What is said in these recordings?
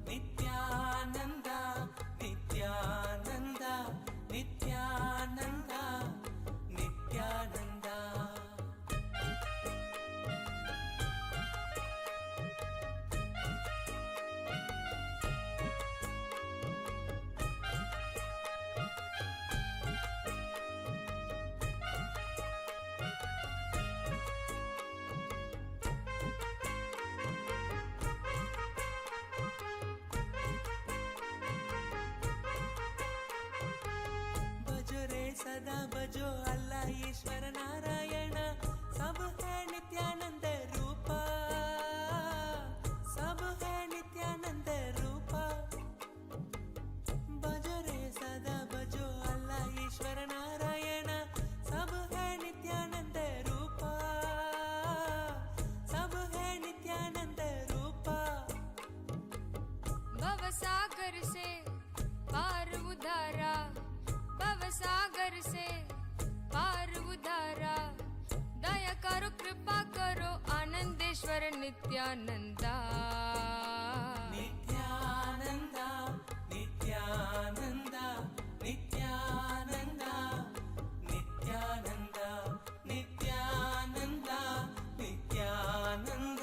நித்யானந்த நித்யானந்த நித்யானந்த நித்யானந்த. सदा बजो अल्लाह ईश्वर नारायण, सब है नित्यानंद रूपा, सब है नित्यानंद रूपा. बजो रे सदा बजो अल्लाह ईश्वर नारायण, सब है नित्यानंद रूपा, सब है नित्यानंद रूपा. भवसागर से पार उधारा, भवसागर से पार उधारा, दया करो कृपा करो आनंदेश्वर नित्यानंदा. नित्यानंदा नित्यानंदा नित्यानंदा नित्यानंदा नित्यानंदा नित्यानंदा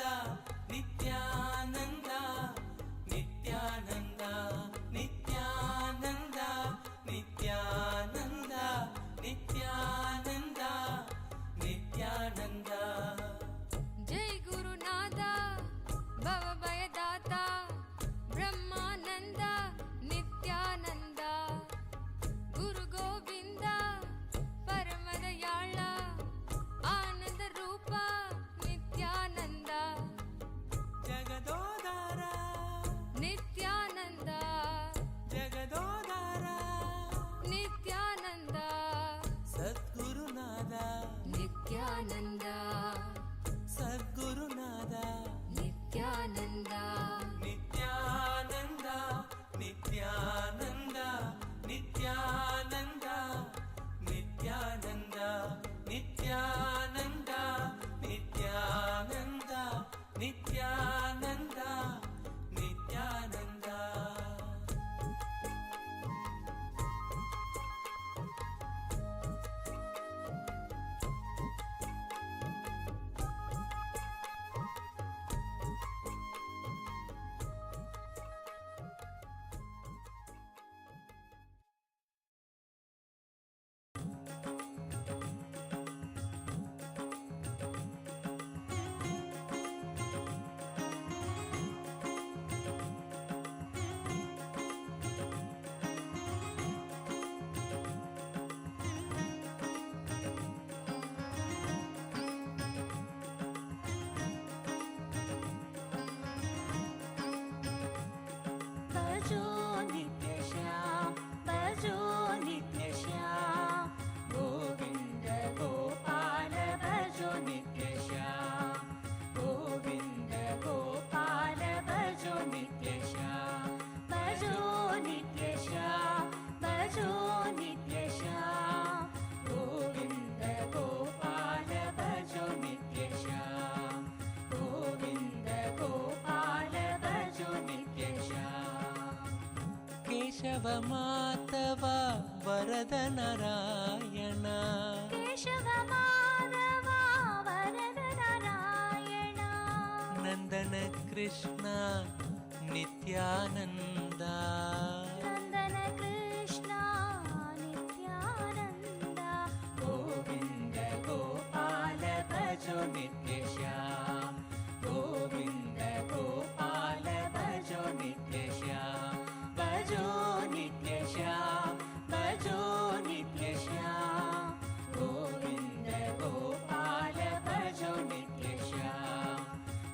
नित्यानंदा नित्यानंदा नित्यानंदा नित्यानंदा नित्यानंदा नित्यानंदा. जय गुरुनाथा भव भयदाता ब्रह्मानंदा नित्यानंदा, गुरु गोविंदा परम दयाला आनंद रूपा नित्यानंदा. जगदोधारा नित्यानंदा, जगदोधारा नित्यानंदा, सद्गुरुनादा नित्यानंदा, सद्गुरुनादा नित्यानंदा. नित्यानंदा नित्यानंदा नित्यानंदा नित्यानंदा नित्यानंदा नित्यानंदा नित्यानंदा नित्यानंदा. केशव माधव वरद नारायण, केशव माधव वरद नारायण, नंदन कृष्ण नित्यानंदा, नंदन कृष्ण नित्यानंदा. गोविंद गोपाल भजो नित्य श्याम, गोविंद गोपाल भजो नित्य श्याम, भजो नित्य श्याम, भजो नित्य श्याम. गोविंद गोपाल भजो नित्य श्याम,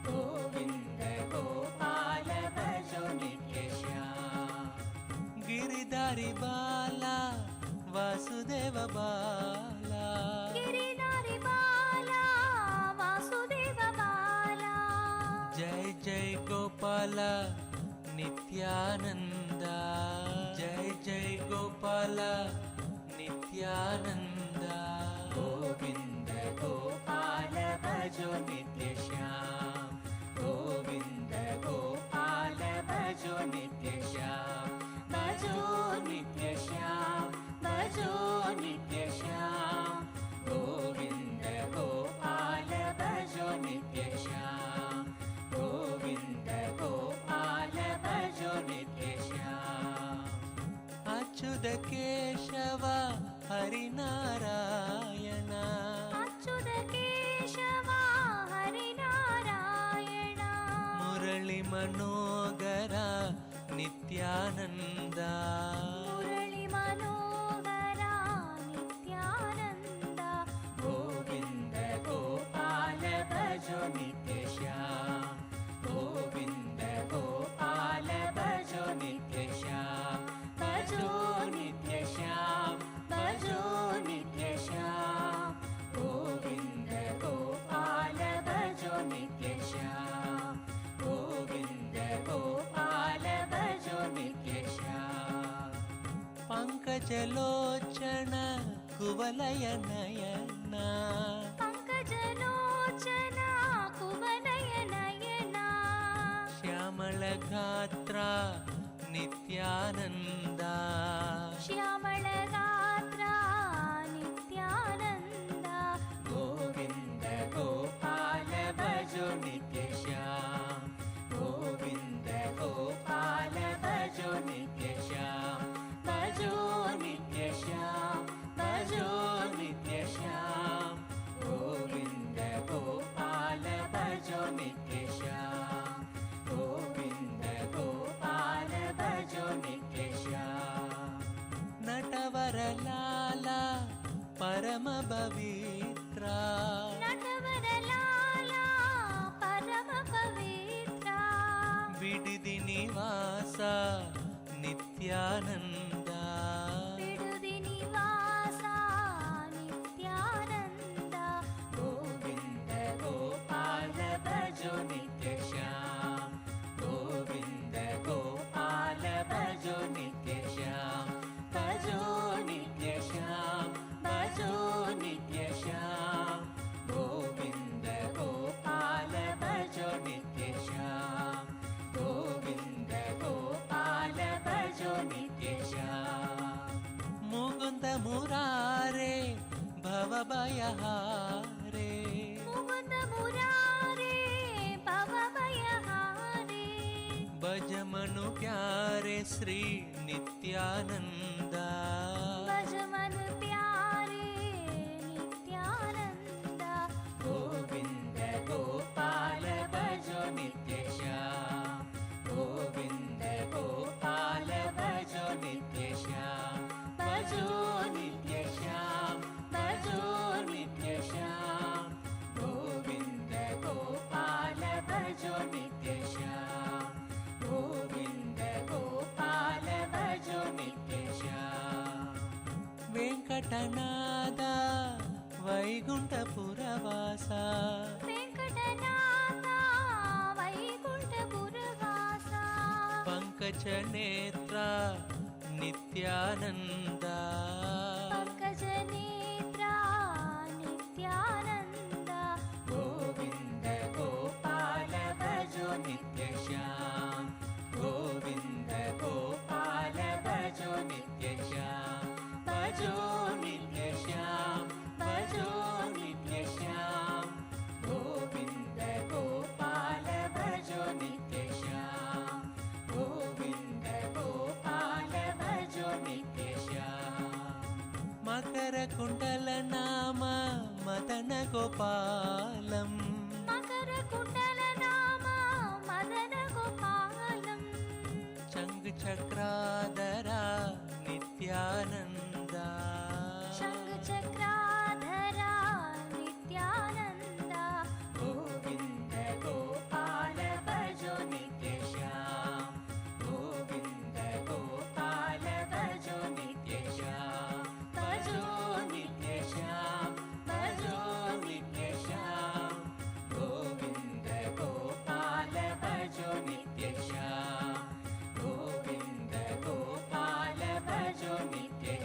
गोविंद गोपाल भजो नित्य श्याम. गिरिधारी बाला वासुदेव बाला, गिरिधारी बाला वासुदेव बाला. जय जय गोपाला नित्यानंदा, जय जय गोपाला नित्यानंदा. गोविंद गोपाल भजो नित्य श्याम, गोविंद गोपाल भजो नित्य श्याम भजो नित्य श्याम भजो नित्य श्याम गोविंद गोपाल भजो नित्य श्याम गोविंद गोपाल भजो नित्य श्याम अच्युत केशव हरिनारायण अच्युत केशव हरिनारायण मुरली मनोगर नित्यानन्द मुरली मनोगर नित्यानन्द गोविंद गोपाल भजो नित्य श्याम गोविंद गोपाल भजो नित्य श्याम भजो नित्य श्याम भजो नित्य श्याम गोविंद गोपाल भजो नित्य श्याम गोविंद गोपाल भजो नित्य श्याम पंकजलोचन कुवलय नयन पंकजलोचन कुवलय नयन श्यामल गात्र नित्यानन्द श्यामल गात्र नित्यानन्द गोविंद गोपाल भजो नित्य श्याम गोविंद गोपाल भजो नित्य श्याम भजो नित्य श्याम भजो नित्य श्याम गोविंद गोपाल भजो नित्य श्याम गोविंद गोपाल भजो नित्य श्याम नटवर लाला परम पवित्र नटवर लाला परम पवित्र बिडिदि निवास नित्यानन्द बिडुदि निवास नित्यानन्द गोविंद गोपाल भजो नित्य श्याम गोविंद गोपाल भजो नित्य श्याम भजो नित्य श्याम भजो नित्य श्याम गोविंद गोपाल भजो नित्य श्याम गोविंद गोपाल भजो नित्य श्याम मुकुंद मुरारे भवभयहारे मुकुंद मुरारे भवभयहारे भज मनु प्यारे श्री नित्यानंद भज मन प्यारे नित्यानन्द गोविंद गोपाल भजो नित्य श्याम गोविंद गोपाल भजो नित्य श्याम भजो नित्य श्याम भजो नित्य श्याम गोविंद गोपाल भजो नित्य श्याम गोविंद गोपाल भजो नित्य श्याम वेंकटनाद वैकुंठपुरवास वेंकटनाथ वैकुंठपुरवास पंकज नेत्र नित्यानंद पंकज नेत्र नित्यानन्द गोविंद गोपाल भजो नित्य श्याम गोविंद गोपाल भजो नित्य श्याम भजो नित्य श्याम भजो नित्य श्याम गोविंद गोपाल भजो नित्य श्याम गोविंद गोपाल भजो नित्य श्याम मकर कुंडल नाम मदन गोपालम मकर कुंडल नाम मदन गोपालम शंख चक्राधरा नित्यानंद शंख चक्राधरा नित्यानन्द गोविंद गोपाल भजो नित्य श्याम गोविंद गोपाल भजो नित्य श्याम भजो नित्य श्याम भजो नित्य श्याम गोविंद गोपाल भजो नित्य श्याम गोविंद गोपाल भजो नित्य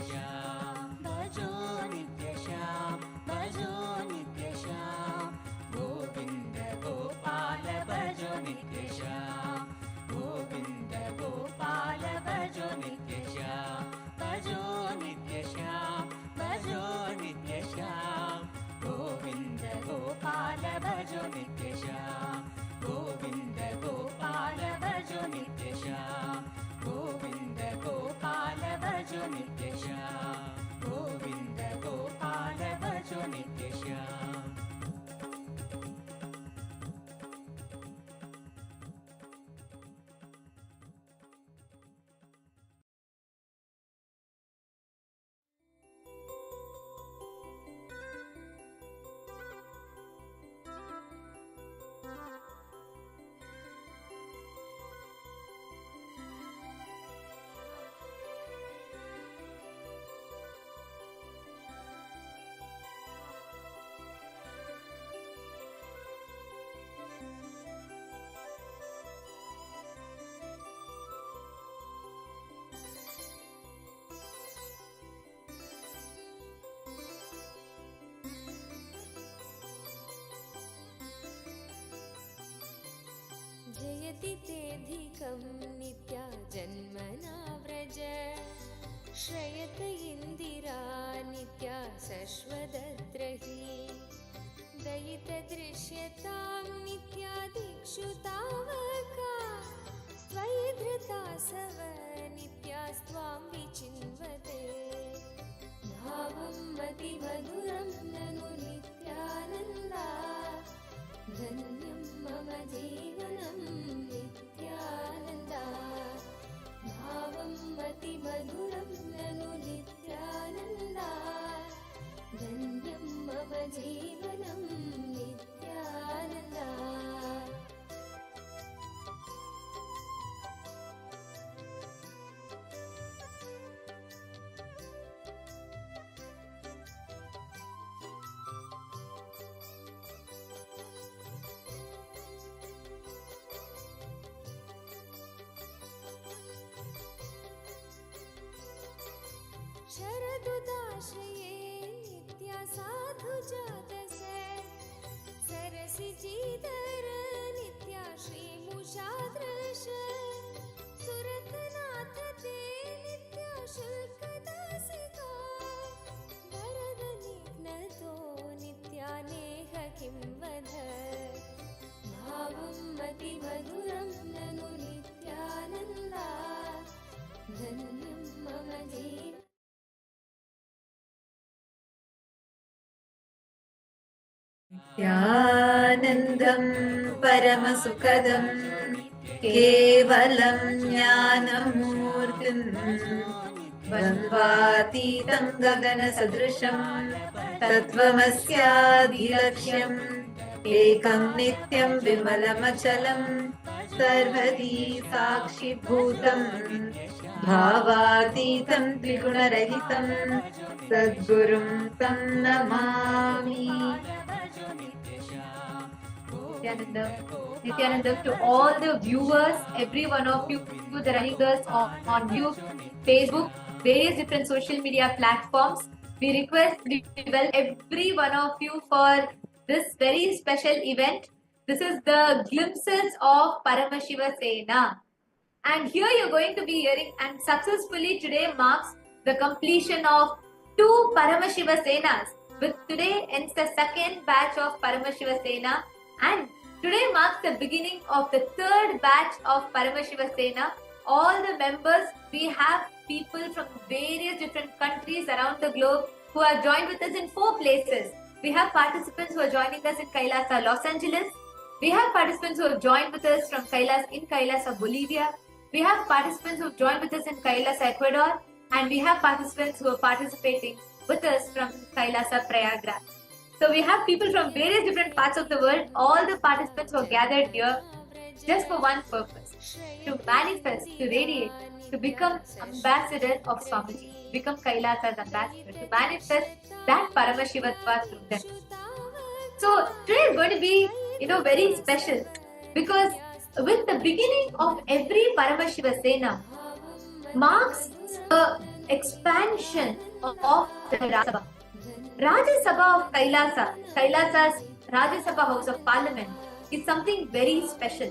झटितेऽधिकं नित्या जन्मना व्रज श्रयत इन्दिरा नित्या शश्वतत्र हि दयितदृश्यतां नित्या दिक्षु तावका त्वयि धृता सव नित्यास्त्वां विचिन्वते भावं मतिमधुरं ननु नित्यानन्दा धन्यं मम जीवनं नित्यानन्दा भावं मतिमधुरं ननु नित्यानन्दा धन्यं मम जीवनं नित्यानन्दा शरदुदाश्रये नित्या साधु जातसे सरसिजीधर नित्या श्रीमुषादृश सुरतनाथ ते नित्या शुल्कदासिका वरदनिघ्नतो नित्या नेह किं वद भावं मतिमधुरं ननु नित्यानन्दा धन्यं मम जीवनं नित्यानन्दं परमसुखदं केवलं ज्ञानमूर्तिं द्वन्द्वातीतं गगनसदृशं तत्त्वमस्याधिलक्ष्यम् एकं नित्यं विमलमचलं सर्वदी साक्षिभूतं भावातीतं द्विगुणरहितं सद्गुरुं तं Namami. Nityananda, to all the viewers, every one of you, the running girls on YouTube, Facebook, various different social media platforms, we request every one of you for this very special event. This is the glimpses of Paramashiva Sena. And here you're going to be hearing, and successfully today marks the completion of 2 Paramashiva Senas. With today ends the second batch of Paramashiva Sena, and today marks the beginning of the 3rd batch of Paramashiva Sena. All the members, we have people from various different countries around the globe who are joined with us in 4 places. We have participants who are joining us in KAILASA, Los Angeles. We have participants who have joined with us from KAILASA, Bolivia. We have participants who have joined with us in KAILASA, Ecuador. And we have participants who are participating with us from KAILASA, Prayagraj. So we have people from various different parts of the world. All the participants who are gathered here just for one purpose: to manifest, to radiate, to become ambassador of Swamiji, become Kailasa's ambassador, to manifest that Paramashivatva through them. So today is going to be, very special, because with the beginning of every Paramashiva Sena marks the expansion of the Rajya Sabha. Rajya Sabha of Kailasa, Kailasa's Rajya Sabha House of Parliament, is something very special,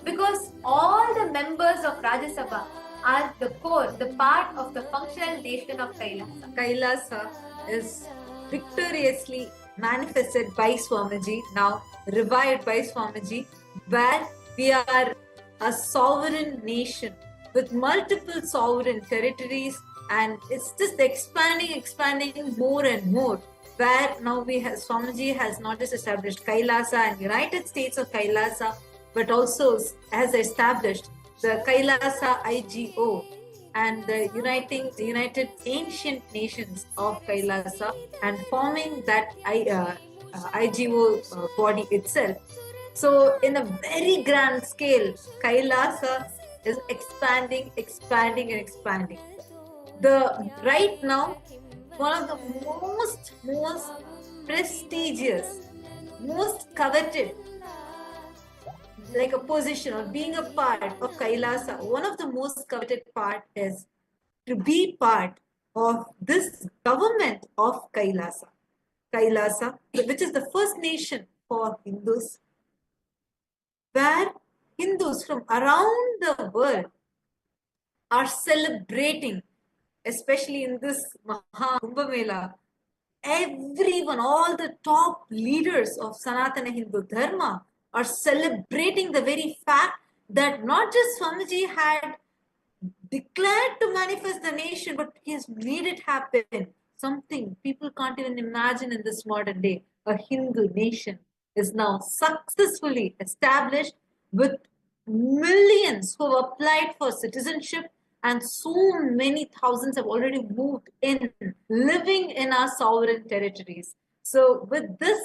because all the members of Rajya Sabha are the core, the part of the functional nation of Kailasa. Kailasa is victoriously manifested by Swamiji, now revived by Swamiji, where we are a sovereign nation with multiple sovereign territories, and it's just expanding more and more, where now Swamiji has not just established Kailasa and United States of Kailasa, but also has established the Kailasa IGO and the United Ancient Nations of Kailasa, and forming that IGO body itself. So in a very grand scale, Kailasa is expanding. Right now, one of the most prestigious, most coveted, like a position or being a part of Kailasa, one of the most coveted part is to be part of this government of Kailasa. Kailasa, which is the first nation for Hindus, where Hindus from around the world are celebrating, especially in this Maha Kumbh Mela. Everyone, all the top leaders of Sanatana Hindu Dharma are celebrating the very fact that not just Swamiji had declared to manifest the nation, but he has made it happen. Something people can't even imagine in this modern day. A Hindu nation is now successfully established with millions who have applied for citizenship, and so many thousands have already moved in, living in our sovereign territories. So, with this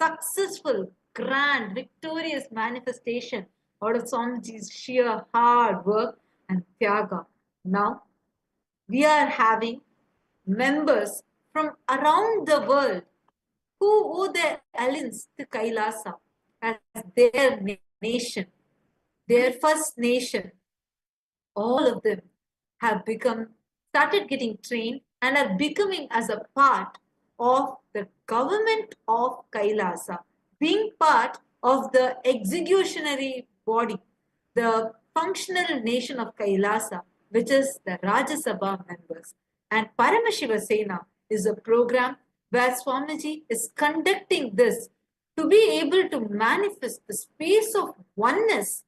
successful, grand, victorious manifestation out of Swamiji's sheer hard work and Tyaga, now we are having members from around the world who owe their allegiance to Kailasa as their nation, their first nation. All of them have started getting trained and are becoming as a part of the government of Kailasa, being part of the executionary body, the functional nation of Kailasa, which is the Rajya Sabha members. And Paramashiva Sena is a program where Swamiji is conducting this to be able to manifest the space of oneness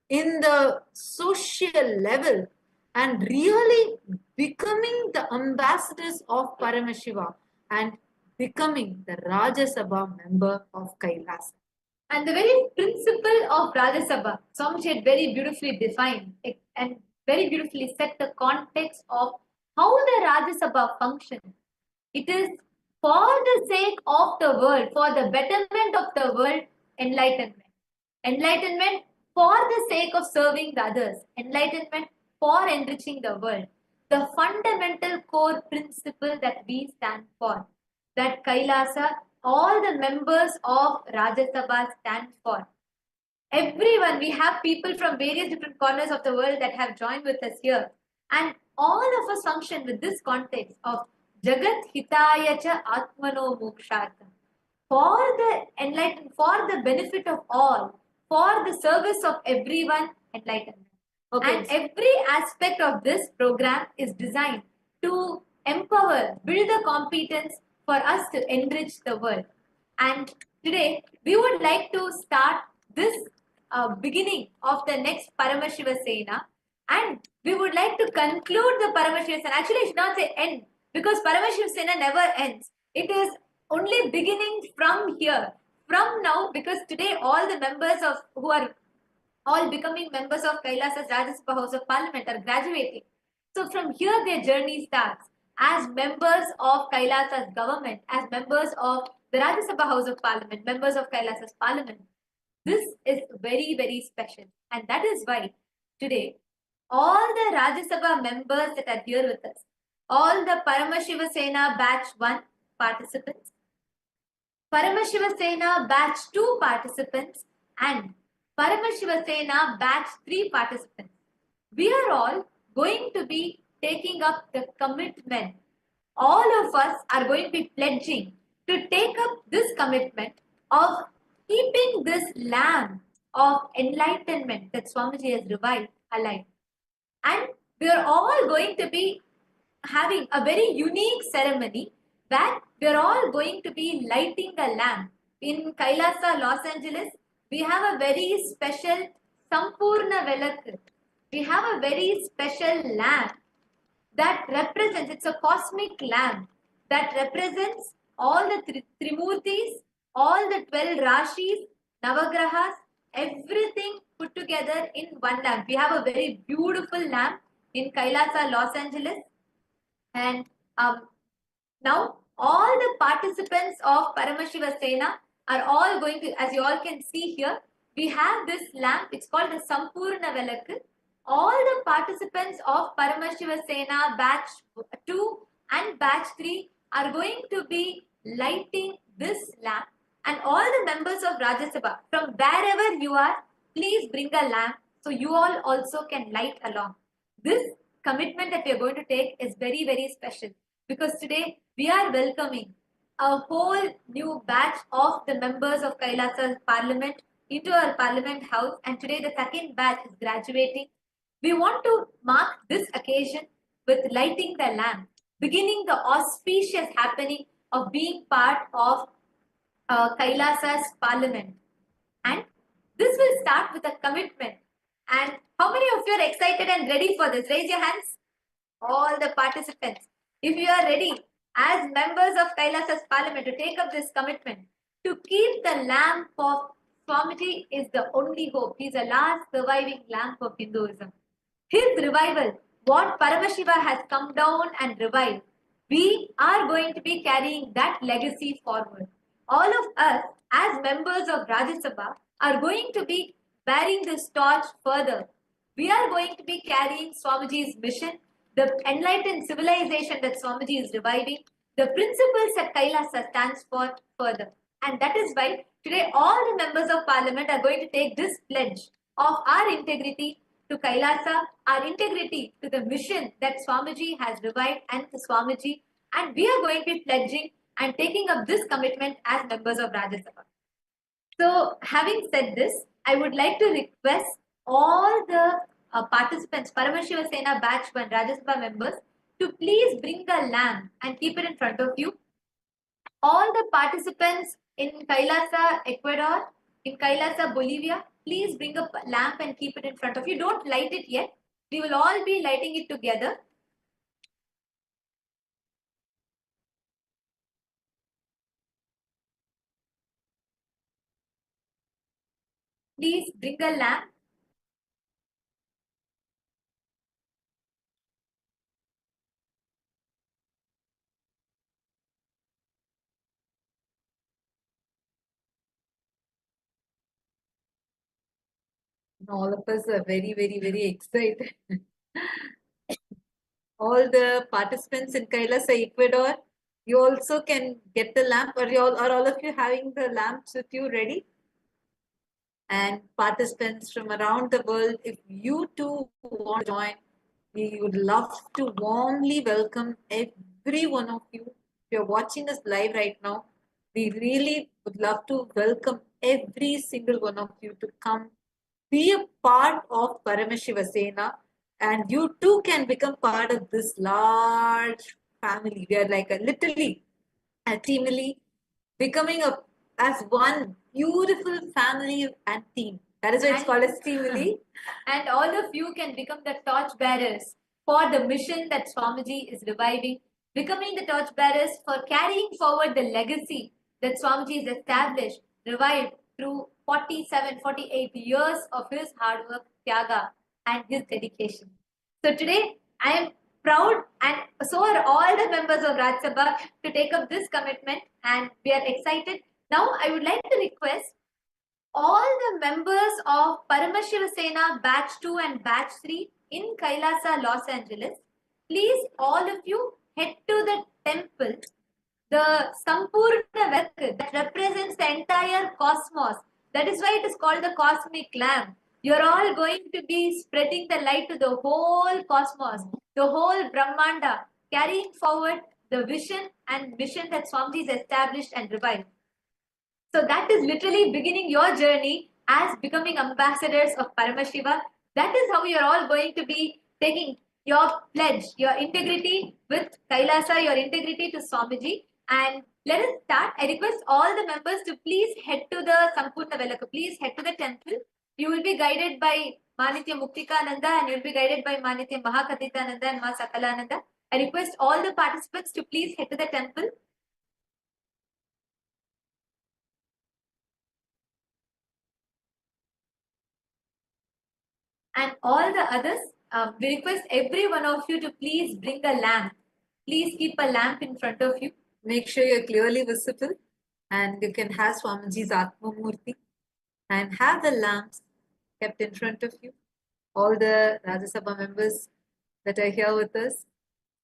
in the social level and really becoming the ambassadors of Paramashiva and becoming the Rajya Sabha member of Kailasa. And the very principle of Rajya Sabha, Swamiji had very beautifully defined it and very beautifully set the context of how the Rajya Sabha functions. It is for the sake of the world, for the betterment of the world, enlightenment. Enlightenment for the sake of serving the others. Enlightenment for enriching the world. The fundamental core principle that we stand for, that Kailasa, all the members of Rajya Sabha stand for. Everyone, we have people from various different corners of the world that have joined with us here. And all of us function with this context of Jagat Hitaya Cha Atmano Mokshartham. For the enlightenment, for the benefit of all, for the service of everyone, enlightenment. Okay. And every aspect of this program is designed to empower, build the competence for us to enrich the world. And today, we would like to start this beginning of the next Paramashiva Sena, and we would like to conclude the Paramashiva Sena. Actually, I should not say end, because Paramashiva Sena never ends. It is only beginning from here, from now, because today all the members of who are all becoming members of Kailasa's Rajya Sabha House of Parliament are graduating. So from here their journey starts as members of Kailasa's government, as members of the Rajya Sabha House of Parliament, members of Kailasa's Parliament. This is very, very special, and that is why today all the Rajya Sabha members that are here with us, all the Paramashiva Sena Batch 1 participants, Paramashiva Sena Batch 2 participants, and Paramashiva Sena Batch 3 participants. We are all going to be taking up the commitment. All of us are going to be pledging to take up this commitment of keeping this lamp of enlightenment that Swamiji has revived alive. And we are all going to be having a very unique ceremony where we are all going to be lighting a lamp. In Kailasa, Los Angeles, we have a very special Sampurna Velak. We have a very special lamp that represents, it's a cosmic lamp that represents all the Trimurtis, all the 12 Rashis, Navagrahas, everything put together in one lamp. We have a very beautiful lamp in Kailasa, Los Angeles. And now all the participants of Paramashiva Sena are all going to, as you all can see here, we have this lamp, it's called the Sampurna Velak. All the participants of Paramashiva Sena Batch 2 and Batch 3 are going to be lighting this lamp, and all the members of Rajya Sabha, from wherever you are, please bring a lamp so you all also can light along. This commitment that we are going to take is very, very special, because today we are welcoming a whole new batch of the members of Kailasa's Parliament into our Parliament House, and today the second batch is graduating. We want to mark this occasion with lighting the lamp, beginning the auspicious happening of being part of Kailasa's Parliament. And this will start with a commitment. And how many of you are excited and ready for this? Raise your hands. All the participants. If you are ready, as members of Kailasa's Parliament, to take up this commitment, to keep the lamp of Swamiji is the only hope. He is the last surviving lamp of Hinduism. His revival, what Paramashiva has come down and revived, we are going to be carrying that legacy forward. All of us, as members of Rajya Sabha, are going to be bearing this torch further. We are going to be carrying Swamiji's mission, the enlightened civilization that Swamiji is reviving, the principles that Kailasa stands for further. And that is why today all the members of Parliament are going to take this pledge of our integrity to Kailasa, our integrity to the mission that Swamiji has revived and to Swamiji, and we are going to be pledging and taking up this commitment as members of Rajya Sabha. So, having said this, I would like to request all the participants, Paramashiva Sena Batch 1 Rajya Sabha members, to please bring the lamp and keep it in front of you. All the participants in Kailasa, Ecuador, in Kailasa, Bolivia, please bring a lamp and keep it in front of you. Don't light it yet. We will all be lighting it together. Please bring a lamp. All of us are very, very, very excited. All the participants in Kailasa, Ecuador, you also can get the lamp, or are all of you having the lamps with you ready? And participants from around the world, if you too want to join, we would love to warmly welcome every one of you. If you're watching us live right now, we really would love to welcome every single one of you to come be a part of Paramashiva Sena, and you too can become part of this large family. We are like literally a teamily becoming as one beautiful family and team. That is why it's called as teamily. And all of you can become the torch bearers for the mission that Swamiji is reviving, becoming the torch bearers for carrying forward the legacy that Swamiji has established, revived through 47, 48 years of his hard work, tyaga, and his dedication. So today, I am proud, and so are all the members of Rajya Sabha, to take up this commitment, and we are excited. Now, I would like to request all the members of Paramashiva Sena Batch 2 and Batch 3 in Kailasa, Los Angeles, please all of you head to the temple, the Sampurna Vak that represents the entire cosmos. That is why it is called the cosmic lamp. You're all going to be spreading the light to the whole cosmos, the whole Brahmanda, carrying forward the vision and mission that Swamiji has established and revived. So that is literally beginning your journey as becoming ambassadors of Paramashiva. That is how you're all going to be taking your pledge, your integrity with Kailasa, your integrity to Swamiji. And let us start. I request all the members to please head to the Sampurna Velaka. Please head to the temple. You will be guided by Manitya Muktikananda, and you will be guided by Manitya Mahakathitananda and Ma Sakalananda. I request all the participants to please head to the temple. And all the others, we request every one of you to please bring a lamp. Please keep a lamp in front of you. Make sure you're clearly visible, and you can have Swamiji's Atma Murthy and have the lamps kept in front of you. All the Rajya Sabha members that are here with us.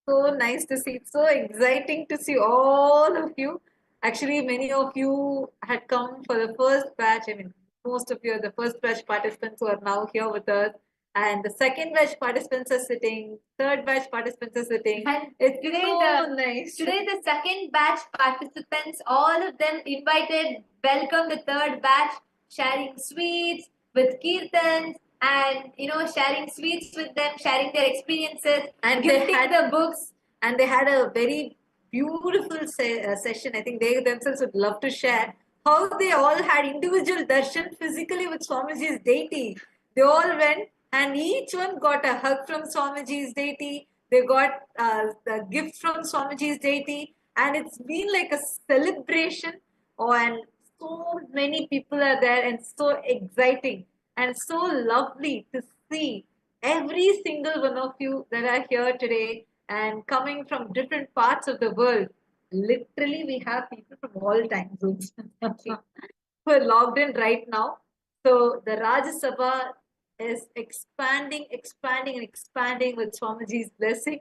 So nice to see. It's so exciting to see all of you. Actually, many of you had come for the first batch. I mean, most of you are the first batch participants who are now here with us. And the second batch participants are sitting. Third batch participants are sitting. And it's today so nice. Today the second batch participants, all of them invited, welcome the third batch. sharing sweets with kirtans, and sharing sweets with them, sharing their experiences, And gifting the books. And they had a very beautiful session. I think they themselves would love to share how they all had individual darshan physically with Swamiji's deity. They all went and each one got a hug from Swamiji's deity. They got the gift from Swamiji's deity, and it's been like a celebration. Oh, and so many people are there, and so exciting and so lovely to see every single one of you that are here today and coming from different parts of the world. Literally, we have people from all time zones who are logged in right now. So the Rajya Sabha is expanding, expanding, and expanding with Swamiji's blessings.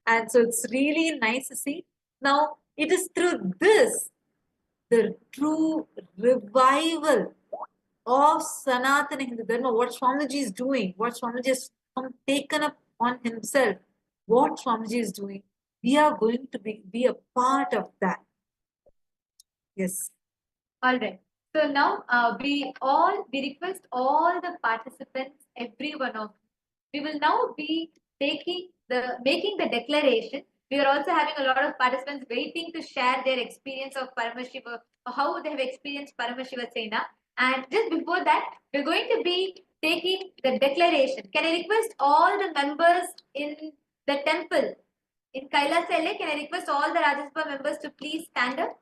And so it's really nice to see. Now, it is through this, the true revival of Sanatana Hindu Dharma, what Swamiji is doing, what Swamiji has taken up on himself, what Swamiji is doing, we are going to be a part of that. Yes. All right. So now we request all the participants, every one of you. We will now be making the declaration. We are also having a lot of participants waiting to share their experience of Paramashiva, how they have experienced Paramashiva Sena. And just before that, we're going to be taking the declaration. Can I request all the members in the temple in Kailasa LA? Can I request all the Rajya Sabha members to please stand up?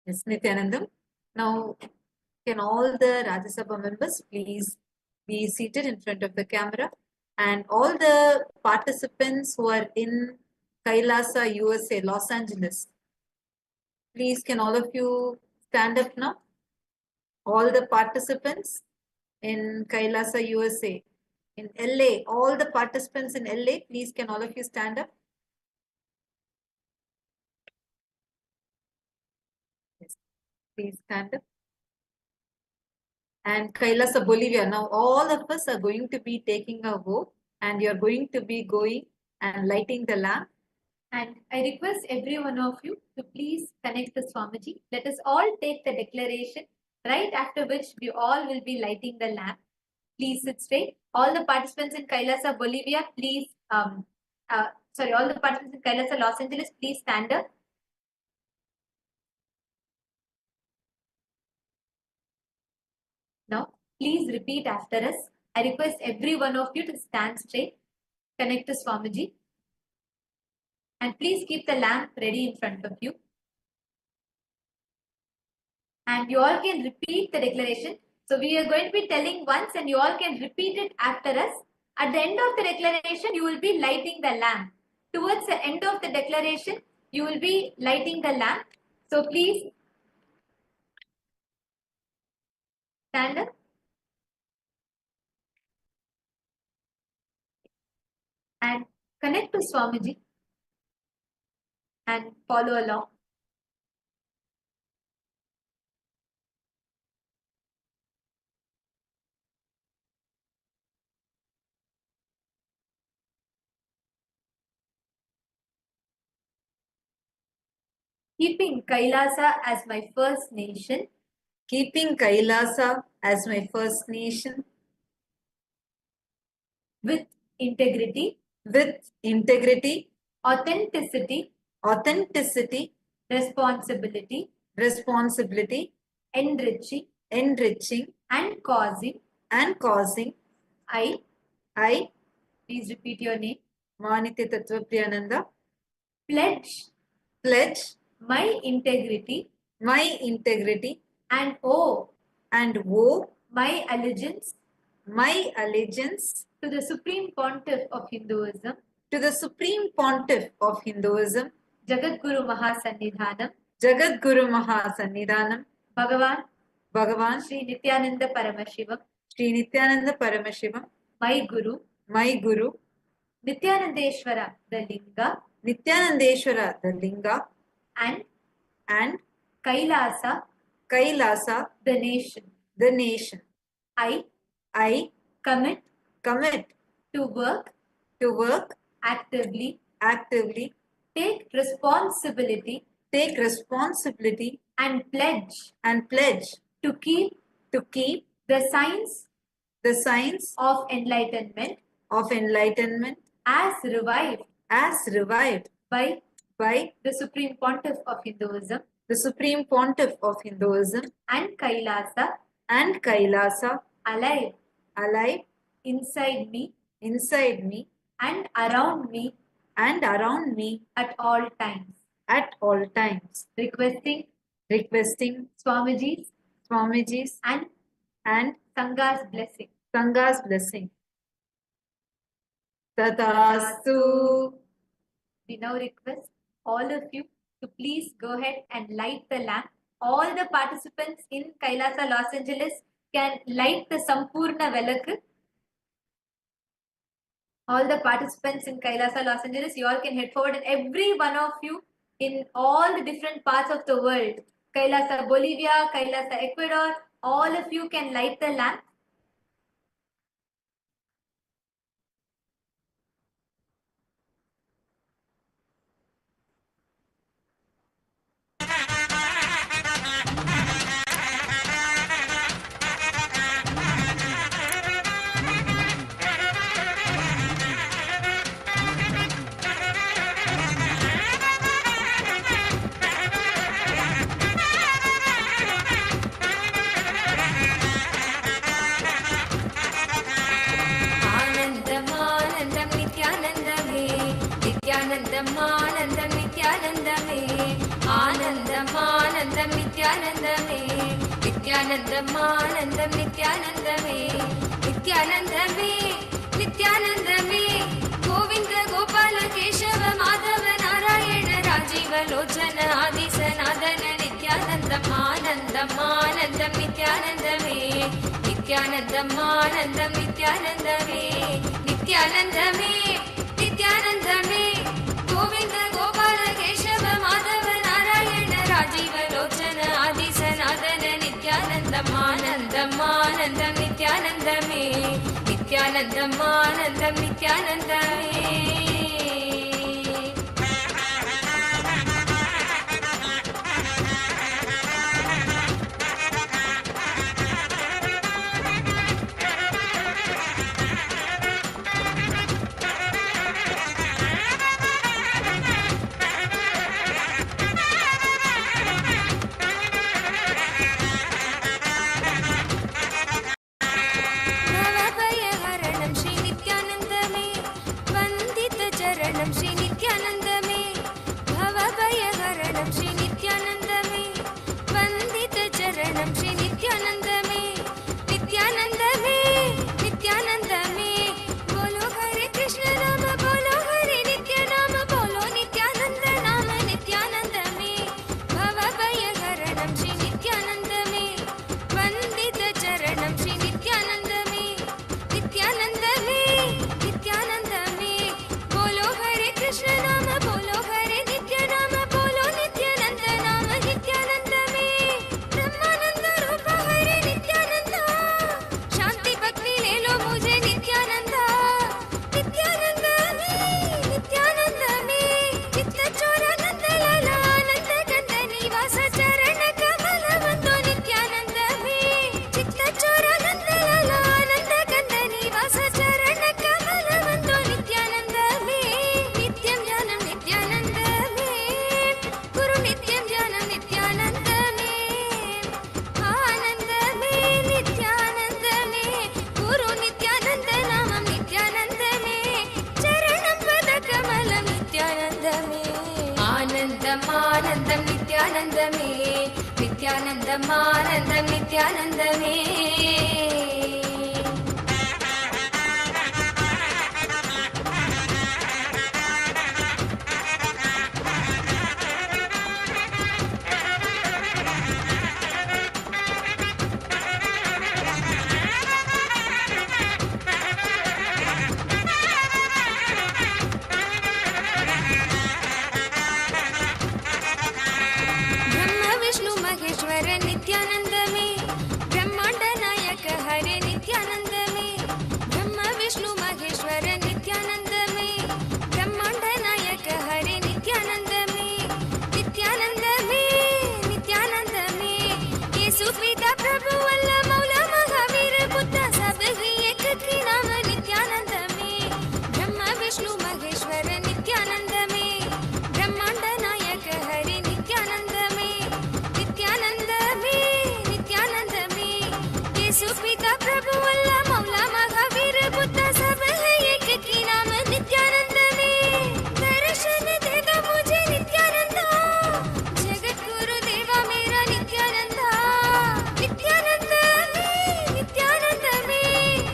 Yes, Nityanandam. Now, can all the Rajya Sabha members please be seated in front of the camera, and all the participants who are in Kailasa, USA, Los Angeles, please can all of you stand up now? All the participants in Kailasa, USA, in LA, all the participants in LA, please can all of you stand up? Yes, please stand up. And Kailasa, Bolivia. Now, all of us are going to be taking a vote, and you're going to be going and lighting the lamp. And I request every one of you to please connect to Swamiji. Let us all take the declaration, right after which we all will be lighting the lamp. Please sit straight. All the participants in Kailasa, Bolivia, please, all the participants in Kailasa, Los Angeles, please stand up. Now, please repeat after us. I request every one of you to stand straight, connect to Swamiji, and please keep the lamp ready in front of you. And you all can repeat the declaration. So we are going to be telling once, and you all can repeat it after us. At the end of the declaration, you will be lighting the lamp. Towards the end of the declaration, you will be lighting the lamp. So please stand up and connect to Swamiji and follow along. Keeping Kailasa as my first nation, Keeping Kailasa as my first nation, with integrity, authenticity, authenticity, responsibility, responsibility, enriching, enriching, and causing. I, Please repeat your name. Manitya Tattva Priyananda, Pledge pledge my integrity my integrity and owe and owe my allegiance my allegiance to the Supreme Pontiff of Hinduism, to the Supreme Pontiff of Hinduism, Jagadguru Mahasannidhanam, Jagadguru Mahasannidhanam, Bhagavan Sri Nityananda Paramashivam, Sri Nityananda Paramashivam, my Guru, Nityanandeshwara the Linga, Nityanandeshwara the Linga, and Kailasa the nation. I commit to work actively, take responsibility and pledge to keep the signs of enlightenment as revived by the Supreme Pontiff of Hinduism and Kailasa alive inside me and around me at all times. Requesting Swamiji's and Sanga's blessing. Tatastu. We now request all of you to please go ahead and light the lamp. All the participants in Kailasa, Los Angeles can light the Sampurna Velakku. All the participants in Kailasa, Los Angeles, you all can head forward, and every one of you in all the different parts of the world, Kailasa, Bolivia, Kailasa, Ecuador, all of you can light the lamp. आनन्दमानन्दं नित्यानन्दमे नित्यानन्दमानन्दं नित्यानन्दमे आनन्दमानन्दं नित्यानन्दमे नित्यानन्दमानन्दं नित्यानन्दमे नित्यानन्दमे नित्यानन्दमे Govind Gopal Keshav Madhav Narayan Rajiv Lochan आदि सनातन नित्यानन्दम् आनन्दमानन्दं नित्यानन्दमे नित्यानन्दमानन्दं नित्यानन्दमे नित्यानन्दमे नित्यानन्दमे गोविन्द गोपाल केशव माधव नारायण राजीव लोचन आदि सनातन नित्यानन्दम् आनन्दमानन्दं नित्यानन्दमे नित्यानन्दमानन्दं नित्यानन्दमे नित्यानन्दमे नित्यानन्दमानन्दं नित्यानन्दमे ब्रह्म विष्णु महेश्वर नित्यानंद में ब्रह्मांड नायक हरे नित्यानंद में ब्रह्म विष्णु महेश्वर नित्यानंद में ब्रह्मांड नायक हरे नित्यानंद में नित्यानंद में येसु पिता प्रभु अल्लाह मौला महावीर बुद्ध सब ही एक ही नाम नित्यानंद में ब्रह्म विष्णु महेश्वर नित्यानंद में ब्रह्मांड नायक हरे नित्यानंद में येसु पिता प्रभु अल्लाह मौला महावीर बुद्ध सब है एक ही नाम नित्यानंद में दर्शन दे दो मुझे नित्यानंद जगत गुरु देवा मेरा नित्यानंद नित्यानंद में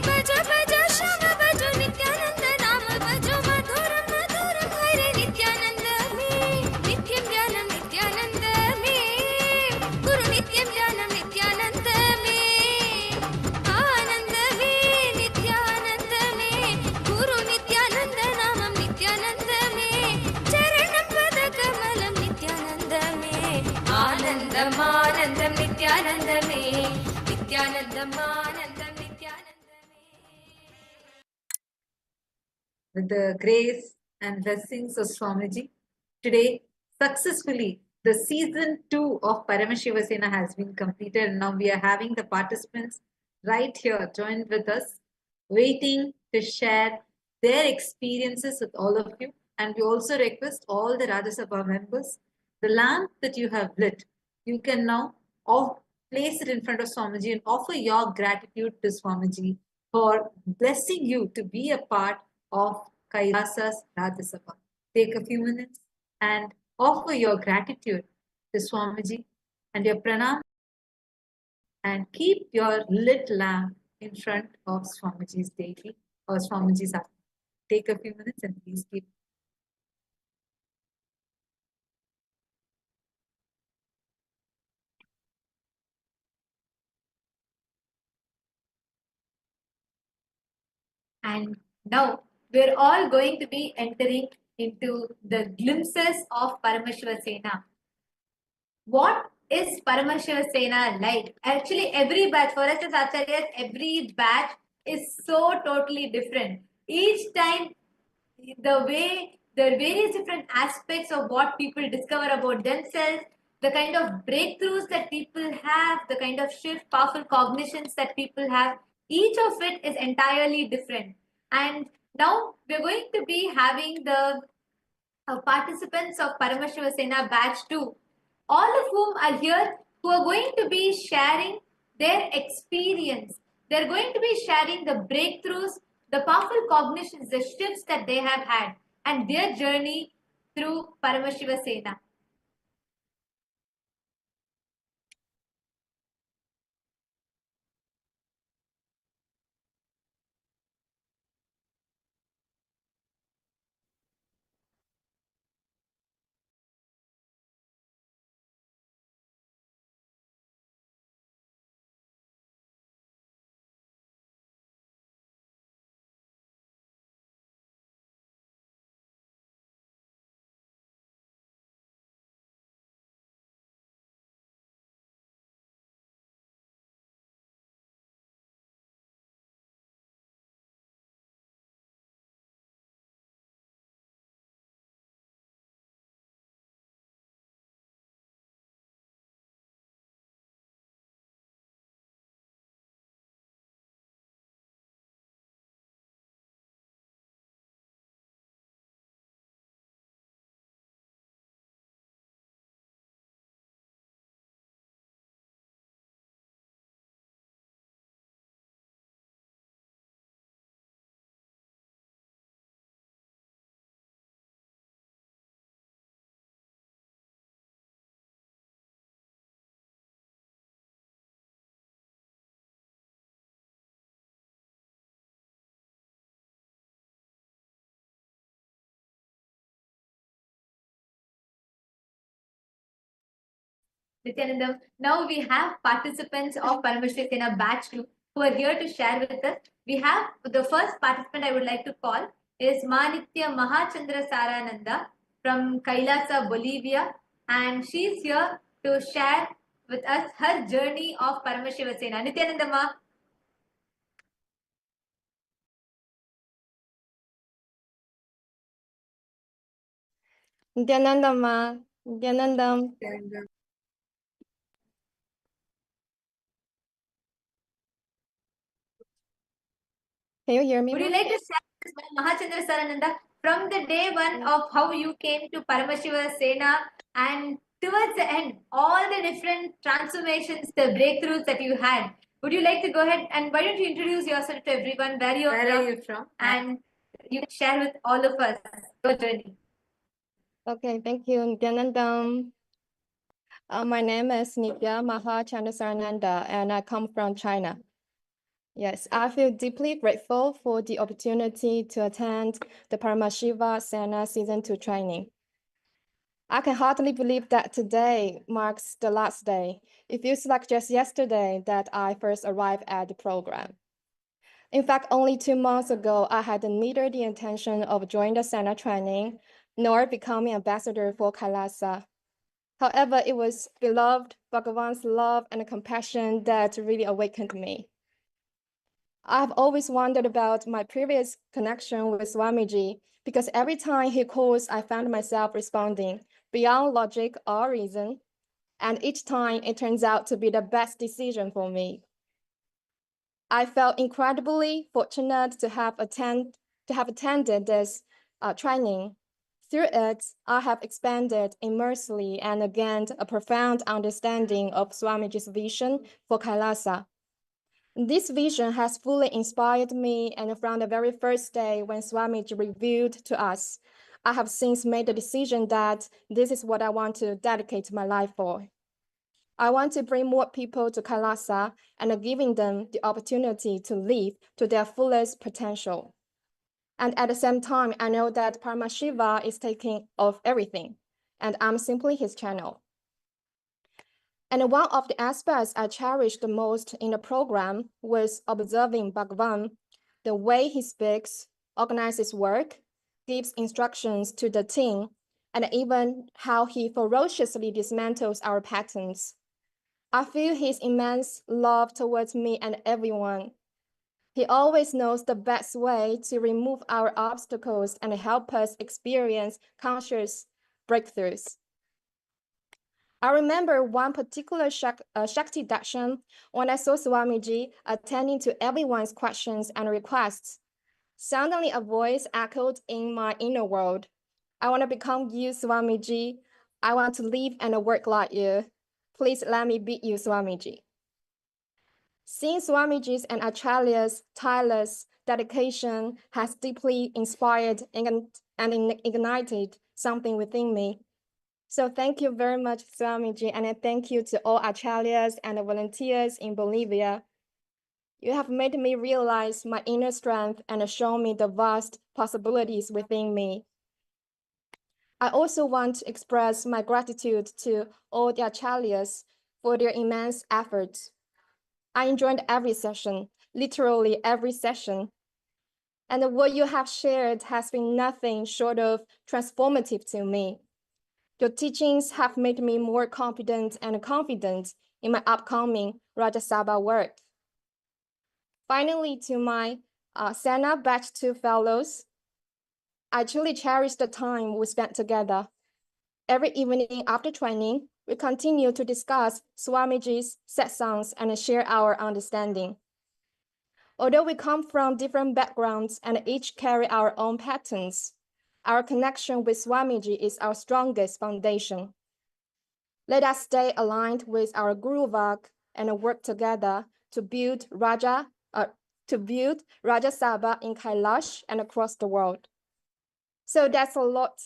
बजो बजो श्याम बजो नित्यानंद नाम बजो मधुरम मधुरम हरे नित्यानंद में नित्यं ज्ञानं नित्यानंद में गुरु नित्यं ज्ञानं नित्यानंद में आनंद में नित्यानंद में गुरु नित्यानंद नामं नित्यानंद में चरणं पद कमलं नित्यानंद में आनंदम आनंदम नित्यानंद में नित्यानंदम आनंदम नित्यानंद में With the grace and blessings of Swamiji, today successfully the season 2 of Paramashiva Sena has been completed, and now we are having the participants right here joined with us, waiting to share their experiences with all of you. And we also request all the Rajya Sabha members, the lamp that you have lit, you can now place it in front of Swamiji and offer your gratitude to Swamiji for blessing you to be a part of Kailasa's Rajya Sabha. Take a few minutes and offer your gratitude to Swamiji and your pranam, and keep your lit lamp in front of Swamiji's daily or Swamiji's app. Take a few minutes and please keep. And now we're all going to be entering into the glimpses of Paramashiva Sena. What is Paramashiva Sena like? Actually, every batch, for us as Acharyas, every batch is so totally different. Each time, the various different aspects of what people discover about themselves, the kind of breakthroughs that people have, the kind of shift, powerful cognitions that people have, each of it is entirely different. And now we're going to be having the participants of Paramashiva Sena batch 2, all of whom are here, who are going to be sharing their experience. They're going to be sharing the breakthroughs, the powerful cognitions, the shifts that they have had, and their journey through Paramashiva Sena. Nityanandam. Now we have participants of Paramashri Sena batch 2 who are here to share with us. We have the first participant I would like to call is Manitya Mahachandra Sarananda from Kailasa, Bolivia, and she's here to share with us her journey of Paramashiva Sena. Nityanandama. Nityanandama, Nityanandam. Can you hear me? Would you like to share with us, Mahachandra Sarananda, from the day one of how you came to Paramashiva Sena and towards the end, all the different transformations, the breakthroughs that you had? Would you like to go ahead and why don't you introduce yourself to everyone, where are you from? And you can share with all of us your journey. Okay, thank you, Nityanandam. My name is Nitya Mahachandrasarananda, and I come from China. Yes, I feel deeply grateful for the opportunity to attend the Paramashiva Sena Season 2 training. I can hardly believe that today marks the last day. It feels like just yesterday that I first arrived at the program. In fact, only 2 months ago, I had neither the intention of joining the Sena training nor becoming ambassador for Kailasa. However, it was beloved Bhagavan's love and compassion that really awakened me. I've always wondered about my previous connection with Swamiji because every time he calls, I found myself responding beyond logic or reason, and each time it turns out to be the best decision for me. I felt incredibly fortunate to have attended this training. Through it, I have expanded immensely and gained a profound understanding of Swamiji's vision for Kailasa. This vision has fully inspired me, and from the very first day when Swamiji revealed to us, I have since made the decision that this is what I want to dedicate my life for. I want to bring more people to Kailasa and giving them the opportunity to live to their fullest potential. And at the same time, I know that Paramashiva is taking of everything, and I'm simply his channel. And one of the aspects I cherished the most in the program was observing Bhagavan, the way he speaks, organizes work, gives instructions to the team, and even how he ferociously dismantles our patterns. I feel his immense love towards me and everyone. He always knows the best way to remove our obstacles and help us experience conscious breakthroughs. I remember one particular Shakti Darshan when I saw Swamiji attending to everyone's questions and requests. Suddenly a voice echoed in my inner world. I want to become you, Swamiji. I want to live and work like you. Please let me be you, Swamiji. Seeing Swamiji's and Acharya's tireless dedication has deeply inspired and ignited something within me. So thank you very much, Swamiji, and thank you to all Acharyas and volunteers in Bolivia. You have made me realize my inner strength and shown me the vast possibilities within me. I also want to express my gratitude to all the Acharyas for their immense efforts. I enjoyed every session, literally every session. And what you have shared has been nothing short of transformative to me. Your teachings have made me more confident in my upcoming Rajya Sabha work. Finally, to my Sena Batch 2 fellows, I truly cherish the time we spent together. Every evening after training, we continue to discuss Swamiji's satsangs and share our understanding. Although we come from different backgrounds and each carry our own patterns, our connection with Swamiji is our strongest foundation. Let us stay aligned with our Guru Vak and work together to build Rajya Sabha in Kailash and across the world. So that's a lot,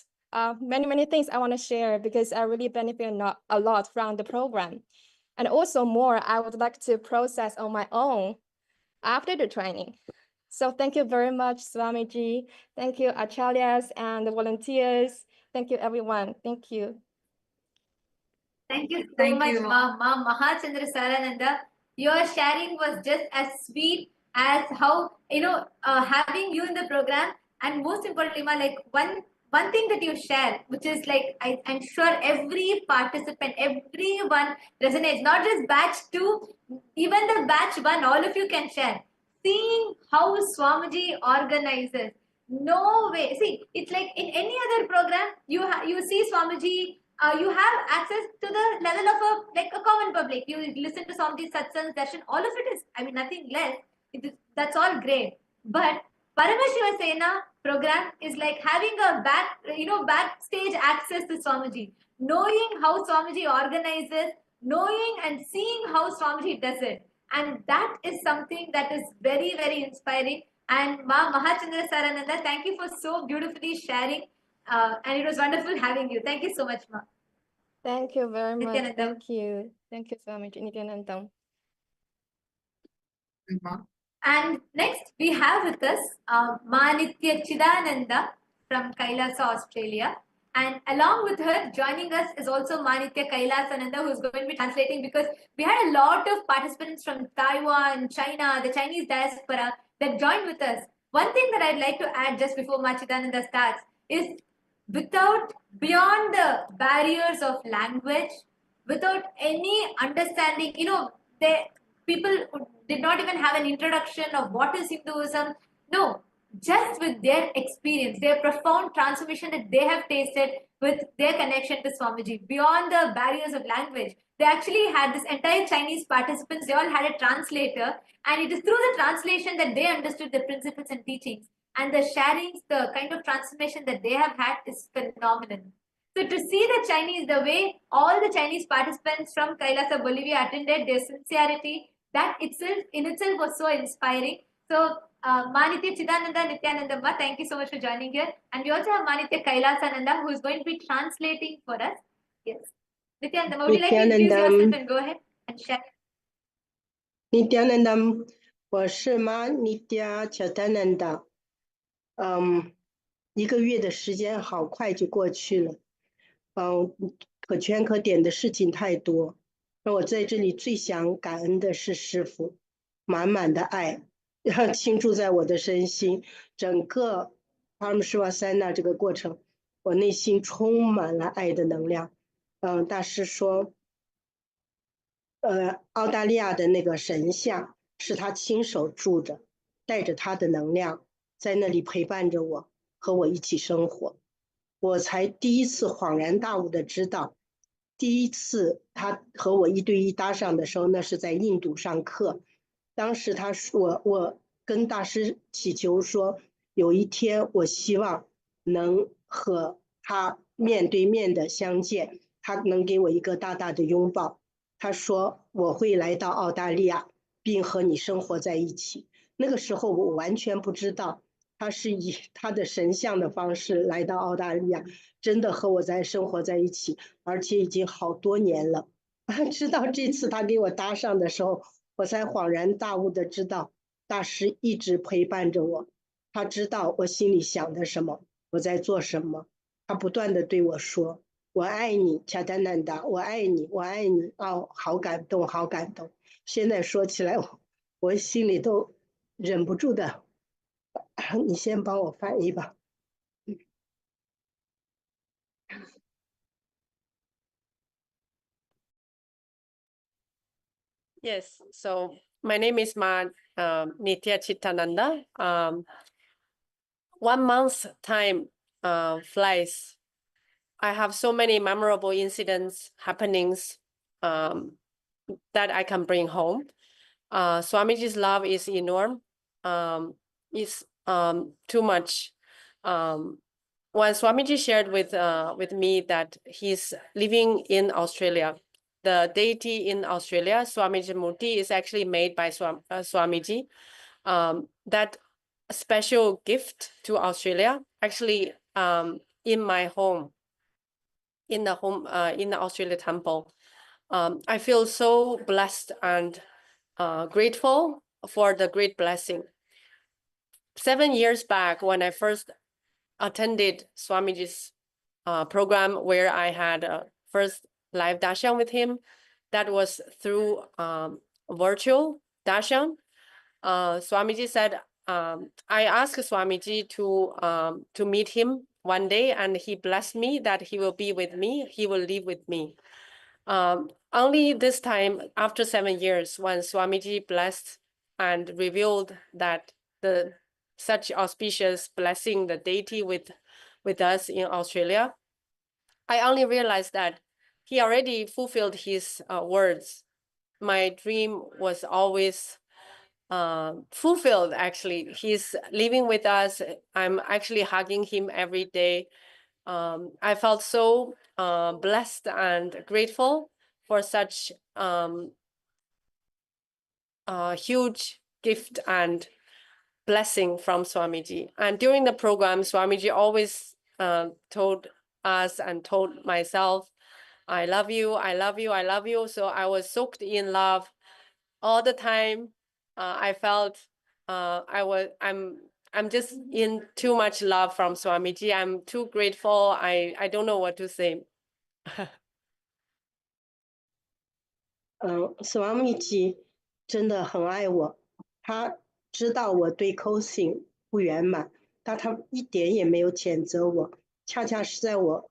many things I want to share because I really benefit a lot from the program. And also more I would like to process on my own after the training. So thank you very much, Swamiji. Thank you, Acharyas and the volunteers. Thank you, everyone. Thank you. Thank you so Thank much, you, Ma Mahachandra Sarananda. Your sharing was just as sweet as how, having you in the program, and most importantly, Ma, like one thing that you share, which is like I'm sure every participant, everyone resonates, not just batch 2, even the batch 1, all of you can share. Seeing how Swamiji organizes. No way. See, it's like in any other program, you see Swamiji, you have access to the level of a common public. You listen to Swamiji's satsangs, darshan, all of it is, I mean, nothing less. That's all great. But Paramashiva Sena program is like having a backstage access to Swamiji, knowing how Swamiji organizes, knowing and seeing how Swamiji does it. And that is something that is very, very inspiring. And Ma Mahachandra Sarananda, thank you for so beautifully sharing. And it was wonderful having you. Thank you so much, Ma. Thank you very much. Nityanandam. Thank you. Thank you so much, Nityanandam. And next we have with us Manitya Chidananda from Kailasa, Australia. And along with her, joining us is also Manitya Kailasananda, who is going to be translating, because we had a lot of participants from Taiwan, China, the Chinese diaspora that joined with us. One thing that I'd like to add just before Machidananda starts is beyond the barriers of language, without any understanding, people did not even have an introduction of what is Hinduism. No, just with their experience, their profound transformation that they have tasted with their connection to Swamiji, beyond the barriers of language. They actually had this entire Chinese participants, they all had a translator, and it is through the translation that they understood the principles and teachings. And the sharings, the kind of transformation that they have had is phenomenal. So to see the Chinese, the way all the Chinese participants from Kailasa, Bolivia attended, their sincerity, that itself in itself was so inspiring. So Manitya Chidananda Nityanandamma, thank you so much for joining here. And we also have Manitya Kailasananda, who is going to be translating for us. Yes. Nityanandamma, would you like to introduce yourself and go ahead and share? Nityanandam, 我是妈Nitya Chatananda。一个月的时间好快就过去了，可圈可点的事情太多。那我在这里最想感恩的是师父，满满的爱，倾注在我的身心。整个 Paramshrivasana 这个过程，我内心充满了爱的能量。大师说，澳大利亚的那个神像是他亲手铸着，带着他的能量在那里陪伴着我，和我一起生活。我才第一次恍然大悟的知道，第一次他和我1对1搭上的时候，那是在印度上课。当时他说，我跟大师祈求说，有一天我希望能和他面对面的相见，他能给我一个大大的拥抱。他说我会来到澳大利亚，并和你生活在一起。那个时候我完全不知道他是以他的神像的方式来到澳大利亚，真的和我生活在一起，而且已经好多年了。直到这次他给我搭上的时候，我才恍然大悟的知道，大师一直陪伴着我，他知道我心里想的什么，我在做什么，他不断的对我说，我爱你，恰丹南达，我爱你，我爱你。哦，好感动，好感动。现在说起来，我心里都忍不住的。你先帮我翻译吧。Yes, so my name is Nitya Chitananda. 1 month time flies. I have so many memorable incidents, happenings that I can bring home. Swamiji's love is enormous. It's too much. When Swamiji shared with me that he's living in Australia, the deity in Australia, Swamiji Murthy, is actually made by Swamiji. That special gift to Australia, actually in my home, in the Australia temple. I feel so blessed and grateful for the great blessing. 7 years back, when I first attended Swamiji's program, where I had first live darshan with him. That was through virtual darshan. Swamiji said, I asked Swamiji to meet him one day, and he blessed me that he will be with me, he will live with me. Only this time, after 7 years, when Swamiji blessed and revealed that such auspicious blessing, the deity with us in Australia, I only realized that he already fulfilled his words. My dream was always fulfilled. Actually, he's living with us. I'm actually hugging him every day. I felt so blessed and grateful for such huge gift and blessing from Swamiji. And during the program, Swamiji always told us and told myself, I love you, I love you, I love you. So I was soaked in love all the time. I felt I'm just in too much love from Swamiji. I'm too grateful. I don't know what to say. Swamiji 真的很爱我，他知道我对 cosing 不圆满，但他一点也没有谴责我，恰恰是在我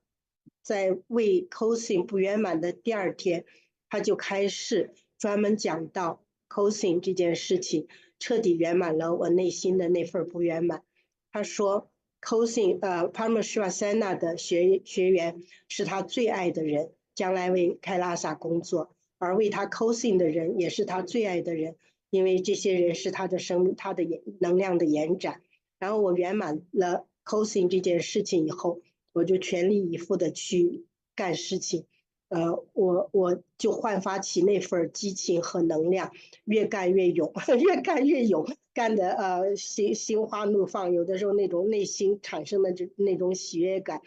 在为 cosing 不圆满的第2天，他就开始专门讲到 cosing 这件事情，彻底圆满了我内心的那份不圆满。他说 cosing Parama Shiva Sena 的学员是他最爱的人，将来为KAILASA 工作。而为他 cosing 的人也是他最爱的人，因为这些人是他的能量的延展。然后我圆满了 cosing 这件事情以后，我就全力以赴的去干事情，我就焕发起那份激情和能量，越干越勇，越干越勇，干的心花怒放，有的时候那种内心产生的那种喜悦感，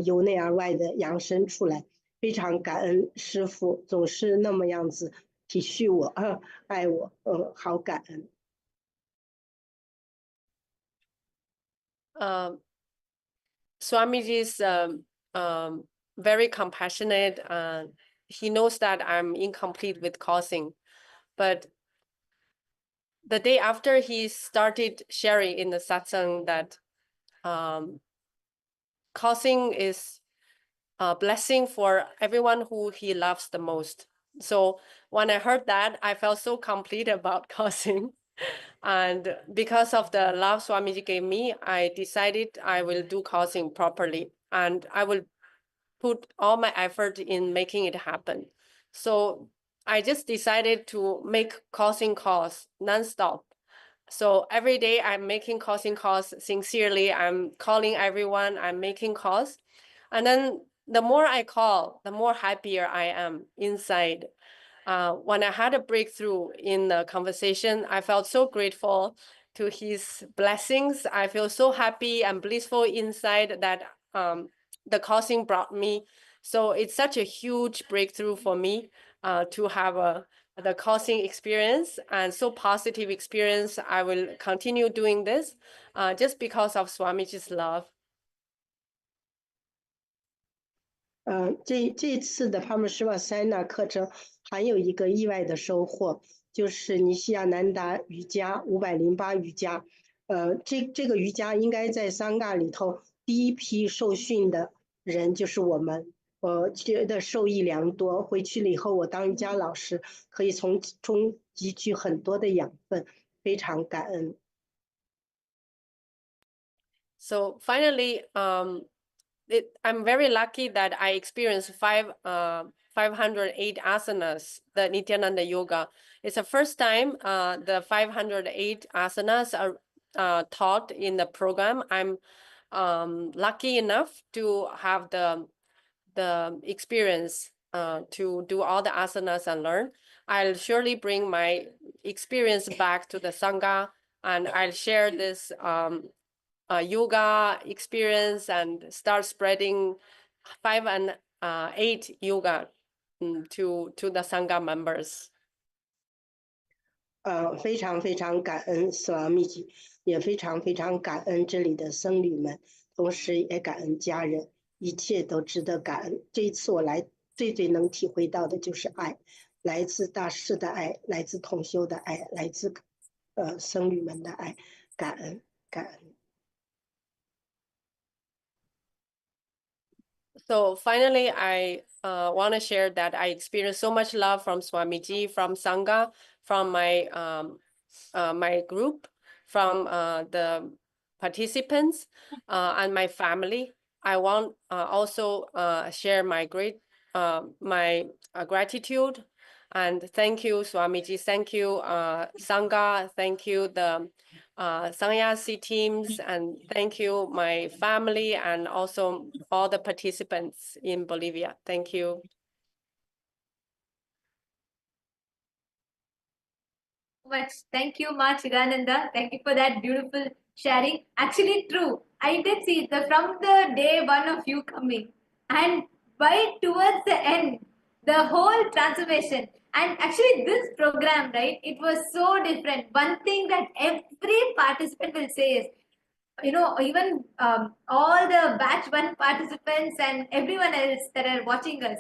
由内而外的扬升出来。非常感恩师父总是那么样子体恤我，爱我，好感恩。Swamiji is very compassionate. He knows that I'm incomplete with causing, but the day after he started sharing in the satsang that causing is a blessing for everyone who he loves the most. So when I heard that, I felt so complete about causing. And because of the love Swamiji gave me, I decided I will do causing properly. And I will put all my effort in making it happen. So I just decided to make causing calls nonstop. So every day I'm making causing calls sincerely. I'm calling everyone, I'm making calls. And then the more I call, the more happier I am inside. When I had a breakthrough in the conversation, I felt so grateful to his blessings. I feel so happy and blissful inside that the causing brought me. So it's such a huge breakthrough for me to have the causing experience and so positive experience. I will continue doing this just because of Swamiji's love. 这次的 Parama Shiva Sena 课程还有一个意外的收获，就是尼西亚南达瑜伽508瑜伽，这个瑜伽应该在桑嘎里头第一批受训的人就是我们，我觉得受益良多。回去了以后，我当瑜伽老师可以从中汲取很多的养分，非常感恩。So finally, I'm very lucky that I experienced 508 asanas, the Nityananda Yoga. It's the first time the 508 asanas are taught in the program. I'm lucky enough to have the experience to do all the asanas and learn. I'll surely bring my experience back to the Sangha, and I'll share this yoga experience and start spreading 5 and 8 yoga to the Sangha members. 非常非常感恩Swamiji，也非常非常感恩这里的僧侣们，同时也感恩家人，一切都值得感恩。这一次我来最能体会到的就是爱，来自大师的爱，来自同修的爱，来自僧侣们的爱，感恩感恩。So finally, I want to share that I experienced so much love from Swamiji, from Sangha, from my group, from the participants, and my family. I want also share my gratitude and thank you, Swamiji. Thank you, Sangha. Thank you, the Sannyasi teams, and thank you, my family, and also all the participants in Bolivia. Thank you. Much. Thank you, Ma Chidananda. Thank you for that beautiful sharing. Actually, true. I did see from the day one of you coming, and by towards the end, the whole transformation. And actually, this program, right? It was so different. One thing that every participant will say is, even all the batch one participants and everyone else that are watching us,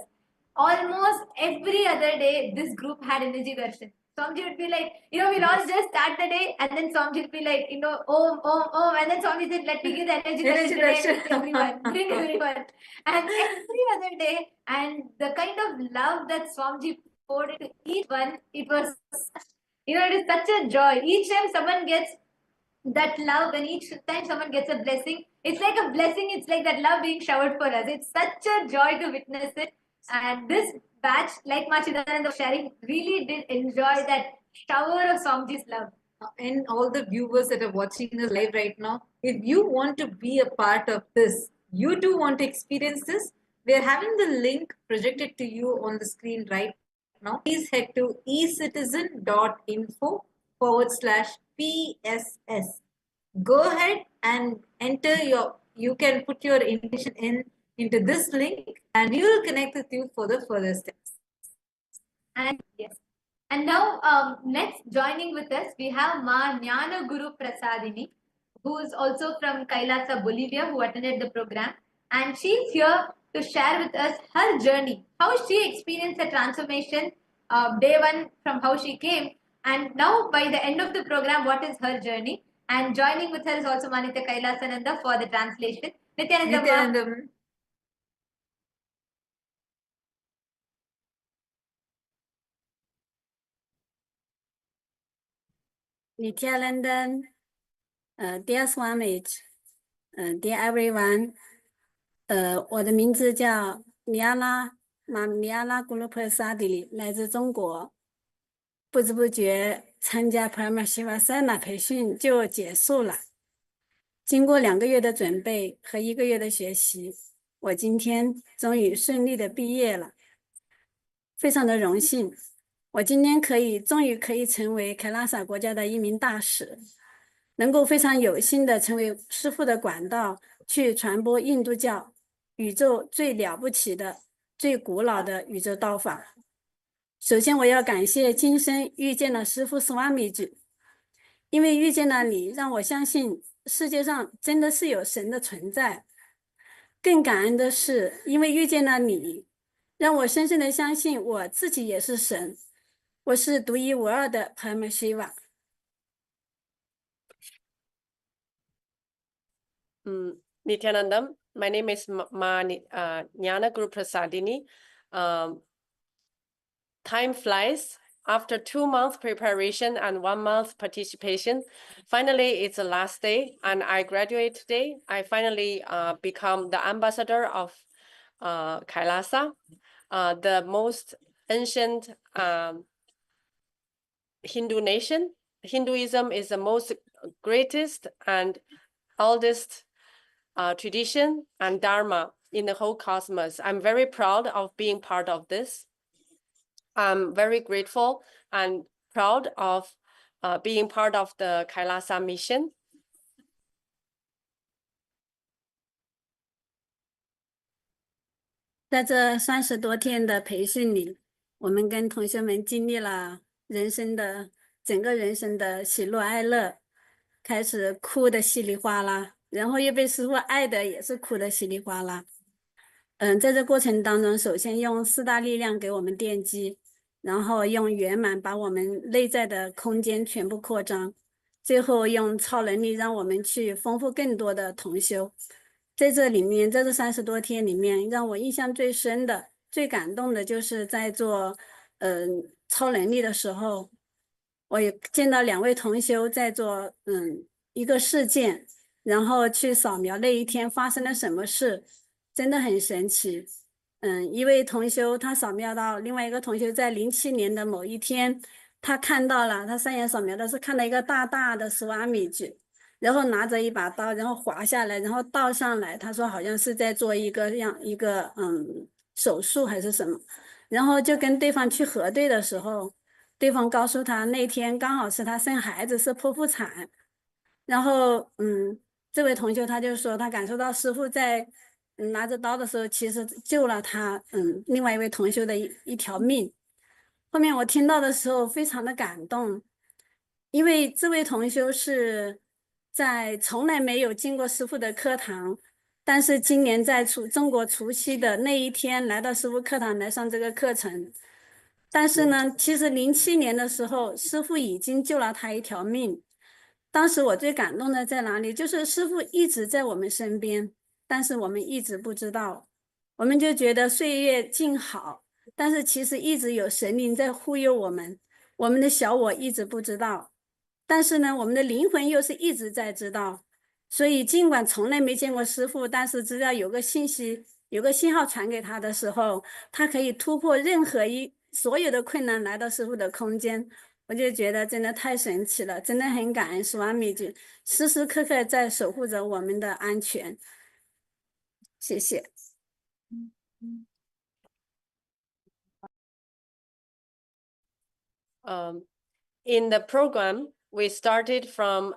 almost every other day, this group had energy darshan. Swamiji would be like, we'll all just start the day, and then Swamiji would be like, om, and then Swamiji said, let me give the energy darshan today to everyone, bring everyone. And every other day, and the kind of love that Swamiji poured into each one, it was, it is such a joy. Each time someone gets that love, and each time someone gets a blessing, it's like a blessing, it's like that love being showered for us. It's such a joy to witness it. And this batch, like Machidananda was sharing, really did enjoy that shower of Swamiji's love. And all the viewers that are watching us live right now, if you want to be a part of this, you too want to experience this, we are having the link projected to you on the screen right now. Please head to ecitizen.info/PSS. Go ahead and enter you can put your information into this link, and we will connect with you for the further steps. And yes. And now, next joining with us, we have Ma Jnana Guru Prasadini, who is also from Kailasa, Bolivia, who attended the program. And she's here to share with us her journey, how she experienced the transformation, day one from how she came, and now by the end of the program, what is her journey. And joining with her is also Manitya Kailasananda for the translation. Nityananda. Nityanandam. Nityananda, dear Swamiji, dear everyone, 我的名字叫米亚拉古鲁普萨迪里，来自中国。不知不觉参加 Brahma Shiva Sana 培训就结束了。经过2个月的准备和1个月的学习，我今天终于顺利的毕业了，非常的荣幸。我今天终于可以成为凯拉萨国家的一名大使，能够非常有幸的成为师父的管道，去传播印度教宇宙最了不起的、最古老的宇宙道法。首先我要感谢今生遇见了师父Swamiji，因为遇见了你，让我相信世界上真的是有神的存在。更感恩的是，因为遇见了你，让我深深的相信我自己也是神。我是独一无二的 Brahma Shiva。Nityanandam, my name is Jnana Guru Prasadini. Time flies. After 2 months preparation and 1 month participation, finally it's the last day and I graduate today. I finally become the ambassador of Kailasa, the most ancient Hindu nation. Hinduism is the most greatest and oldest tradition and dharma in the whole cosmos. I'm very proud of being part of this. I'm very grateful and proud of being part of the Kailasa mission. 在这30多天的培训里，我们跟同学们经历了整个人生的喜怒哀乐，开始哭的稀里哗啦，然后又被师父爱的也是哭的稀里哗啦。在这过程当中，首先用四大力量给我们奠基，然后用圆满把我们内在的空间全部扩张，最后用超能力让我们去丰富更多的同修。在这里面，在这30多天里面，让我印象最深的、最感动的就是在做超能力的时候，我也见到2位同修在做一个事件，然后去扫描那一天发生了什么事，真的很神奇。一位同修他扫描到另外一个同修在07年的某一天，他看到了，他3眼扫描的是看到一个大大的斯瓦米吉，然后拿着一把刀，然后滑下来，然后倒上来。他说好像是在做一个手术还是什么，然后就跟对方去核对的时候，对方告诉他那天刚好是他生孩子是剖腹产，然后这位同学他就说他感受到师父在拿着刀的时候，其实救了他另外一位同学的一条命。后面我听到的时候非常的感动，因为这位同修是在从来没有进过师父的课堂，但是今年在中国除夕的那一天来到师父课堂来上这个课程。但是呢，其实07年的时候，师父已经救了他一条命。当时我最感动的在哪里？就是师父一直在我们身边，但是我们一直不知道，我们就觉得岁月静好，但是其实一直有神灵在护佑我们，我们的小我一直不知道，但是呢，我们的灵魂又是一直在知道。所以尽管从来没见过师父，但是只要有个信息，有个信号传给他的时候，他可以突破任何所有的困难来到师父的空间。我就觉得真的太神奇了，真的很感恩斯瓦米ji，时时刻刻在守护着我们的安全。谢谢。In the program, we started from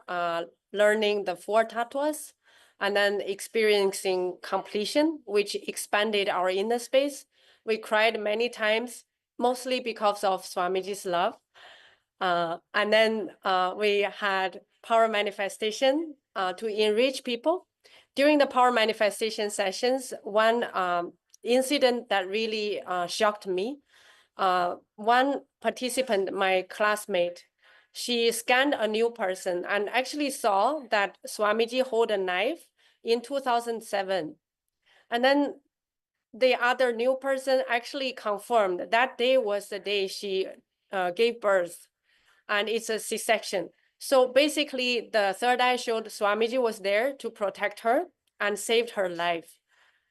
learning the 4 tattvas and then experiencing completion, which expanded our inner space. We cried many times, mostly because of Swamiji's love. And then we had power manifestation to enrich people. During the power manifestation sessions, one incident that really shocked me, one participant, my classmate, she scanned a new person and actually saw that Swamiji hold a knife in 2007. And then the other new person actually confirmed that day was the day she gave birth, and it's a C-section. So basically, the third eye showed Swamiji was there to protect her and saved her life.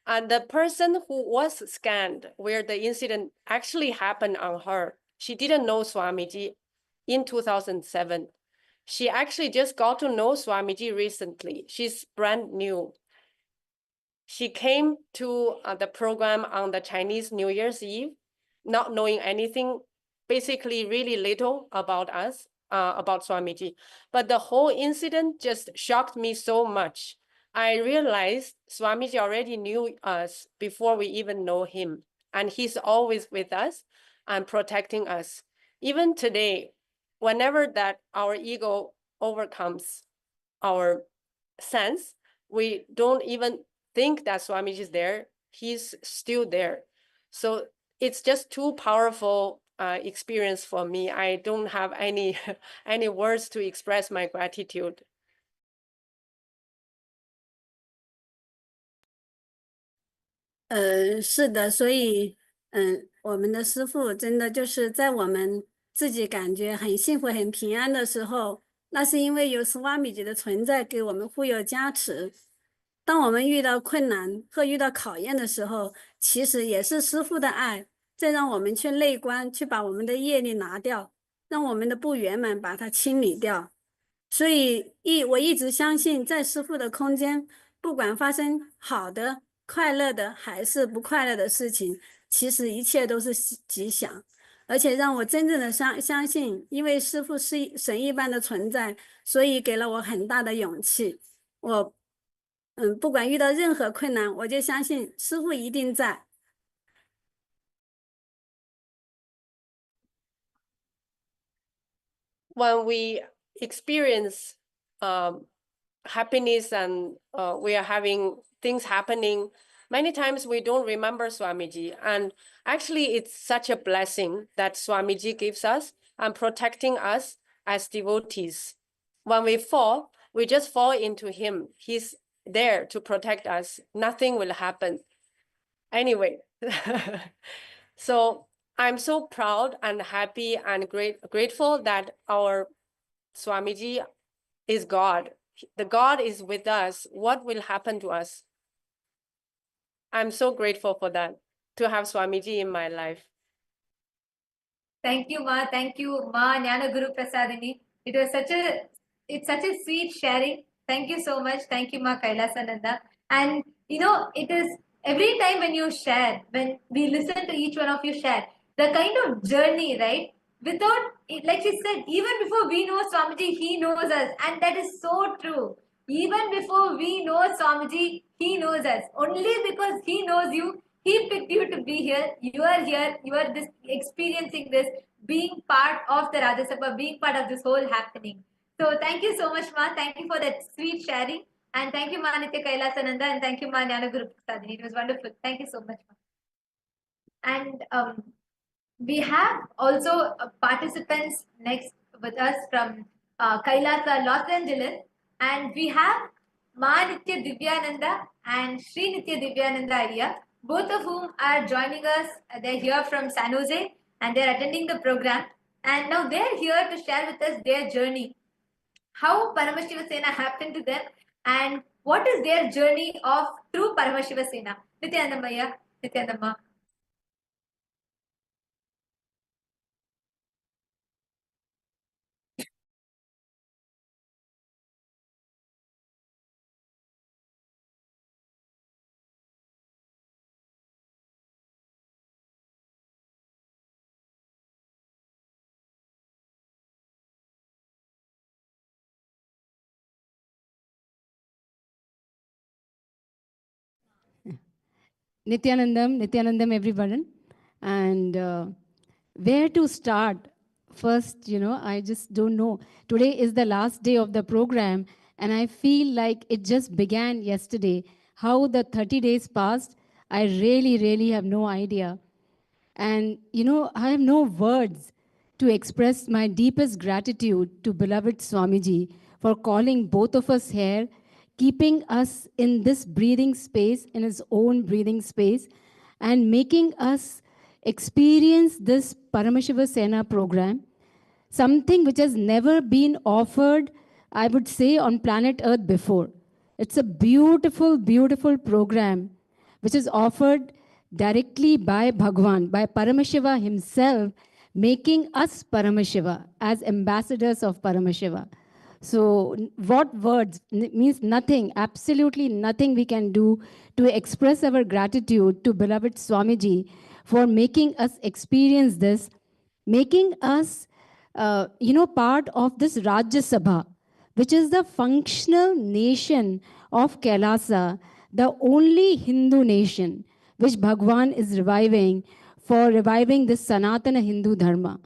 And the person who was scanned, where the incident actually happened on her, she didn't know Swamiji in 2007. She actually just got to know Swamiji recently. She's brand new. She came to the program on the Chinese New Year's Eve, not knowing anything, basically really little about us, about Swamiji. But the whole incident just shocked me so much. I realized Swamiji already knew us before we even know him. And he's always with us and protecting us. Even today, whenever that our ego overcomes our sense, we don't even think that Swamiji is there. He's still there. So it's just too powerful experience for me. I don't have any any words to express my gratitude. 是的，所以，我们的师父真的就是在我们自己感觉很幸福、很平安的时候，那是因为有斯瓦米吉的存在给我们护佑加持。当我们遇到困难或遇到考验的时候，其实也是师父的爱，在让我们去内观，去把我们的业力拿掉，让我们的不圆满把它清理掉。所以我一直相信，在师父的空间，不管发生好的、快乐的还是不快乐的事情，其实一切都是吉祥。而且让我真正的相信，因为师父是神一般的存在，所以给了我很大的勇气。我不管遇到任何困难，我就相信师父一定在。When we experience happiness and we are having things happening Many times we don't remember Swamiji, and actually it's such a blessing that Swamiji gives us and protecting us as devotees. When we fall, we just fall into him. He's there to protect us. Nothing will happen. Anyway, so I'm so proud and happy and grateful that our Swamiji is God. The God is with us. What will happen to us? I'm so grateful for that, to have Swamiji in my life. Thank you, Ma. Thank you, Ma Jnana Guru Prasadini. It's such a sweet sharing. Thank you so much. Thank you, Ma Kailasa Nanda. And it is every time when you share, when we listen to each one of you share, the kind of journey, right? Without it, like she said, even before we know Swamiji, he knows us, and that is so true. Even before we know Swamiji, he knows us. Only because he knows you, he picked you to be here. You are here. You are this experiencing this, being part of the Rajya Sabha, being part of this whole happening. So thank you so much, Ma. Thank you for that sweet sharing. And thank you, Ma Nitya Kailasananda. And thank you, Ma Jnana Guru Prasadini. It was wonderful. Thank you so much, Ma. And we have also participants next with us from Kailasa, Los Angeles. And we have Ma Nitya Divyananda and Sri Nitya Divyananda Arya, both of whom are joining us. They're here from San Jose and they're attending the program. And now they're here to share with us their journey, how Paramashiva Sena happened to them, and what is their journey of true Paramashiva Sena. Nityanandamaya, Nityanandamma. Nityanandam, everyone. And where to start? First, I just don't know. Today is the last day of the program, and I feel like it just began yesterday. How the 30 days passed, I really, really have no idea. And, I have no words to express my deepest gratitude to beloved Swamiji for calling both of us here, keeping us in this breathing space, in his own breathing space, and making us experience this Paramashiva Sena program, something which has never been offered, I would say, on planet Earth before. It's a beautiful, beautiful program which is offered directly by Bhagwan, by Paramashiva himself, making us Paramashiva as ambassadors of Paramashiva. So what words? Means nothing, absolutely nothing we can do to express our gratitude to beloved Swamiji for making us experience this, making us, part of this Rajya Sabha, which is the functional nation of Kailasa, the only Hindu nation which Bhagwan is reviving for reviving this Sanatana Hindu Dharma.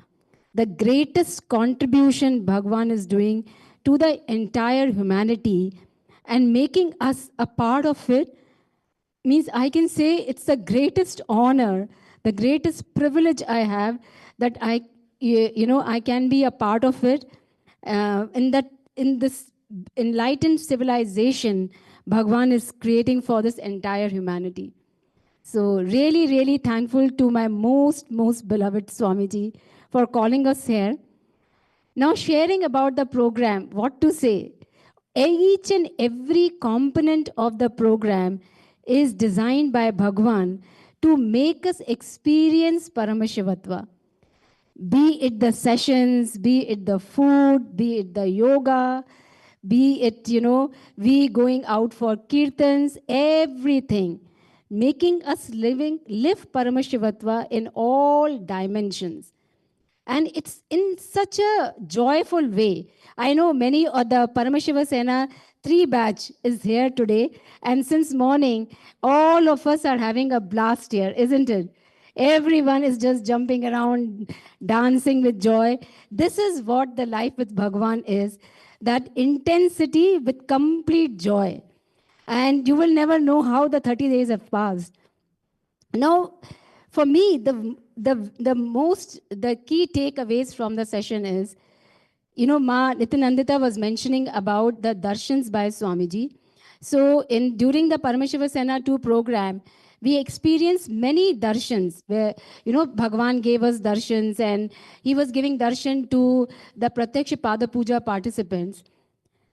The greatest contribution Bhagwan is doing to the entire humanity and making us a part of it means I can say it's the greatest honor, the greatest privilege I have that I can be a part of it in this enlightened civilization Bhagwan is creating for this entire humanity. So really, really thankful to my most beloved Swamiji for calling us here. Now sharing about the program, what to say? Each and every component of the program is designed by Bhagwan to make us experience Paramashivatva. Be it the sessions, be it the food, be it the yoga, be it, we going out for kirtans, everything. Making us live Paramashivatva in all dimensions. And it's in such a joyful way. I know many of the Paramashiva Sena 3 batch is here today. And since morning, all of us are having a blast here, isn't it? Everyone is just jumping around, dancing with joy. This is what the life with Bhagwan is, that intensity with complete joy. And you will never know how the 30 days have passed. Now, for me, the key takeaways from the session is, Ma Nitinandita was mentioning about the darshans by Swamiji. So during the Paramashiva Sena 2 program, we experienced many darshans where, Bhagwan gave us darshans and he was giving darshan to the Pratyaksha Pada Puja participants.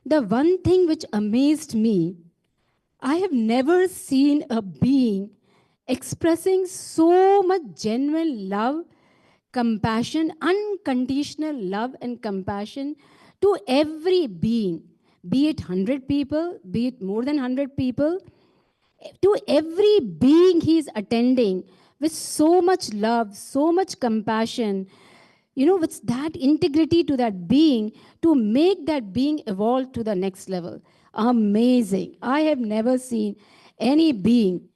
The one thing which amazed me, I have never seen a being expressing so much genuine love, compassion, unconditional love and compassion to every being, be it 100 people, be it more than 100 people, to every being he is attending with so much love, so much compassion, with that integrity to that being to make that being evolve to the next level. Amazing. I have never seen any being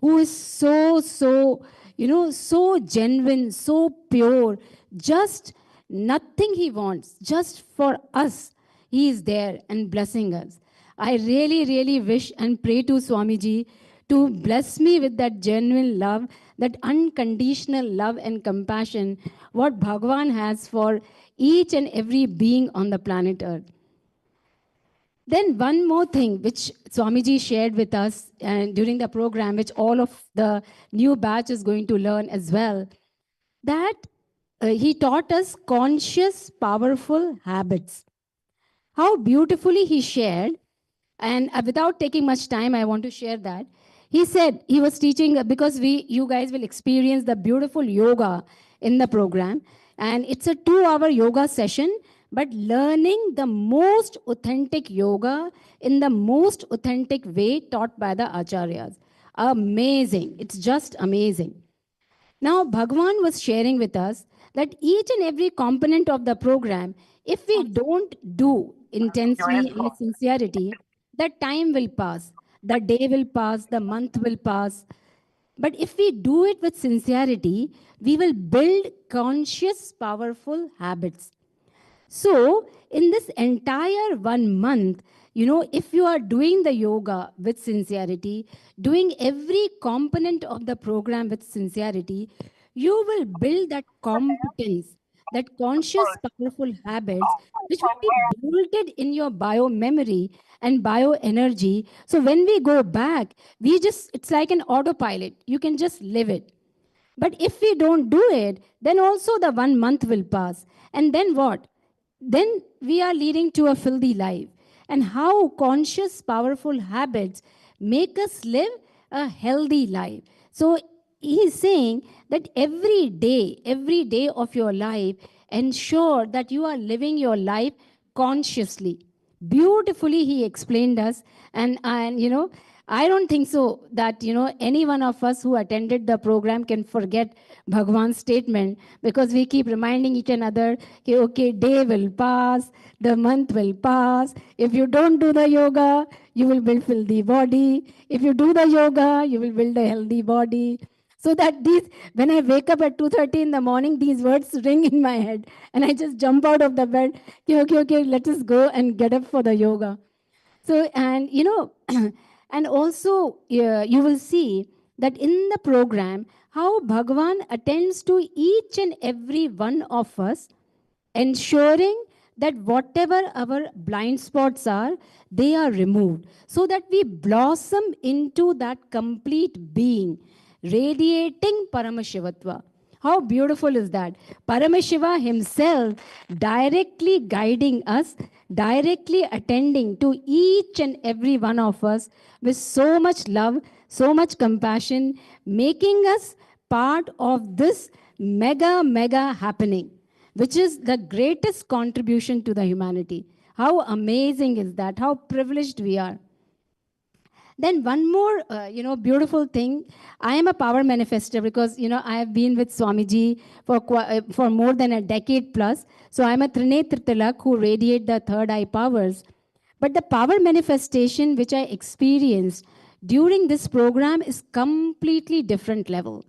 who is so, so genuine, so pure, just nothing he wants, just for us. He is there and blessing us. I really, really wish and pray to Swamiji to bless me with that genuine love, that unconditional love and compassion, what Bhagavan has for each and every being on the planet Earth. Then one more thing which Swamiji shared with us during the program, which all of the new batch is going to learn as well, that he taught us conscious, powerful habits. How beautifully he shared, and without taking much time, I want to share that. He said he was teaching, because you guys will experience the beautiful yoga in the program, and it's a 2-hour yoga session, but learning the most authentic yoga in the most authentic way taught by the acharyas. Amazing. It's just amazing. Now, Bhagwan was sharing with us that each and every component of the program, if we don't do intensely and with sincerity, the time will pass, the day will pass, the month will pass. But if we do it with sincerity, we will build conscious, powerful habits. So, in this entire 1 month, if you are doing the yoga with sincerity, doing every component of the program with sincerity, you will build that competence, that conscious, powerful habits, which will be bolted in your bio memory and bio energy. So when we go back, it's like an autopilot. You can just live it. But if we don't do it, then also the 1 month will pass. And then what? Then we are leading to a filthy life. And how conscious, powerful habits make us live a healthy life. So he's saying that every day of your life, ensure that you are living your life consciously. Beautifully he explained us. And I don't think so that, any one of us who attended the program can forget Bhagwan's statement, because we keep reminding each another, okay, day will pass, the month will pass. If you don't do the yoga, you will build filthy body. If you do the yoga, you will build a healthy body. So that when I wake up at 2:30 in the morning, these words ring in my head. And I just jump out of the bed, okay, let us go and get up for the yoga. So, and and also you will see that in the program, how Bhagavan attends to each and every one of us, ensuring that whatever our blind spots are, they are removed, so that we blossom into that complete being, radiating Paramashivatva. How beautiful is that? Paramashiva himself directly guiding us, directly attending to each and every one of us with so much love, so much compassion, making us part of this mega happening, which is the greatest contribution to the humanity. How amazing is that? How privileged we are. Then one more, beautiful thing. I am a power manifester because, I have been with Swamiji for more than a decade plus. So I'm a Trinetra Tilak who radiate the third eye powers. But the power manifestation which I experienced during this program is completely different level.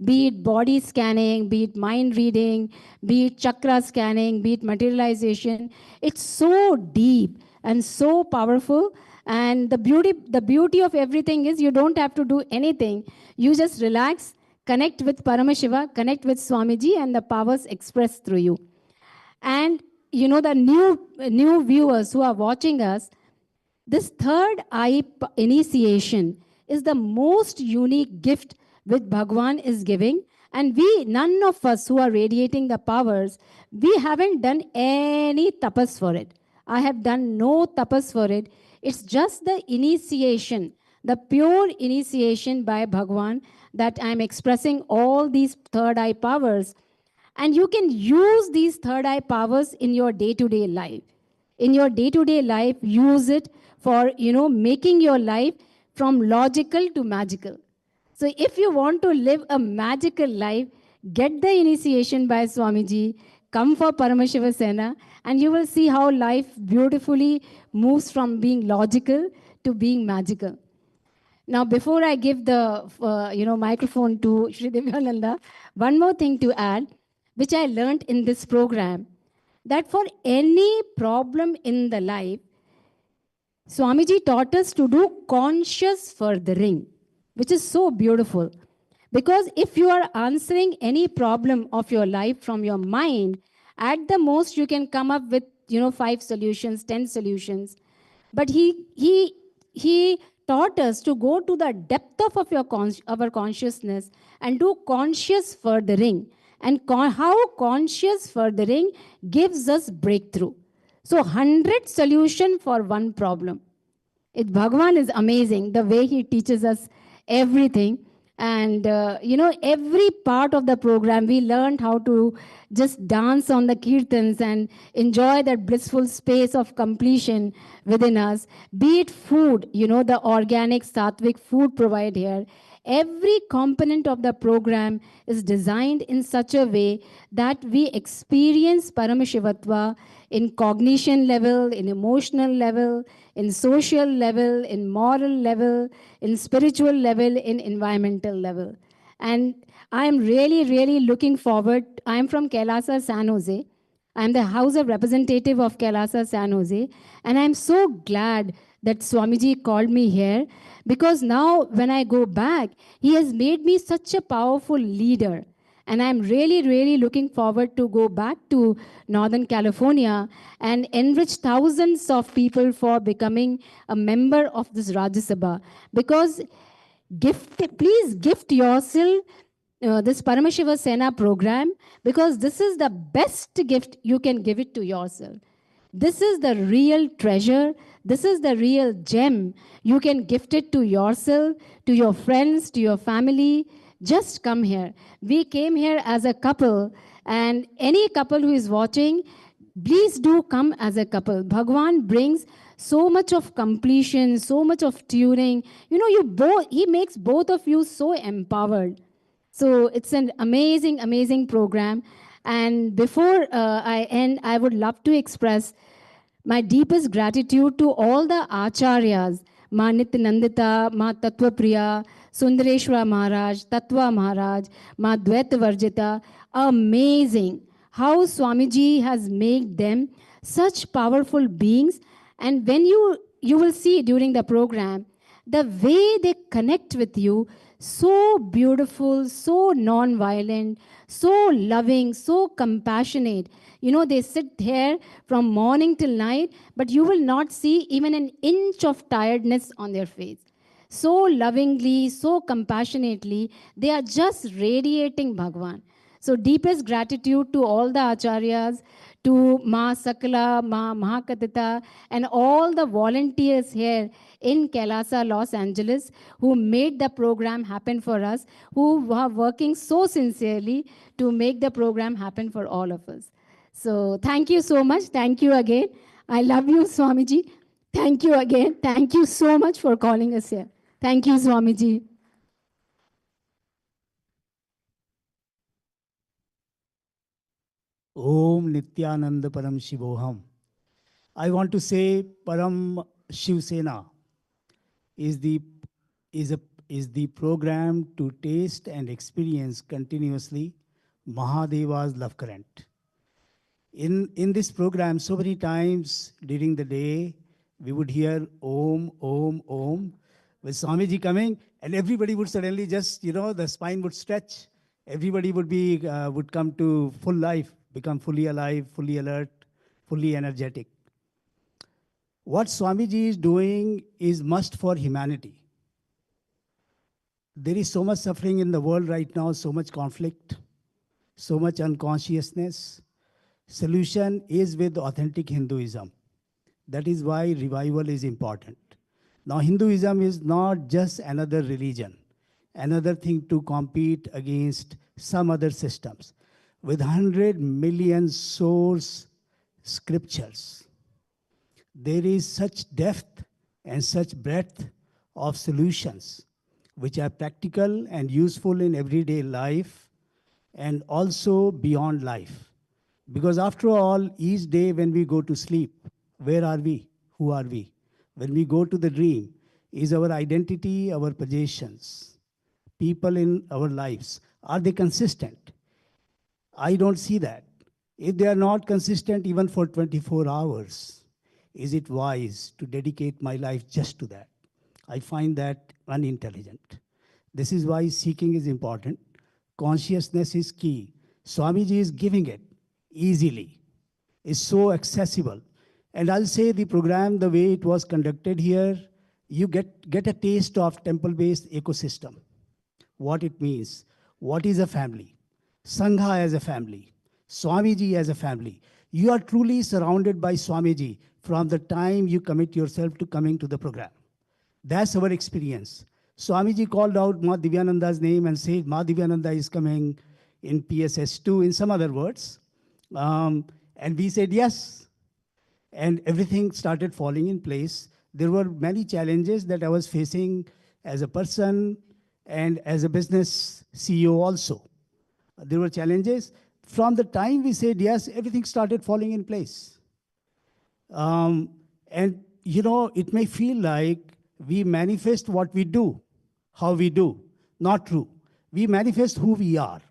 Be it body scanning, be it mind reading, be it chakra scanning, be it materialization. It's so deep and so powerful. And the beauty of everything is you don't have to do anything. You just relax, connect with Paramashiva, connect with Swamiji, and the powers express through you. And you know, the new viewers who are watching us, this third eye initiation is the most unique gift which Bhagwan is giving. And we, none of us who are radiating the powers, we haven't done any tapas for it. I have done no tapas for it. It's just the initiation, the pure initiation by Bhagwan, that I'm expressing all these third eye powers. And you can use these third eye powers in your day-to-day life. In your day-to-day life, use it for, you know, making your life from logical to magical. So if you want to live a magical life, get the initiation by Swamiji, come for Paramashiva Sena, and you will see how life beautifully moves from being logical to being magical. Now, before I give the microphone to Shri Divyananda, one more thing to add, which I learned in this program, that for any problem in the life, Swamiji taught us to do conscious furthering, which is so beautiful. Because if you are answering any problem of your life from your mind, at the most you can come up with 5 solutions, 10 solutions. But he taught us to go to the depth of our consciousness and do conscious furthering. And how conscious furthering gives us breakthrough. So 100 solution for one problem. Bhagavan is amazing, the way he teaches us everything. And, every part of the program, we learned how to just dance on the kirtans and enjoy that blissful space of completion within us. Be it food, the organic, sattvic food provided here. Every component of the program is designed in such a way that we experience Paramashivatva in cognition level, in emotional level, in social level, in moral level, in spiritual level, in environmental level. And I am really, really looking forward. I am from KAILASA, San Jose. I am the House of Representative of KAILASA, San Jose. And I'm so glad that Swamiji called me here, because now when I go back, he has made me such a powerful leader. And I'm really, really looking forward to go back to Northern California and enrich thousands of people for becoming a member of this Rajya Sabha. Because please gift yourself this Paramashiva Sena program, because this is the best gift you can give it to yourself. This is the real treasure. This is the real gem. You can gift it to yourself, to your friends, to your family. Just come here. We came here as a couple, and any couple who is watching, please do come as a couple. Bhagwan brings so much of completion, so much of tuning. He makes both of you so empowered. So it's an amazing, amazing program. And before I end, I would love to express my deepest gratitude to all the acharyas, Ma Nityanandita, Ma Tattvapriya, Sundareshwara Maharaj, Tattva Maharaj, Ma Dvaita Varjita. Amazing how Swamiji has made them such powerful beings. And when you will see during the program, the way they connect with you, so beautiful, so non-violent, so loving, so compassionate. They sit there from morning till night, but you will not see even an inch of tiredness on their face. So lovingly, so compassionately, they are just radiating Bhagwan. So deepest gratitude to all the acharyas, to Ma Sakala, Ma Mahakatita, and all the volunteers here in KAILASA, Los Angeles, who made the program happen for us, who are working so sincerely to make the program happen for all of us. So thank you so much. Thank you again. I love you, Swamiji. Thank you again. Thank you so much for calling us here. Thank you, Swamiji. Om Nityananda Param Shivoham. I want to say Param Shiv Sena is the program to taste and experience continuously Mahadeva's love current. In this program, so many times during the day, we would hear Om, Om, Om, with Swamiji coming, and everybody would suddenly just, the spine would stretch. Everybody would come to full life, become fully alive, fully alert, fully energetic. What Swamiji is doing is must for humanity. There is so much suffering in the world right now, so much conflict, so much unconsciousness. Solution is with authentic Hinduism. That is why revival is important. Now, Hinduism is not just another religion, another thing to compete against some other systems. With 100 million source scriptures, there is such depth and such breadth of solutions which are practical and useful in everyday life and also beyond life. Because after all, each day when we go to sleep, where are we? Who are we? When we go to the dream, is our identity, our possessions, people in our lives, are they consistent? I don't see that. If they are not consistent even for 24 hours, is it wise to dedicate my life just to that? I find that unintelligent. This is why seeking is important. Consciousness is key. Swamiji is giving it easily. It's so accessible. And I'll say the program, the way it was conducted here, you get a taste of temple-based ecosystem. What it means. What is a family? Sangha as a family. Swamiji as a family. You are truly surrounded by Swamiji from the time you commit yourself to coming to the program. That's our experience. Swamiji called out Ma Divyananda's name and said, Ma Divyananda is coming in PSS2, in some other words. And we said yes. And everything started falling in place. There were many challenges that I was facing as a person and as a business CEO also. There were challenges. From the time we said yes, everything started falling in place. And it may feel like we manifest what we do, how we do. Not true. We manifest who we are.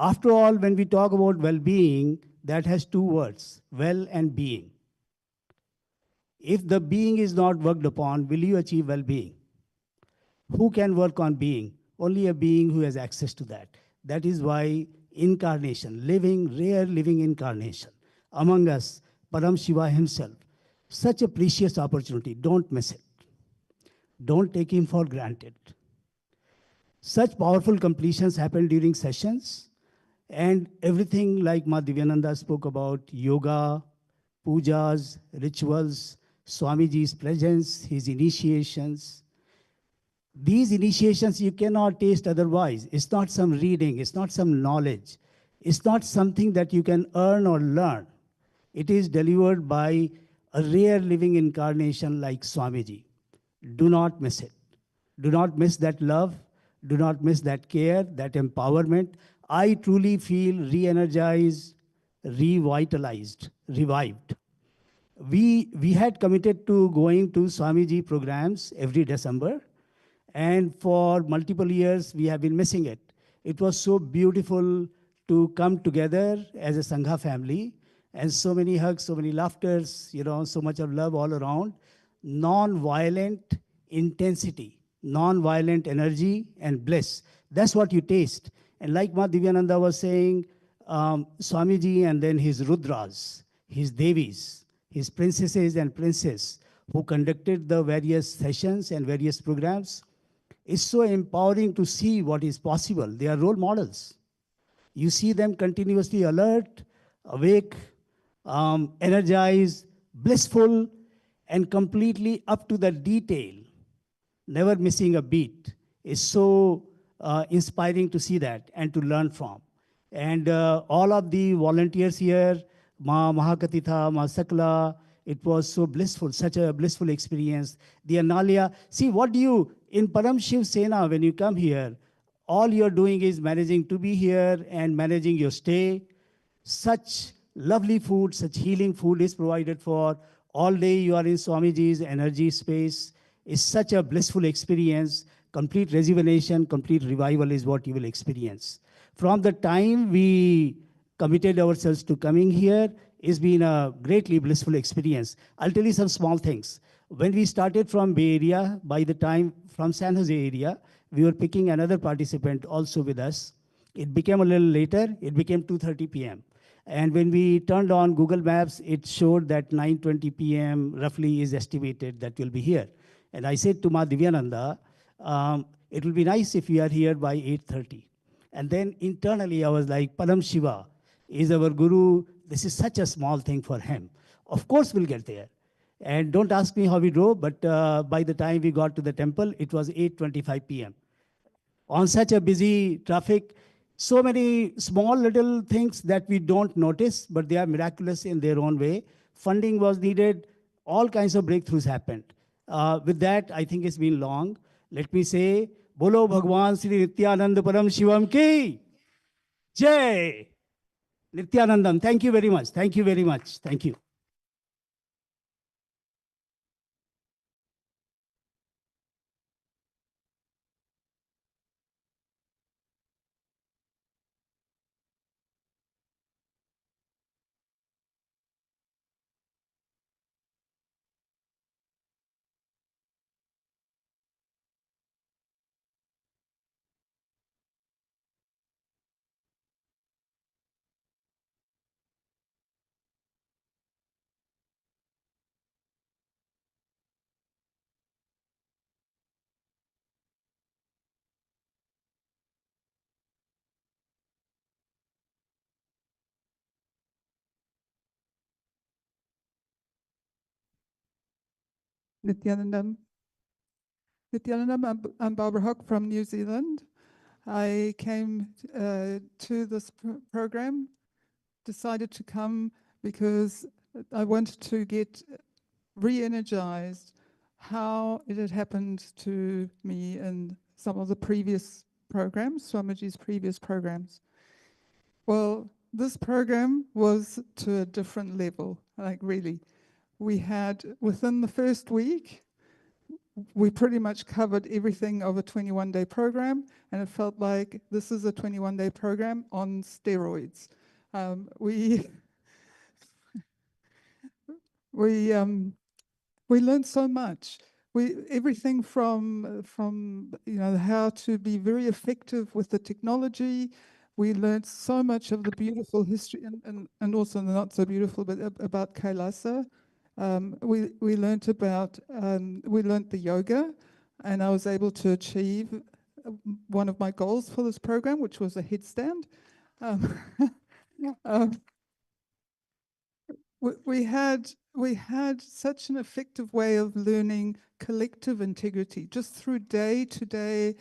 After all, when we talk about well-being, that has two words, well and being. If the being is not worked upon, will you achieve well-being? Who can work on being? Only a being who has access to that. That is why incarnation, rare living incarnation among us, Param Shiva himself, such a precious opportunity. Don't miss it. Don't take him for granted. Such powerful completions happen during sessions, and everything like Ma Divyananda spoke about, yoga, pujas, rituals, Swamiji's presence, his initiations. These initiations you cannot taste otherwise. It's not some reading, it's not some knowledge. It's not something that you can earn or learn. It is delivered by a rare living incarnation like Swamiji. Do not miss it. Do not miss that love. Do not miss that care, that empowerment. I truly feel re-energized, revitalized, revived. We had committed to going to Swamiji programs every December, and for multiple years we have been missing it. It was so beautiful to come together as a Sangha family, and so many hugs, so many laughters, so much of love all around. Non-violent intensity, non-violent energy and bliss. That's what you taste. And like Ma Divyananda was saying, Swamiji and then his Rudras, his Devis, his princesses and princes who conducted the various sessions and various programs, it's so empowering to see what is possible. They are role models. You see them continuously alert, awake, energized, blissful, and completely up to the detail, never missing a beat. It's so inspiring to see that and to learn from. And all of the volunteers here, Ma Mahakatitha, Ma Sakla, it was so blissful, such a blissful experience. The Analya, see what do you, in Param Shiv Sena, when you come here, all you're doing is managing to be here and managing your stay. Such lovely food, such healing food is provided for. All day you are in Swamiji's energy space. It's such a blissful experience. Complete rejuvenation, complete revival is what you will experience. From the time we committed ourselves to coming here, It's been a greatly blissful experience. I'll tell you some small things. When we started from Bay Area, by the time from San Jose area, we were picking another participant also with us. It became a little later, it became 2:30 p.m. And when we turned on Google Maps, it showed that 9:20 p.m. roughly is estimated that we'll be here. And I said to Ma Divyananda, it will be nice if we are here by 8:30. And then internally, I was like, Param Shiva is our guru. This is such a small thing for him. Of course, we'll get there. And don't ask me how we drove, but by the time we got to the temple, it was 8:25 p.m. On such a busy traffic, so many small little things that we don't notice, but they are miraculous in their own way. Funding was needed. All kinds of breakthroughs happened. With that, I think it's been long. Let me say, Bolo Bhagwan Sri Nityananda Param Shivam Ki Jai. Nityanandam, thank you very much. Thank you very much. Thank you. Nityanandam. Nityanandam, I'm Barbara Hook from New Zealand. I came to this program, decided to come because I wanted to get re-energized how it had happened to me in some of the previous programs, Swamiji's previous programs. Well, this program was to a different level, like really. We had, within the first week, we pretty much covered everything of a 21-day program, and it felt like this is a 21-day program on steroids. We learned so much. Everything from how to be very effective with the technology. We learned so much of the beautiful history and also the not so beautiful, but about Kailasa. We learned the yoga, and I was able to achieve one of my goals for this program, which was a headstand. We had such an effective way of learning collective integrity just through day-to-day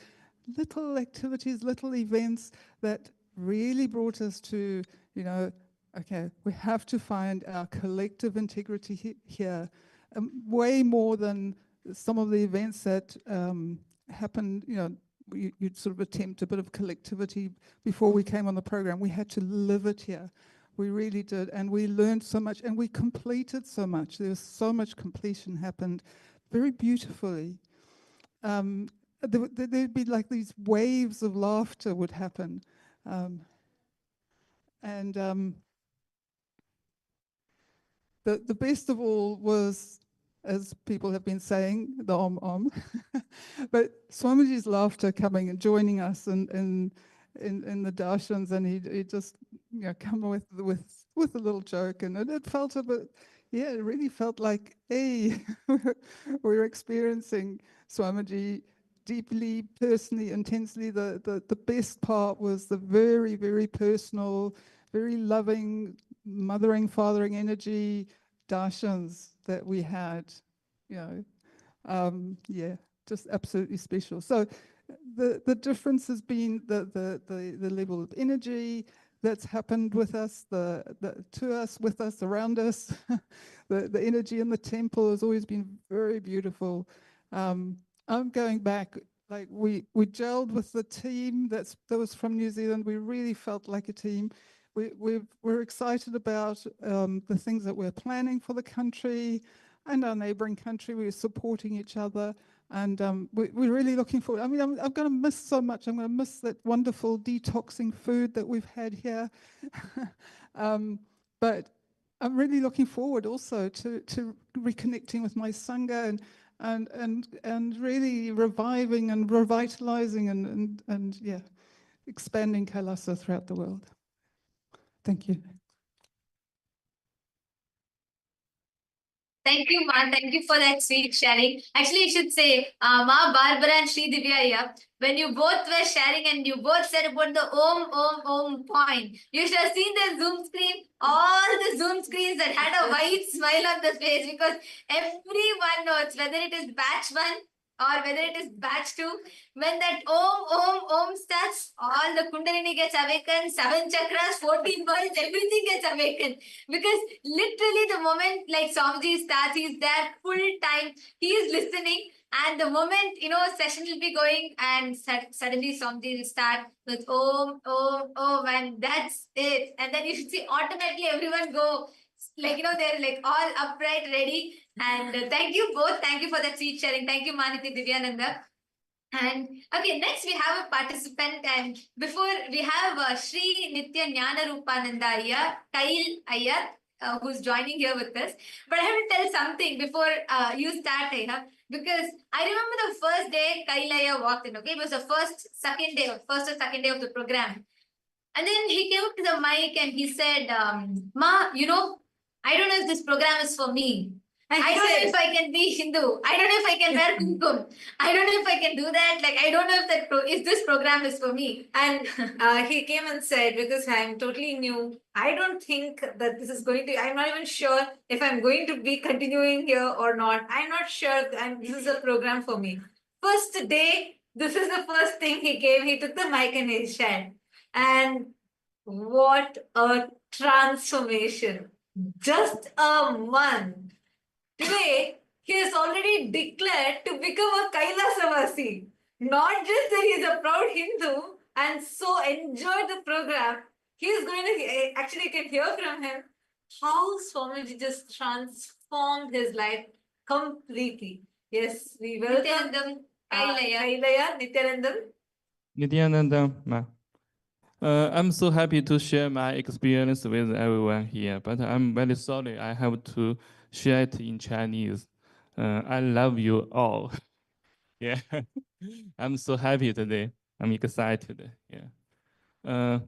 little activities, little events that really brought us to, okay, we have to find our collective integrity here, way more than some of the events that happened, you'd sort of attempt a bit of collectivity before we came on the program. We had to live it here. We really did, and we learned so much, and we completed so much. There was so much completion happened very beautifully. There'd be like these waves of laughter would happen. The best of all was, as people have been saying, the Om. But Swamiji's laughter coming and joining us in the darshans, and he'd just come with a little joke, and it felt a bit, it really felt like, hey, we're experiencing Swamiji deeply, personally, intensely. The best part was the very, very personal, very loving, mothering, fathering energy darshans that we had, just absolutely special. So the difference has been the level of energy that's happened with us, to us, with us, around us. the energy in the temple has always been very beautiful. I'm going back, like we gelled with the team that was from New Zealand. We really felt like a team. We're excited about the things that we're planning for the country and our neighboring country. We're supporting each other, and we're really looking forward. I mean, I'm going to miss so much. I'm going to miss that wonderful detoxing food that we've had here. But I'm really looking forward also to reconnecting with my Sangha and really reviving and revitalizing and yeah, expanding Kailasa throughout the world. Thank you. Thank you, Ma. Thank you for that sweet sharing. Actually, you should say, Ma Barbara and Sri Divya here, when you both were sharing and you both said about the Om point, you should have seen the Zoom screen, all the Zoom screens that had a white smile on the face, because everyone knows, whether it is batch 1 or whether it is batch 2, when that Om starts, all the Kundalini gets awakened, 7 chakras, 14 worlds, everything gets awakened. Because literally the moment like Swamiji starts, he's there full time, he is listening, and the moment, session will be going, and suddenly Swamiji will start with Om, and that's it. And then you should see automatically everyone go, like, they're like all upright, ready. And thank you both. Thank you for that sweet sharing. Thank you, Maniti, Divyananda. And okay, next we have a participant, and before we have Sri Nitya Jnana Rupananda Iyer, Kail Iyer, who's joining here with us. But I have to tell something before you start, Iyer, because I remember the first day Kail Iyer walked in, okay? It was the first or second day of the program. And then he came up to the mic and he said, Ma, I don't know if this program is for me. I don't know if I can be Hindu. I don't know if I can wear kumkum. I don't know if I can do that. Like, I don't know if this program is for me. And he came and said, because I'm totally new, I don't think that this is going to, I'm not even sure if I'm going to be continuing here or not. I'm not sure this is a program for me. First day, this is the first thing he came. He took the mic and he shared. And what a transformation. Just a month. Today, he has already declared to become a Kailasavasi. Not just that he is a proud Hindu and so enjoyed the program, he is going to, actually you can hear from him how Swamiji just transformed his life completely. Yes, we welcome Kailaya, Nityanandam. Nityanandam, ma. I'm so happy to share my experience with everyone here, but I'm very sorry I have to share it in Chinese. I love you all. Yeah, I'm so happy today. I'm excited. Yeah.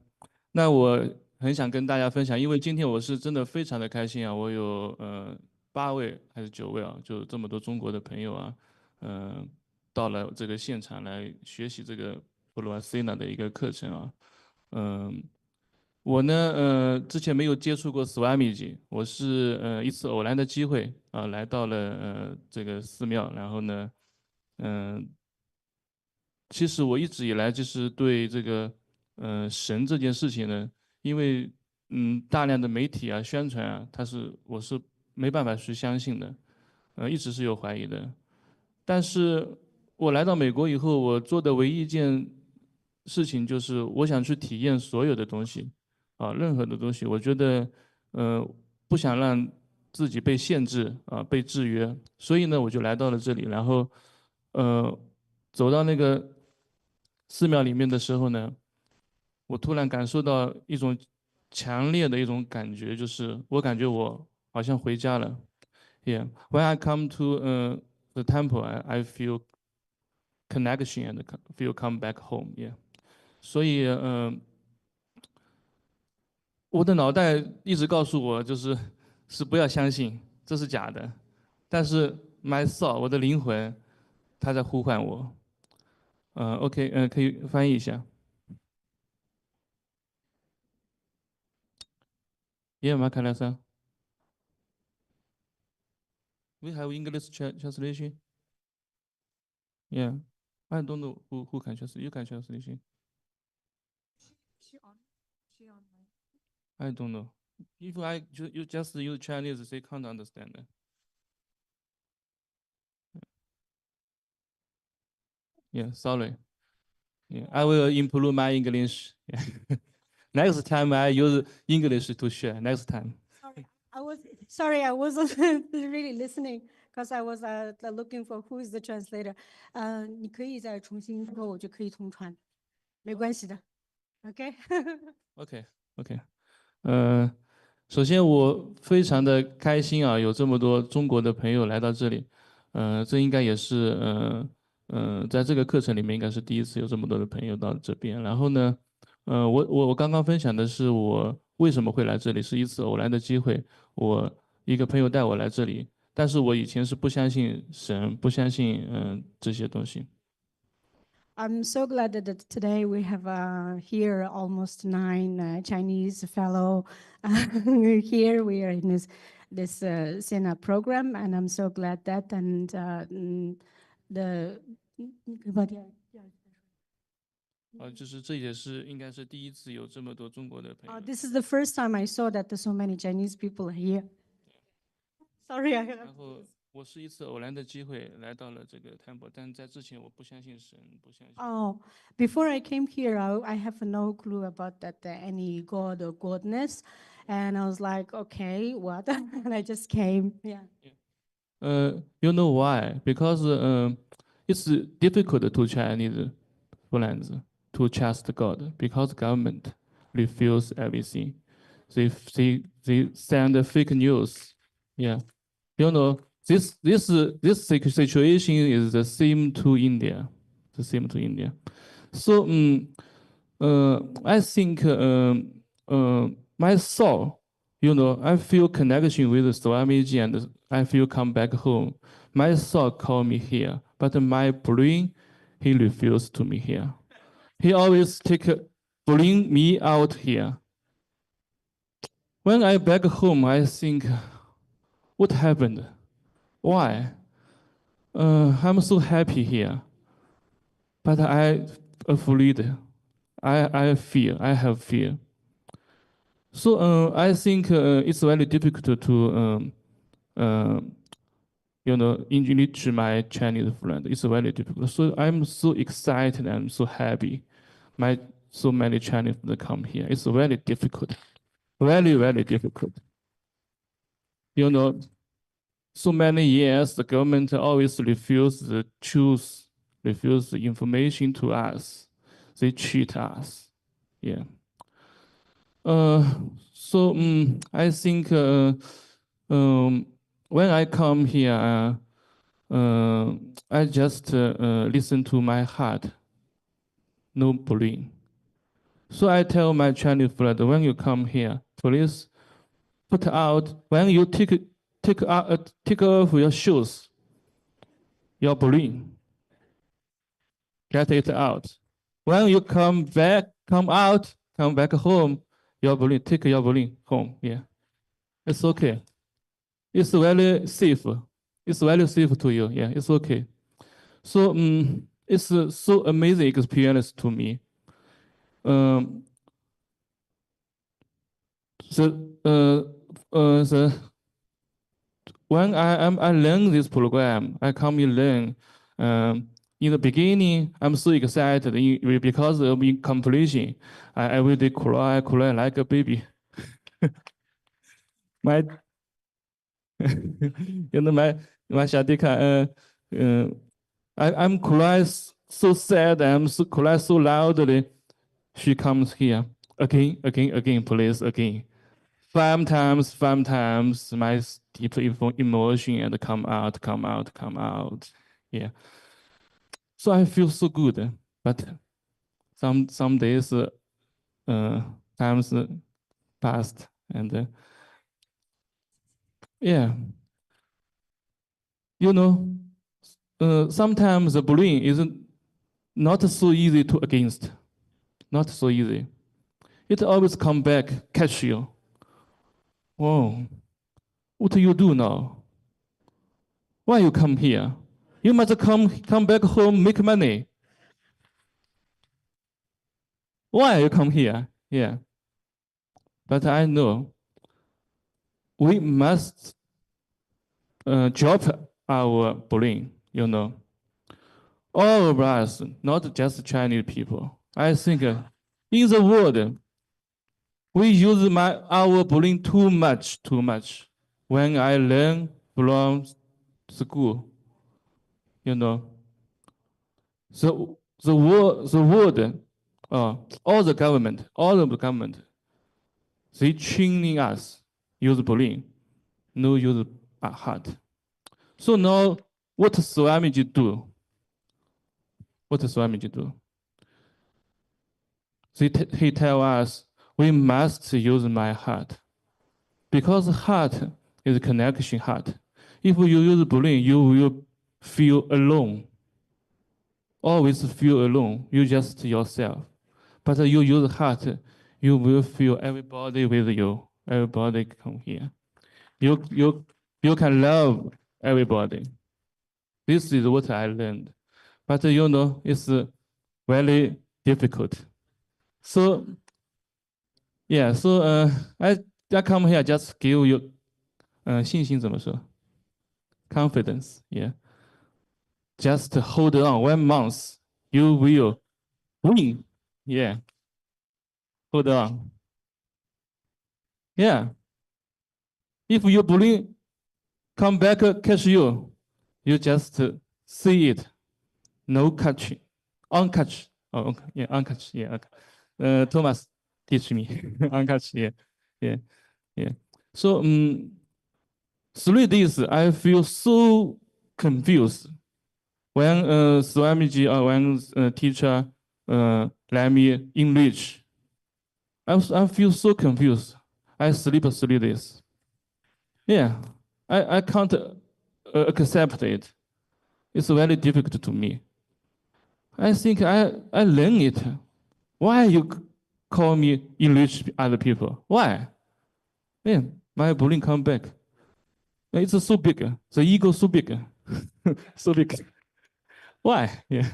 那我很想跟大家分享，因为今天我是真的非常的开心啊！我有8位还是9位啊，就这么多中国的朋友啊，到了这个现场来学习这个布罗塞纳的一个课程啊。我呢，之前没有接触过 Swamiji， 我是一次偶然的机会啊，来到了这个寺庙，然后呢，其实我一直以来就是对这个神这件事情呢，因为大量的媒体啊宣传啊，我是没办法去相信的，一直是有怀疑的。但是我来到美国以后，我做的唯一一件事情就是我想去体验所有的东西，啊，任何的东西，我觉得不想让自己被限制啊，被制约，所以呢，我就来到了这里，然后走到那个寺庙里面的时候呢，我突然感受到一种强烈的一种感觉，就是我感觉我好像回家了。Yeah, when I come to the temple, I feel connection and feel come back home. Yeah, 所以我的脑袋一直告诉我，是不要相信，这是假的。但是 my soul， 我的灵魂，它在呼唤我。OK， 可以翻译一下。Yeah, ma KAILASA. We have English translation. Yeah, I don't know who can translate. You can translation. I don't know. If you just use Chinese, they can't understand. Yeah, sorry. Yeah, I will improve my English. Yeah. Next time I use English to share. Next time. I wasn't really listening because I was looking for who is the translator. 你可以再重新说，我就可以通传，没关系的。OK。OK。首先，我非常的开心啊，有这么多中国的朋友来到这里，这应该也是在这个课程里面应该是第一次有这么多的朋友到这边。然后呢，我刚刚分享的是我为什么会来这里，是一次偶然的机会，我一个朋友带我来这里，但是我以前是不相信神，不相信这些东西。I'm so glad that today we have here almost 9 Chinese fellow here. We are in this Sena program, and I'm so glad that the 就是这也是应该是第一次有这么多中国的朋友。This is the first time I saw that so many Chinese people are here. Sorry, I 然后我是一次偶然的机会来到了这个 temple， 但在之前我不相信神，不相信。Oh, before I came here, I have no clue about that any god or godness, and I was like, okay, what? And I just came. Yeah. You know why? Because it's difficult to Chinese friends to trust God because government refuse everything. They send fake news. Yeah, you know this situation is the same to India, the same to India. So I think my soul, you know, I feel connection with Swamiji and I feel come back home. My soul call me here, but my brain, he refused to me here. He always bring me out here. When I back home, I think, what happened? Why? I'm so happy here, but I afraid. I fear. I have fear. So I think it's very difficult to, you know, enrich my Chinese friend. It's very difficult. So I'm so excited and so happy. So many Chinese come here. It's very difficult. Very, very difficult. You know, so many years, the government always refuse the truth, refuse the information to us. They cheat us. Yeah. So I think when I come here, I just listen to my heart, no brain. So I tell my Chinese friend, when you come here, please put out, when you take off your shoes, your brain, get it out. When you come back home, your brain, take your brain home. Yeah, it's okay. It's very safe. It's very safe to you. Yeah, it's okay. So it's so amazing experience to me. When I learn this program, I come in learn. In the beginning, I'm so excited because of completion. I every day cry like a baby. My, you know, my Shadika, I'm crying so sad. I'm so cry so loudly. She comes here again, please, again. 5 times, my deep emotion and come out. Yeah. So I feel so good, but some days, times passed and yeah. You know, sometimes the bullying isn't not so easy to against, not so easy. It always come back, catch you. Whoa, what do you do now? Why you come here? You must come back home, make money. Why you come here? Yeah. But I know we must drop our brain, you know. All of us, not just Chinese people. I think in the world, we use our brain too much. When I learn from school, you know, the world, all of the government, they training us use brain, no use heart. So now, what Swamiji do? What Swamiji do? He tell us we must use my heart, because heart is connection heart. If you use brain, you will feel alone. Always feel alone. You just yourself. But you use heart, you will feel everybody with you. Everybody come here. You can love everybody. This is what I learned. But you know, it's very difficult. So yeah, so I come here just give you 信心怎么说 confidence, yeah. Just hold on 1 month, you will win, yeah. Hold on, yeah. If you believe, come back catch you, you just see it, no catch, uncatch. Oh, okay. Yeah, uncatch, yeah. Okay. Thomas teach me uncatch, yeah. So 3 days I feel so confused when Swamiji or when teacher let me English. I feel so confused. I sleep 3 days. Yeah, I can't accept it. It's very difficult to me. I think I learn it. Why you call me English other people? Why? Yeah, my brain come back. It's so big. The ego so big. So big. Why? Yeah.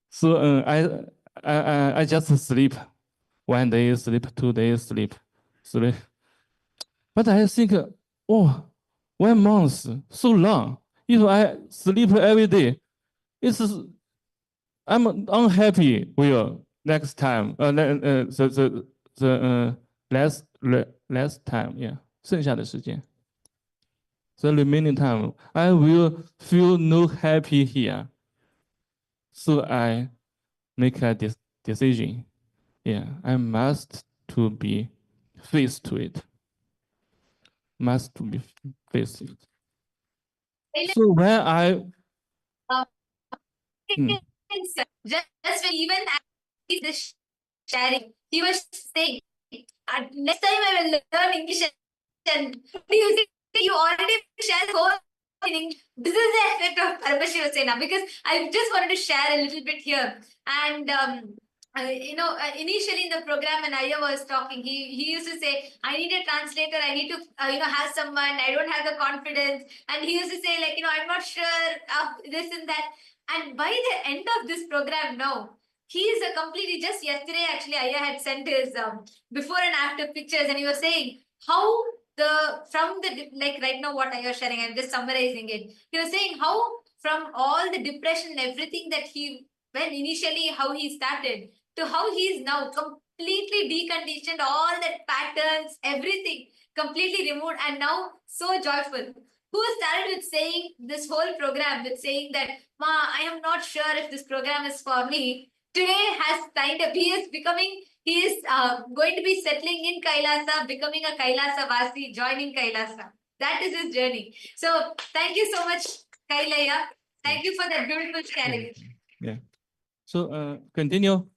So I just sleep. 1 day sleep, 2 days sleep, 3. But I think, oh, 1 month, so long. If I sleep every day, I'm unhappy with next time. The less time, yeah. 剩下的时间. The remaining time, I will feel no happy here. So I make a decision. Yeah, I must to be faced to it. Must to be faced it. So when I just when even this sharing, he was saying, next time I will learn English and you already shared the whole thing. This is the effect of Parvashiva Sena, because I just wanted to share a little bit here. And initially in the program when Aya was talking, he used to say, I need a translator, I need to have someone, I don't have the confidence. And he used to say, like, I'm not sure of this and that. And by the end of this program now, he is a completely, just yesterday actually Aya had sent his before and after pictures, and he was saying how like right now what Aya was sharing, I'm just summarizing it. He was saying how from all the depression and everything that when initially how he started to how he is now completely deconditioned, all that patterns, everything completely removed, and now so joyful. Who started with saying this whole program with saying that, Ma, I am not sure if this program is for me. Today has signed up. He is going to be settling in Kailasa, becoming a Kailasa Vasi, joining Kailasa. That is his journey. So thank you so much, Kailaya. Thank you for that beautiful sharing. Yeah. So continue.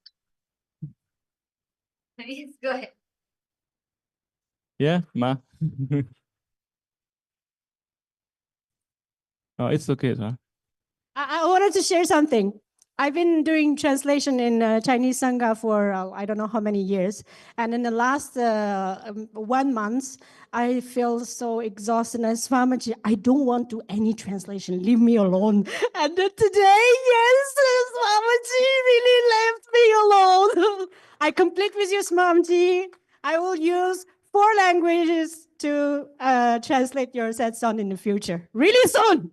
Please go ahead. Yeah, Ma. Oh, it's okay, huh? I wanted to share something. I've been doing translation in Chinese Sangha for I don't know how many years. And in the last 1 month, I feel so exhausted. And Swamiji, I don't want to do any translation. Leave me alone. And then today, yes, Swamiji really left me alone. I complete with you, Swamiji. I will use 4 languages to translate your satsang in the future. Really soon.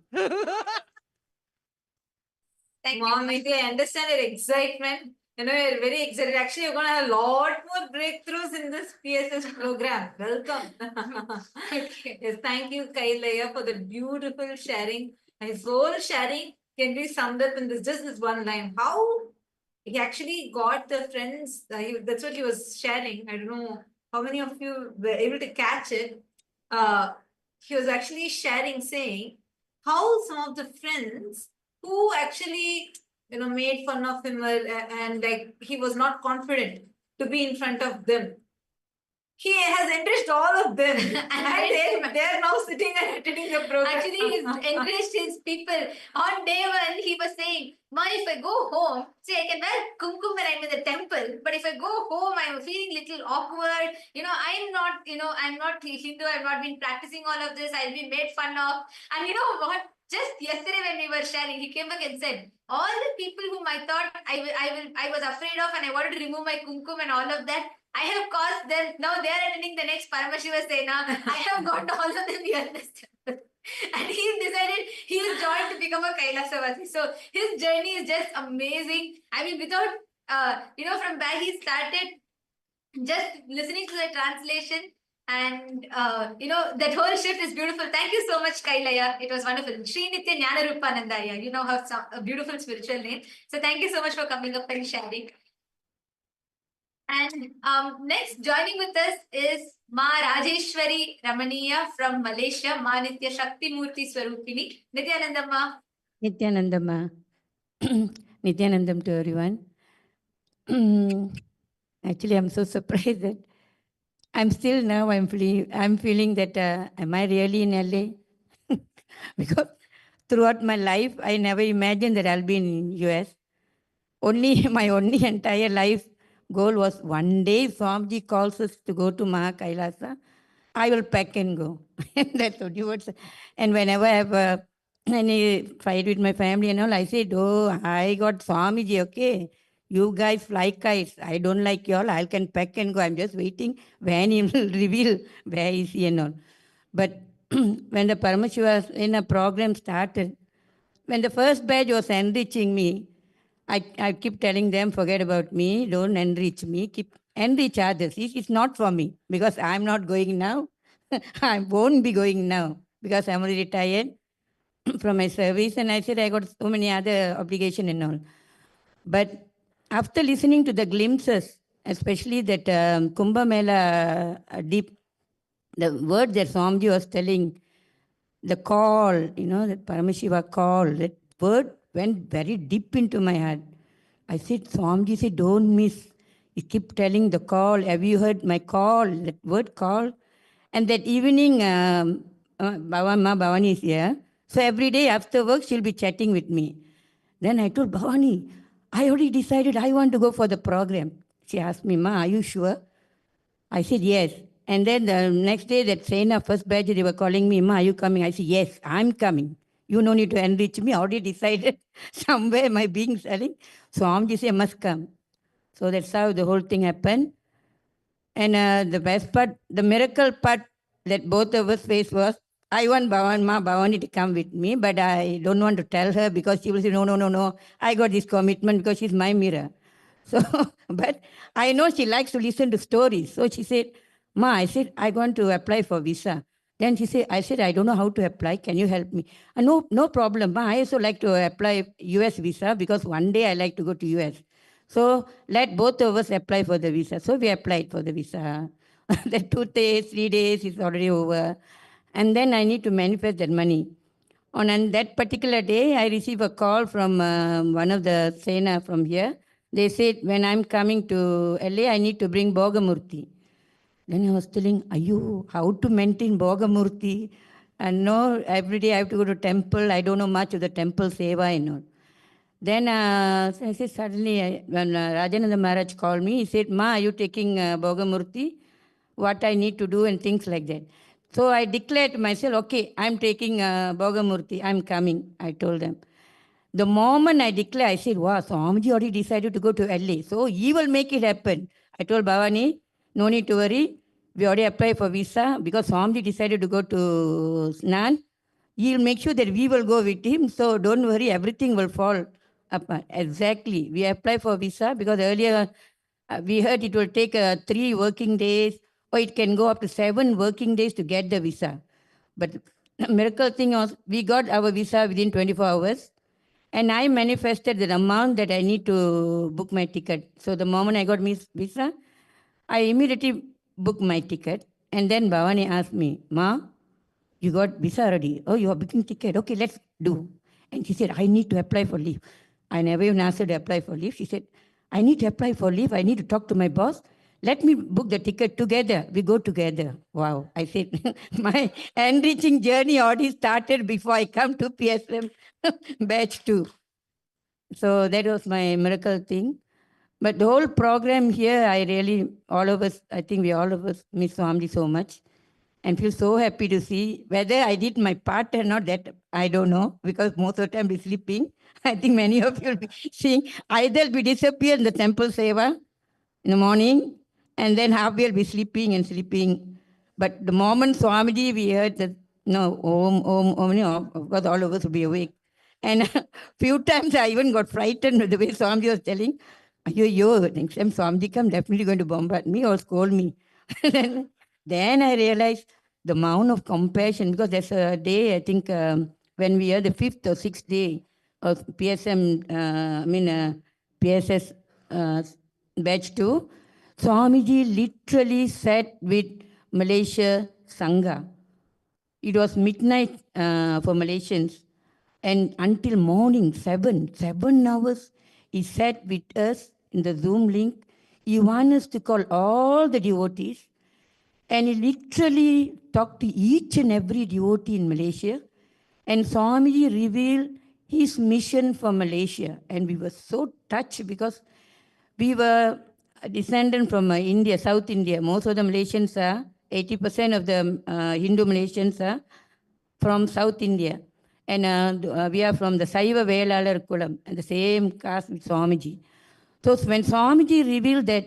Thank Mom, you. I understand your excitement. You're very excited. Actually, you're going to have a lot more breakthroughs in this PSS program. Welcome. Okay. Yes, thank you, Kailaya, for the beautiful sharing. His whole sharing can be summed up in this one line. How he actually got the friends. That's what he was sharing. I don't know how many of you were able to catch it. he was actually sharing, saying how some of the friends who actually, made fun of him and like he was not confident to be in front of them. He has enriched all of them, and they're now sitting and attending the program. Actually, he's encouraged his people. On day one, he was saying, Ma, if I go home, see, I can wear kumkum when I'm in the temple, but if I go home, I'm feeling little awkward. I'm not Hindu, I've not been practicing all of this, I'll be made fun of. And you know what? Just yesterday when we were sharing, he came back and said, all the people whom I thought I was afraid of and I wanted to remove my kumkum and all of that, I have caused them. Now they are attending the next Paramashiva Sena. I have got all of them here in this temple. And he's decided he's joined to become a Kailasavasi. So his journey is just amazing. I mean, without, from where he started, just listening to the translation and, that whole shift is beautiful. Thank you so much, Kailaya. It was wonderful. Sri Nitya Jnana Rupanandaya. You know her a beautiful spiritual name. So thank you so much for coming up and sharing. And next, joining with us is Ma Rajeshwari Ramaniya from Malaysia, Ma Nitya Shakti Murthy Swarupini. Nityanandamma. Nityanandamma. Nityanandam to everyone. Actually, I'm so surprised that I'm feeling that am I really in LA? Because throughout my life, I never imagined that I'll be in US. My only entire life goal was one day Swamiji calls us to go to KAILASA, I will pack and go. That's what you would say. And whenever I have any fight with my family and all, I said, oh, I got Swamiji, okay. You guys fly kites. I don't like y'all. I can pack and go. I'm just waiting when he will reveal where is he and all. But when the Paramashiva in a program started, when the first batch was enriching me, I keep telling them, forget about me, don't enrich me, keep enrich others. It's not for me because I'm not going now. I won't be going now because I'm already retired from my service. And I said, I got so many other obligations and all. But after listening to the glimpses, especially that Kumbh Mela deep, the word that Swamiji was telling, the call, that Paramashiva call, that word went very deep into my heart. I said, Swamiji said, don't miss. He kept telling the call. Have you heard my call? That word call. And that evening, Bhavani is here. So every day after work, she'll be chatting with me. Then I told Bhavani, I already decided I want to go for the program. She asked me, Ma, are you sure? I said, yes. And then the next day, that Sena first batch, they were calling me, Ma, are you coming? I said, yes, I'm coming. You no need to enrich me. I already decided somewhere my being selling. So Swamiji said, must come. So that's how the whole thing happened. And the best part, the miracle part that both of us faced was, I want Bhavani to come with me, but I don't want to tell her because she will say, no. I got this commitment because she's my mirror. So, but I know she likes to listen to stories. So she said, Ma, I said, I want to apply for visa. Then she said, I don't know how to apply. Can you help me? No problem. Ma, I also like to apply US visa because one day I like to go to US. So let both of us apply for the visa. So we applied for the visa. The 2 days, 3 days is already over. And then I need to manifest that money. On that particular day, I received a call from one of the Sena from here. They said, when I'm coming to LA, I need to bring Bhogamurti. Then I was telling, how to maintain Bhogamurti? And no, every day I have to go to temple. I don't know much of the temple seva and all. Then I said, suddenly, when Rajananda Maharaj called me, he said, Ma, are you taking Bhogamurti? What I need to do and things like that. So I declared to myself, okay, I'm taking Bhogamurti. I'm coming, I told them. The moment I declared, I said, wow, Swamiji already decided to go to LA. So he will make it happen. I told Bhavani, no need to worry. We already applied for visa because Swamiji decided to go to Snan. He'll make sure that we will go with him. So don't worry, everything will fall apart. Exactly. We applied for visa because earlier we heard it will take 3 working days or it can go up to 7 working days to get the visa. But the miracle thing was we got our visa within 24 hours. And I manifested the amount that I need to book my ticket. So the moment I got visa, I immediately booked my ticket. And then Bhavani asked me, Ma, you got visa already? Oh, you are booking ticket. Okay, let's do. And she said, I need to apply for leave. I never even asked her to apply for leave. She said, I need to apply for leave. I need to talk to my boss. Let me book the ticket together. We go together. Wow. I said, my enriching journey already started before I come to PSM batch 2. So that was my miracle thing. But the whole program here, I really, all of us, I think we all of us miss Swamiji so much and feel so happy to see. Whether I did my part or not, that I don't know, because most of the time we're sleeping. I think many of you will be seeing either we disappear in the temple seva in the morning, and then half we'll be sleeping and sleeping. But the moment Swamiji, we heard that, no, Om, of course all of us will be awake. And few times I even got frightened with the way Swamiji was telling, next time Swamiji come, definitely going to bombard me or scold me. Then I realized the amount of compassion, because there's a day, I think, when we are the 5th or 6th day of PSM, PSS batch 2, Swamiji literally sat with Malaysia Sangha. It was midnight for Malaysians, and until morning, 7 hours, he sat with us in the Zoom link. He wanted us to call all the devotees, and he literally talked to each and every devotee in Malaysia. And Swamiji revealed his mission for Malaysia. And we were so touched because we were a descendant from India, South India. Most of the Malaysians are, 80% of the Hindu Malaysians are from South India. And we are from the Saiva Velalar Kulam, and the same caste with Swamiji. So when Swamiji revealed that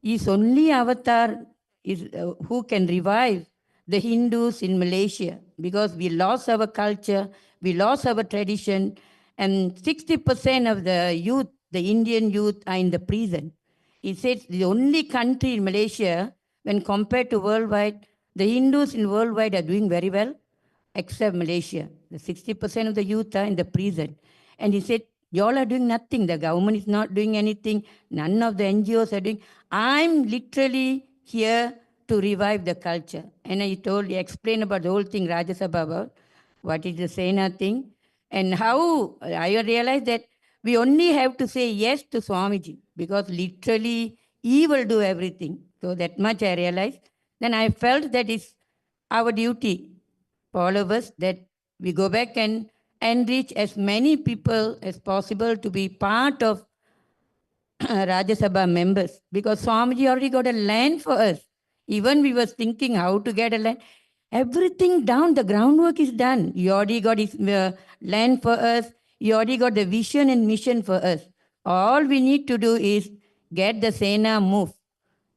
his only avatar is who can revive the Hindus in Malaysia, because we lost our culture, we lost our tradition, and 60% of the youth, the Indian youth, are in the prison. He said the only country in Malaysia, when compared to worldwide, the Hindus in worldwide are doing very well, except Malaysia. The 60% of the youth are in the prison. And he said, you all are doing nothing. The government is not doing anything. None of the NGOs are doing. I'm literally here to revive the culture. And he explained about the whole thing, Rajya Sabha, about what is the Sena thing, and how I realized that we only have to say yes to Swamiji, because literally he will do everything. So that much I realized. Then I felt that it's our duty for all of us that we go back and enrich as many people as possible to be part of Rajya Sabha members, because Swamiji already got a land for us. Even we was thinking how to get a land. Everything down, the groundwork is done. He already got his land for us. He already got the vision and mission for us. All we need to do is get the Sena move.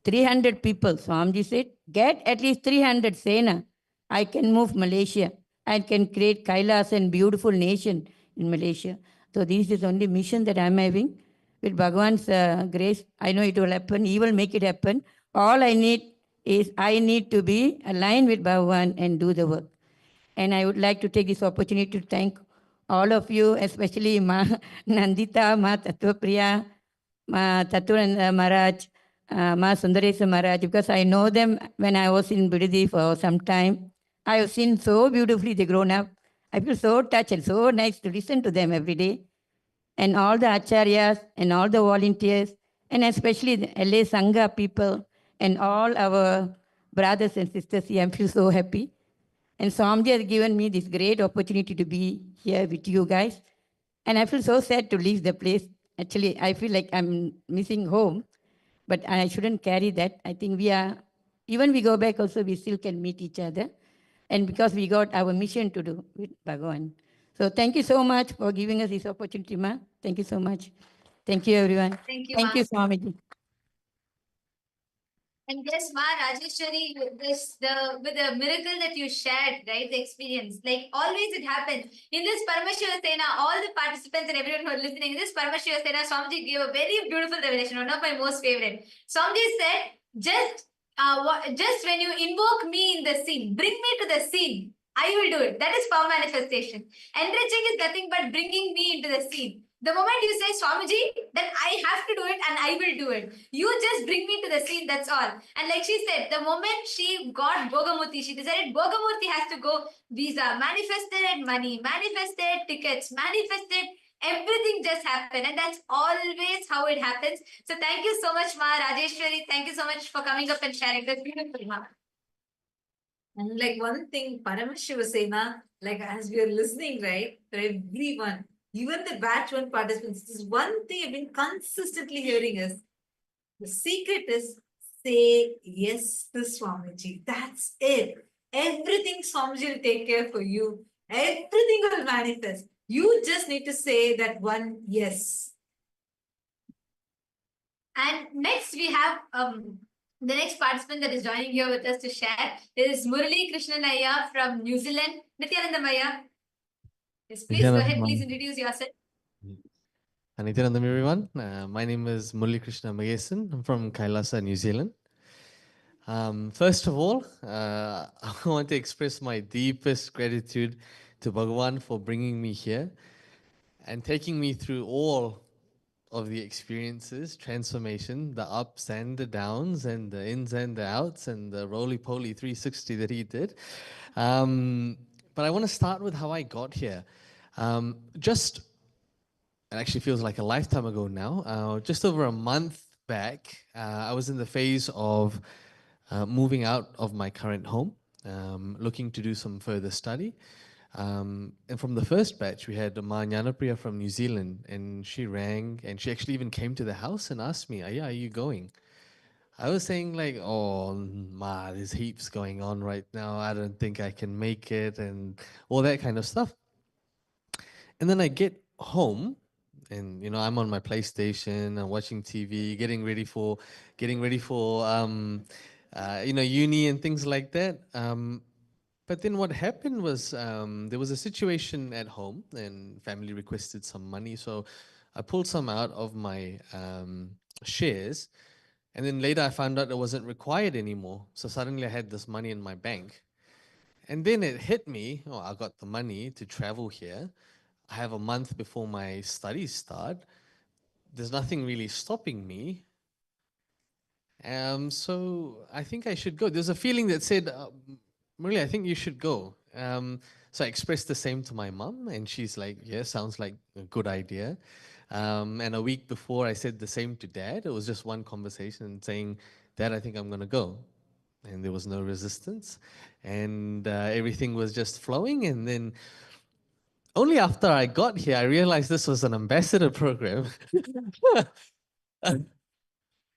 300 people. Swamiji said, get at least 300 Sena. I can move Malaysia. I can create KAILASA and beautiful nation in Malaysia. So this is only mission that I'm having. With Bhagwan's grace, I know it will happen. He will make it happen. All I need is I need to be aligned with Bhagwan and do the work. And I would like to take this opportunity to thank all of you, especially Ma Nandita, Ma Tattvapriya, Ma Tattvananda Maharaj, Ma Sundaresa Maharaj, because I know them when I was in Bidadi for some time. I have seen so beautifully they grown up. I feel so touched and so nice to listen to them every day. And all the acharyas and all the volunteers, and especially the LA Sangha people and all our brothers and sisters here, I feel so happy. And Swamiji has given me this great opportunity to be here with you guys. And I feel so sad to leave the place. Actually, I feel like I'm missing home, but I shouldn't carry that. I think even we go back also, we still can meet each other. And because we got our mission to do with Bhagavan. So thank you so much for giving us this opportunity, Ma. Thank you so much. Thank you, everyone. Thank you, Thank Ma. you, Swamiji. And yes, Ma Rajeshwari, with the miracle that you shared, right? The experience. Like always it happens. In this Paramashiva Sena, all the participants and everyone who are listening, in this Paramashiva Sena, Swamiji gave a very beautiful revelation, one of my most favorite. Swamiji said, just when you invoke me in the scene, bring me to the scene, I will do it. That is power manifestation. Enriching is nothing but bringing me into the scene. The moment you say Swamiji, then I have to do it and I will do it. You just bring me to the scene, that's all. And like she said, the moment she got Bogamurti, she decided Bogamurti has to go visa, manifested money, manifested tickets, manifested everything just happened. And that's always how it happens. So thank you so much, Ma Rajeshwari. Thank you so much for coming up and sharing. That's beautiful, Ma. And like one thing Paramashiva was saying, like as we are listening, right, for everyone, even the batch one participants, this is one thing I've been consistently hearing is the secret is say yes to Swamiji. That's it. Everything Swamiji will take care for you. Everything will manifest. You just need to say that one yes. And next we have the next participant that is joining here with us to share is Murali Krishnanaya from New Zealand. Nityanandam Ayya. Yes, please go ahead. Please introduce yourself. Nityanandam, everyone. My name is Murali Krishna Magesan. I'm from KAILASA, New Zealand. First of all, I want to express my deepest gratitude to Bhagavan for bringing me here and taking me through all of the experiences, transformation, the ups and the downs, and the ins and the outs, and the roly-poly 360 that he did. But I want to start with how I got here. It actually feels like a lifetime ago now. Just over a month back, I was in the phase of moving out of my current home, looking to do some further study. And from the first batch, we had Ma Nyanapriya from New Zealand, and she rang, and she actually even came to the house and asked me, Ayya, are you going? I was saying like, oh, Ma, there's heaps going on right now. I don't think I can make it, and all that kind of stuff. And then I get home, and I'm on my PlayStation, I'm watching TV, getting ready for uni and things like that. But then what happened was there was a situation at home, and family requested some money, so I pulled some out of my shares, and then later I found out it wasn't required anymore. So suddenly I had this money in my bank, and then it hit me. Oh, I got the money to travel here. I have a month before my studies start. There's nothing really stopping me. So I think I should go. There's a feeling that said, Murali, I think you should go. So I expressed the same to my mom, and she's like, yeah, sounds like a good idea. And a week before, I said the same to Dad. It was just one conversation saying, Dad, I think I'm going to go. And there was no resistance. And everything was just flowing. And then only after I got here, I realized this was an ambassador program.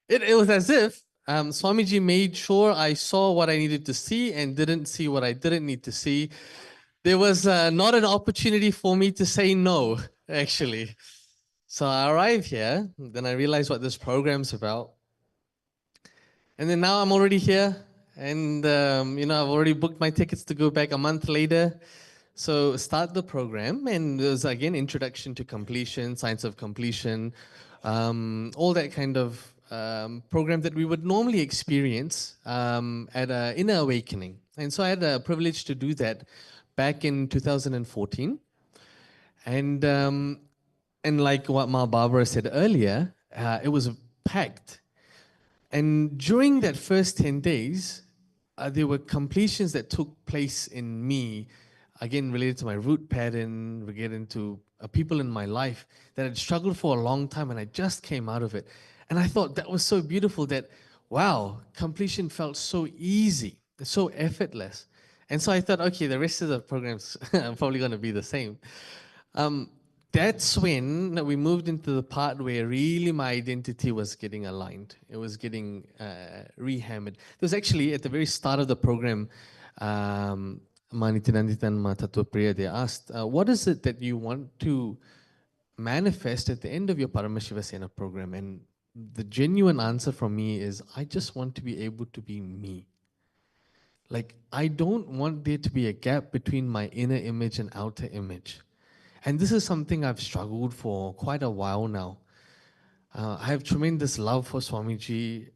It was as if Swamiji made sure I saw what I needed to see and didn't see what I didn't need to see. There was not an opportunity for me to say no, actually. So I arrived here, then I realized what this program's about. And then now I'm already here, and I've already booked my tickets to go back a month later. So start the program, and there's again introduction to completion, science of completion, all that kind of program that we would normally experience at an inner awakening. And so I had the privilege to do that back in 2014. And like what Ma Barbara said earlier, it was packed. And during that first 10 days, there were completions that took place in me, again, related to my root pattern, related to people in my life that had struggled for a long time, and I just came out of it. And I thought that was so beautiful that, wow, completion felt so easy, so effortless. And so I thought, okay, the rest of the programs are probably going to be the same. That's when we moved into the part where really my identity was getting aligned. It was getting rehammered. It was actually at the very start of the program, Manitinanditan Matatupriya, they asked, what is it that you want to manifest at the end of your Paramashiva Sena program? And the genuine answer from me is, I just want to be able to be me. Like, I don't want there to be a gap between my inner image and outer image. And this is something I've struggled for quite a while now. I have tremendous love for Swamiji,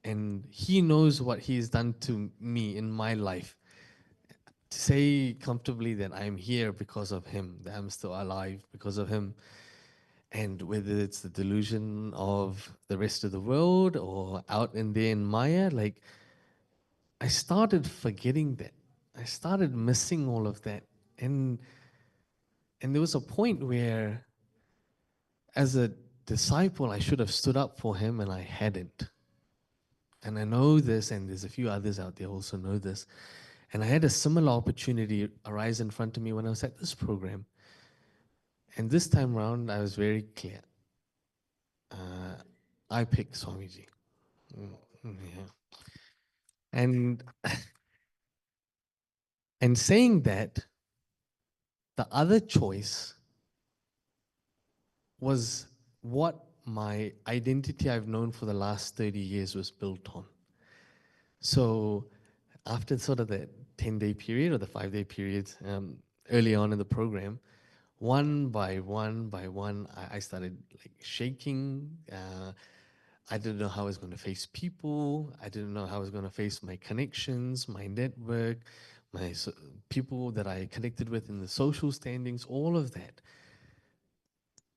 and he knows what he's done to me in my life. To say comfortably that I'm here because of him, that I'm still alive because of him. And whether it's the delusion of the rest of the world or out in there in Maya, like I started forgetting that. I started missing all of that. And there was a point where as a disciple, I should have stood up for him and I hadn't. And I know this, and there's a few others out there also know this. And I had a similar opportunity arise in front of me when I was at this program. And this time around, I was very clear. I picked Swamiji. Yeah. And and saying that, the other choice was what my identity I've known for the last 30 years was built on. So after sort of the 10-day period or the 5-day period early on in the program, one by one, I started like shaking. I didn't know how I was going to face people. I didn't know how I was going to face my connections, my network, my people that I connected with in the social standings, all of that.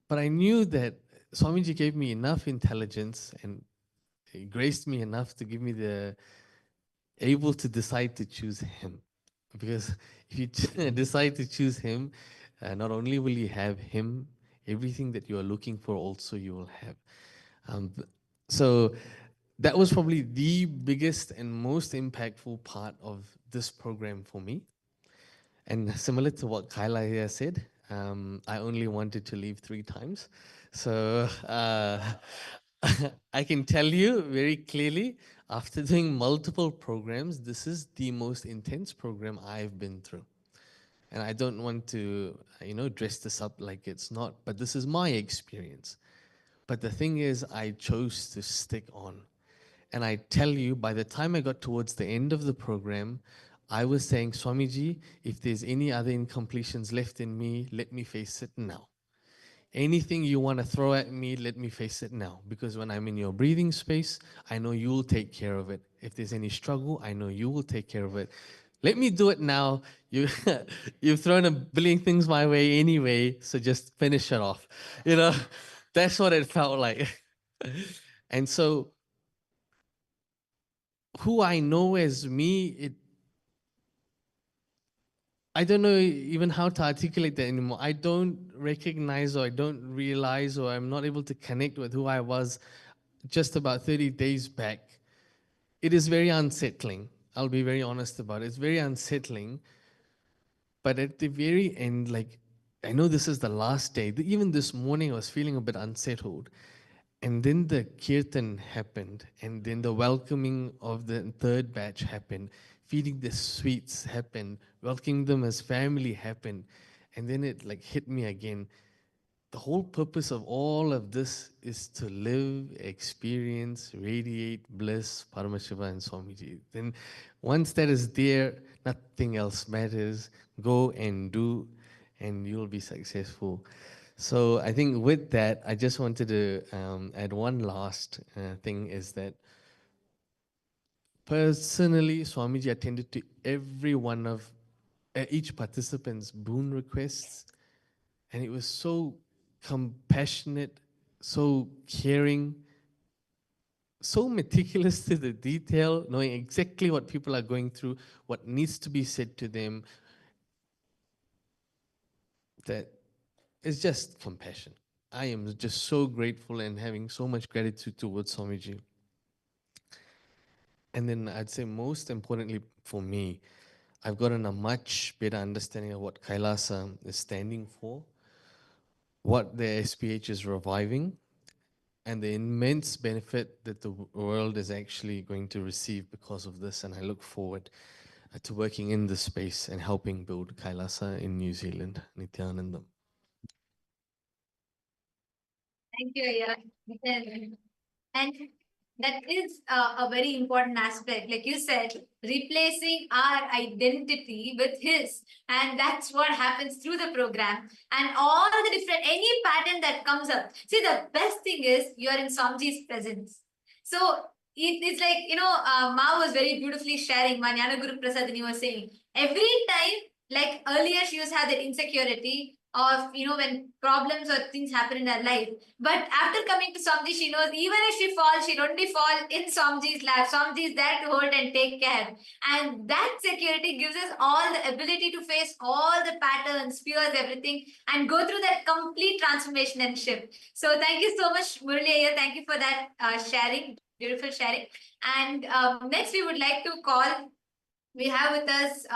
But I knew that Swamiji gave me enough intelligence and he graced me enough to give me the able to decide to choose him. Because if you decide to choose him, not only will you have him, everything that you are looking for also you will have. So that was probably the biggest and most impactful part of this program for me. And similar to what Kailaya said, I only wanted to leave 3 times. So I can tell you very clearly, after doing multiple programs, this is the most intense program I've been through. And I don't want to, dress this up like it's not, but this is my experience. But the thing is, I chose to stick on. And I tell you, by the time I got towards the end of the program, I was saying, Swamiji, if there's any other incompletions left in me, let me face it now. Anything you want to throw at me, let me face it now. Because when I'm in your breathing space, I know you'll take care of it. If there's any struggle, I know you will take care of it. Let me do it now. You've thrown a billion things my way anyway, so just finish it off. That's what it felt like. And so who I know as me, I don't know even how to articulate that anymore. I don't recognize or I don't realize or I'm not able to connect with who I was just about 30 days back. It is very unsettling. I'll be very honest about it. It's very unsettling. But at the very end, like, I know this is the last day. Even this morning, I was feeling a bit unsettled. And then the kirtan happened, and then the welcoming of the 3rd batch happened, feeding the sweets happened, welcoming them as family happened, and then it like hit me again. The whole purpose of all of this is to live, experience, radiate bliss, Paramashiva and Swamiji. Then once that is there, nothing else matters. Go and do, and you'll be successful. So I think with that, I just wanted to add one last thing is that personally, Swamiji attended to every one of each participant's boon requests, and it was so compassionate, so caring, so meticulous to the detail, knowing exactly what people are going through, what needs to be said to them, that it's just compassion. I am just so grateful and having so much gratitude towards Swamiji. And then I'd say most importantly for me, I've gotten a much better understanding of what Kailasa is standing for, what the SPH is reviving, and the immense benefit that the world is actually going to receive because of this. And I look forward to working in this space and helping build Kailasa in New Zealand. Nityanandam. Thank you, Ayya. And that is a very important aspect. Like you said, replacing our identity with his. And that's what happens through the program. And all the different, any pattern that comes up. See, the best thing is you're in Swamiji's presence. So it's like, Ma was very beautifully sharing, Manyana Guru Prasad, and he was saying, every time, like earlier she used to have that insecurity, of, when problems or things happen in her life. But after coming to Swamiji, she knows even if she falls, she'll only fall in Swamiji's lap. Swamiji is there to hold and take care. And that security gives us all the ability to face all the patterns, fears, everything, and go through that complete transformation and shift. So thank you so much, Murli. Thank you for that sharing, beautiful sharing. And next we would like to call, we have with us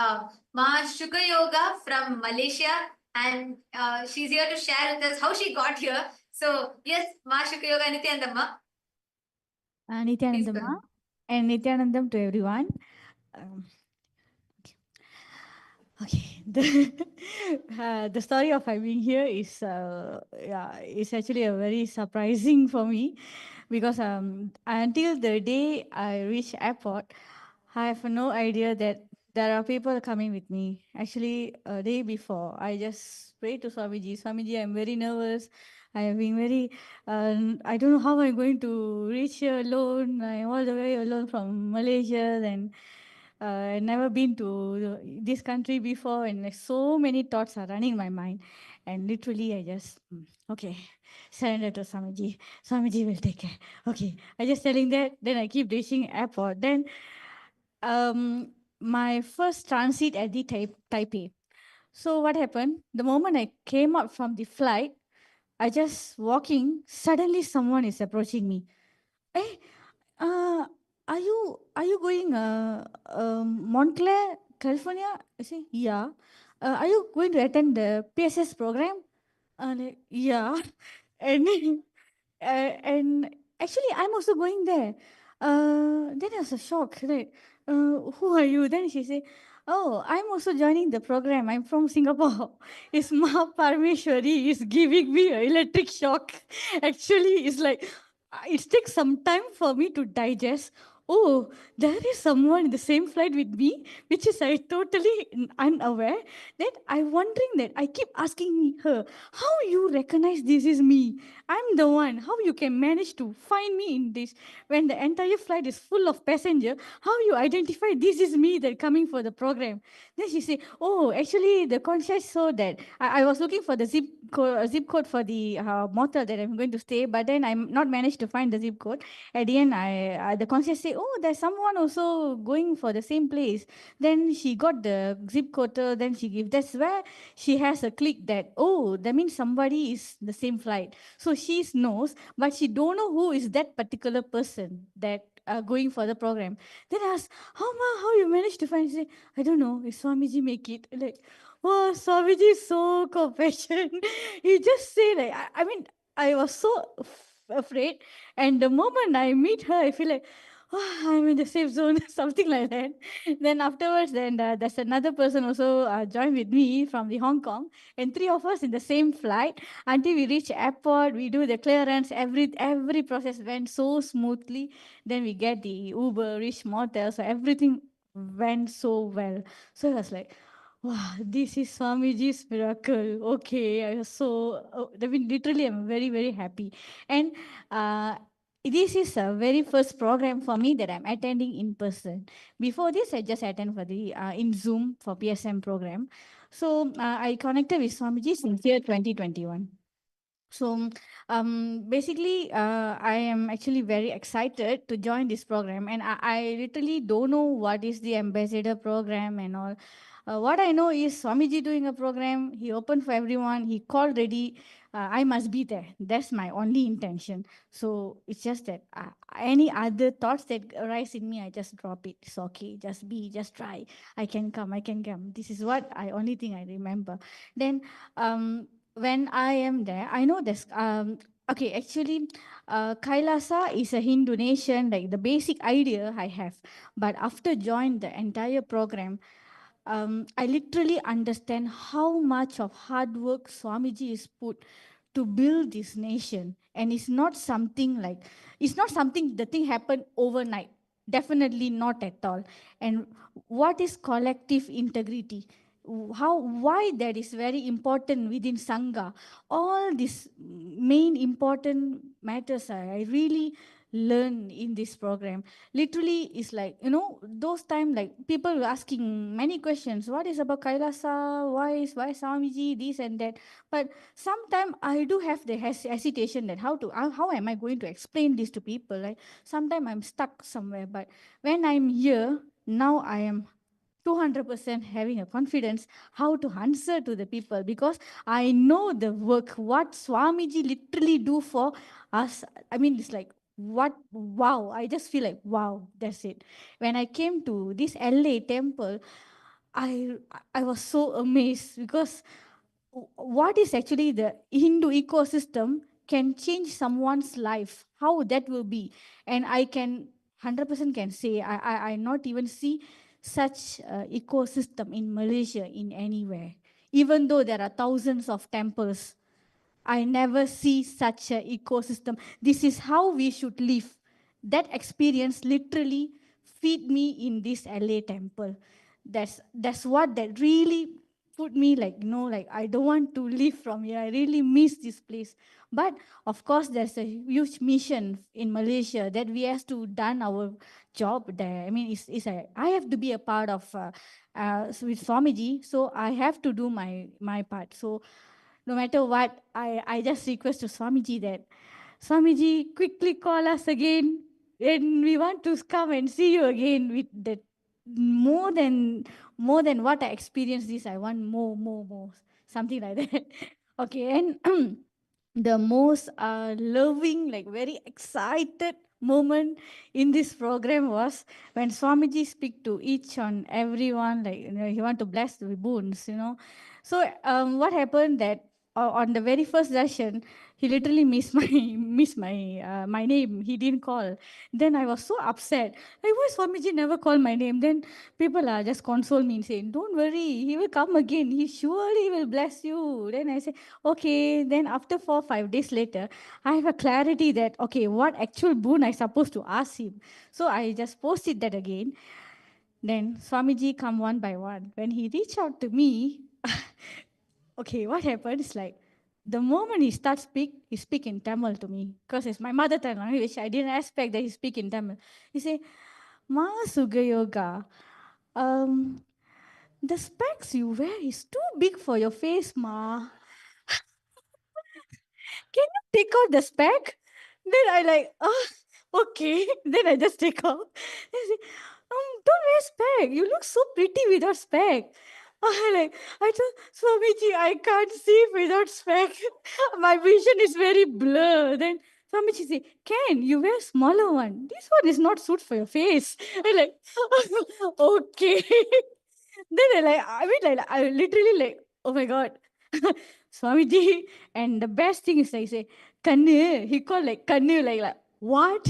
Ma Shukha Yoga from Malaysia, and she's here to share with us how she got here. So yes, Ma Shukha Yoga Nityanandamma. Nityanandamma and Nityanandam to everyone. Um, okay, the story of I being here is is actually a very surprising for me, because until the day I reach airport, I have no idea that there are people coming with me. Actually, a day before, I just prayed to Swamiji. Swamiji, I'm very nervous. I have been very, I don't know how I'm going to reach here alone. I'm all the way alone from Malaysia, and I've never been to this country before, and like so many thoughts are running in my mind. And literally, I just, okay, surrender to Swamiji. Swamiji will take care. Okay, I just telling that. Then I keep reaching airport. Then my first transit at the Taipei. So what happened? The moment I came up from the flight, I just walking. Suddenly, someone is approaching me. Hey, are you going Montclair, California? I say yeah. Are you going to attend the PSS program? Like, yeah. And and actually, I'm also going there. Then I was a shock. Like, who are you? Then she said, oh, I'm also joining the program. I'm from Singapore. It's Ma Parmeshwari is giving me an electric shock. Actually, it's like, it takes some time for me to digest. Oh, there is someone in the same flight with me, which is I totally unaware. Then I'm wondering that I keep asking me her, how you recognize this is me? I'm the one. How you can manage to find me in this when the entire flight is full of passenger? How you identify this is me that coming for the program? Then she say, oh, actually the concierge saw that I was looking for the zip code for the motel that I'm going to stay, but then I'm not managed to find the zip code. At the end, the concierge say, oh, there's someone also going for the same place. Then she got the zip code. Then she give. That's where she has a click that, oh, that means somebody is the same flight. So she knows, but she don't know who is that particular person that going for the program. Then I asked, how you managed to find? She say, I don't know. If Swamiji make it. Like, oh, Swamiji is so compassionate. He just say like, I mean, I was so afraid. And the moment I meet her, I feel like, oh, I'm in the safe zone, something like that. Then afterwards, then there's another person also joined with me from the Hong Kong, and three of us in the same flight until we reach airport. We do the clearance. Every process went so smoothly. Then we get the Uber, reach motel, so everything went so well. So I was like, wow, this is Swamiji's miracle. Okay, I was so, I mean, literally, I'm very, very happy. And this is a very first program for me that I'm attending in person. Before this, I just attend for the in Zoom for PSM program. So I connected with Swamiji since year 2021. So basically, I am actually very excited to join this program, and I literally don't know what is the ambassador program and all. What I know is Swamiji doing a program. He opened for everyone. He called ready. I must be there. That's my only intention. So it's just that any other thoughts that arise in me, I just drop it. It's okay. Just be. Just try. I can come. I can come. This is what I only thing I remember. Then when I am there, I know this. Okay, actually, Kailasa is a Hindu nation, like the basic idea I have. But after join the entire program, I literally understand how much of hard work Swamiji is put to build this nation. And it's not something the thing happened overnight. Definitely not at all. And what is collective integrity? Why that is very important within Sangha. All these main important matters I really learn in this program. Literally, it's like, those time like people were asking many questions. What is about Kailasa? Why Swamiji, this and that? But sometimes I do have the hesitation that how am I going to explain this to people? Like sometimes I'm stuck somewhere. But when I'm here, now I am 200% having a confidence how to answer to the people, because I know the work what Swamiji literally do for us. I mean, it's like wow, I just feel like wow, that's it. When I came to this LA temple, I I was so amazed, because what is actually the Hindu ecosystem can change someone's life, how that will be. And I can 100% can say I not even see such ecosystem in Malaysia in anywhere. Even though there are thousands of temples, I never see such an ecosystem. This is how we should live. That experience literally feed me in this LA temple. That's what that really put me like, like I don't want to leave from here. I really miss this place. But of course, there's a huge mission in Malaysia that we have to done our job there. I mean, I have to be a part of with Swamiji, so I have to do my part. So no matter what, I just request to Swamiji that, Swamiji, quickly call us again, and we want to come and see you again with that more than what I experienced this. I want more, something like that. Okay, and the most loving, like very excited moment in this program was when Swamiji speak to each and everyone, like he want to bless the boons. So what happened that on the very first session, he literally missed my name. He didn't call. Then I was so upset. Like, why Swamiji never called my name? Then people are just console me and saying, don't worry, he will come again. He surely will bless you. Then I say, okay. Then after 4-5 days later, I have a clarity that, okay, what actual boon I supposed to ask him. So I just posted that again. Then Swamiji come one by one. When he reached out to me, okay, what happened is like, the moment he starts he speak in Tamil to me, because it's my mother tongue language. I didn't expect that he speak in Tamil. He say, Ma Sugayoga, the specs you wear is too big for your face, Ma. Can you take out the spec? Then I like, okay. Then I just take out. Then I say, don't wear spec. You look so pretty without spec. I told Swamiji, I can't see without spec. My vision is very blur. Then Swamiji say, Ken, you wear smaller one. This one is not suit for your face. I like, okay. Then I literally like, oh my God. Swamiji. And the best thing is I say, Kannu. He called like Kannu, like what?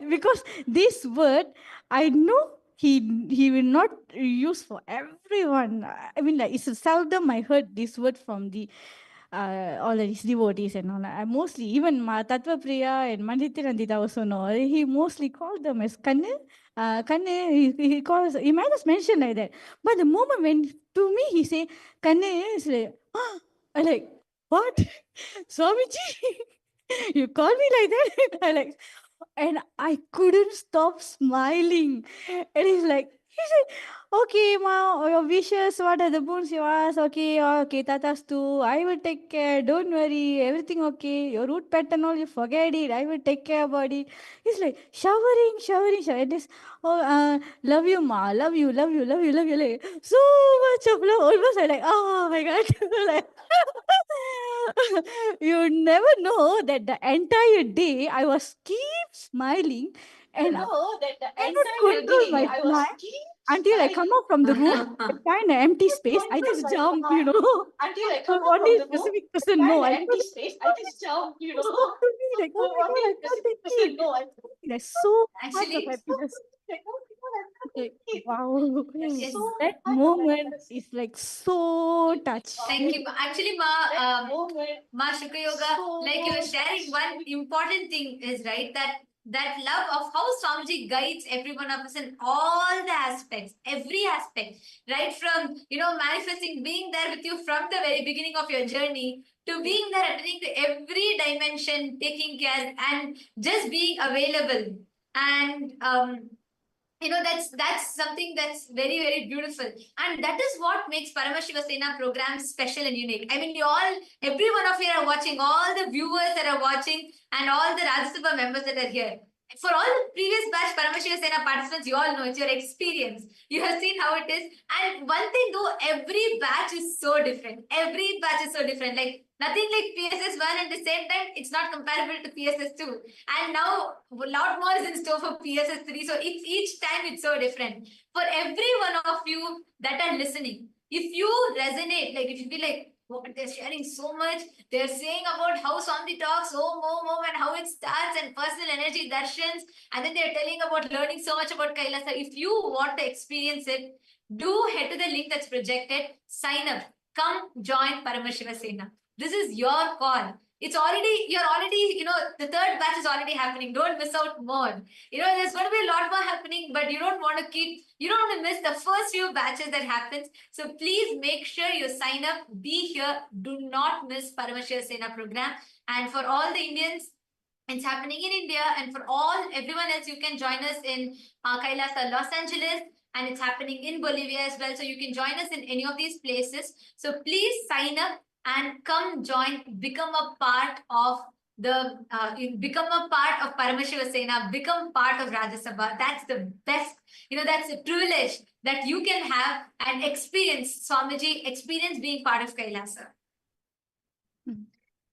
Because this word, I know he will not use for everyone. I mean, like it's seldom I heard this word from the all his devotees and all. I mostly, even Tattva Priya and Manditya also know. He mostly called them as Kannu. Kannu, he calls, he might just mention like that. But the moment when to me he say Kannu, is like, I like, what? Swamiji, you call me like that? I like, and I couldn't stop smiling. And he's like, he said, okay, ma, your wishes, what are the boons you ask? Okay, tatas too. I will take care. Don't worry, everything okay. Your root pattern, all you forget it. I will take care about it. He's like showering. And this, love you, ma, love you. Like, so much of love. Almost I like, oh my God. Like, you never know that the entire day I was keep smiling and I cannot control my smile until I come out from the room, I find an empty space, I just jump, Until I come out from the specific person, no, I just jump, like, oh my God, I can't take it. There's so much of happiness. Like, wow, that moment is like so touched. Thank you. Actually, Ma Shukra Yoga, like you were sharing, one important thing is right that that love of how Swamiji guides every one of us in all the aspects, every aspect, right from, manifesting, being there with you from the very beginning of your journey to being there, attending to every dimension, taking care and just being available. And, that's something that's very, very beautiful. And that is what makes Paramashiva Sena programs special and unique. I mean, every one of you are watching, all the viewers that are watching and all the Rajya Sabha members that are here. For all the previous batch Paramashiva Sena participants, you all know it's your experience. You have seen how it is. And one thing though, every batch is so different. Every batch is so different. Like nothing like PSS 1, at the same time, it's not comparable to PSS 2. And now a lot more is in store for PSS 3. So each time it's so different. For every one of you that are listening, if you resonate, like if you feel like, they're sharing so much, they're saying about how Swami talks, and how it starts and personal energy darshans, and then they're telling about learning so much about Kailasa. If you want to experience it, do head to the link that's projected, sign up, come join Paramashiva Sena. This is your call. You're already, the third batch is already happening. Don't miss out more. There's going to be a lot more happening, but you don't want to miss the first few batches that happens. So please make sure you sign up, be here. Do not miss Paramashiva Sena program. And for all the Indians, it's happening in India. And for everyone else, you can join us in Kailasa, Los Angeles. And it's happening in Bolivia as well. So you can join us in any of these places. So please sign up and come join, become a part of Paramashiva Sena, become part of Rajya Sabha. That's the best, that's a privilege that you can have and experience Swamiji, experience being part of Kailasa.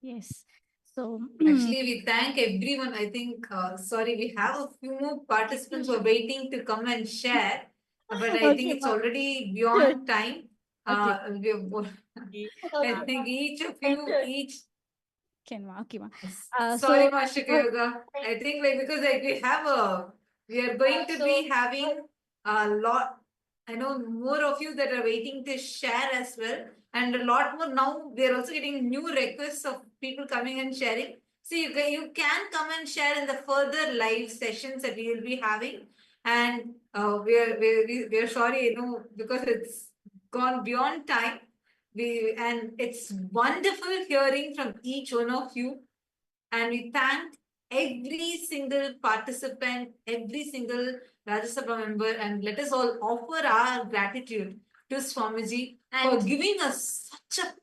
Yes. So actually, we thank everyone. I think, we have a few more participants who are waiting to come and share, but I think it's already beyond time. I think each of you, sorry, Master Yoga. I think because we are going to be having a lot. I know more of you that are waiting to share as well, and a lot more now. We are also getting new requests of people coming and sharing. So you can come and share in the further live sessions that we will be having, and we are sorry, because it's gone beyond time. And it's wonderful hearing from each one of you. And we thank every single participant, every single Rajya Sabha member, and let us all offer our gratitude to Swamiji for giving us such a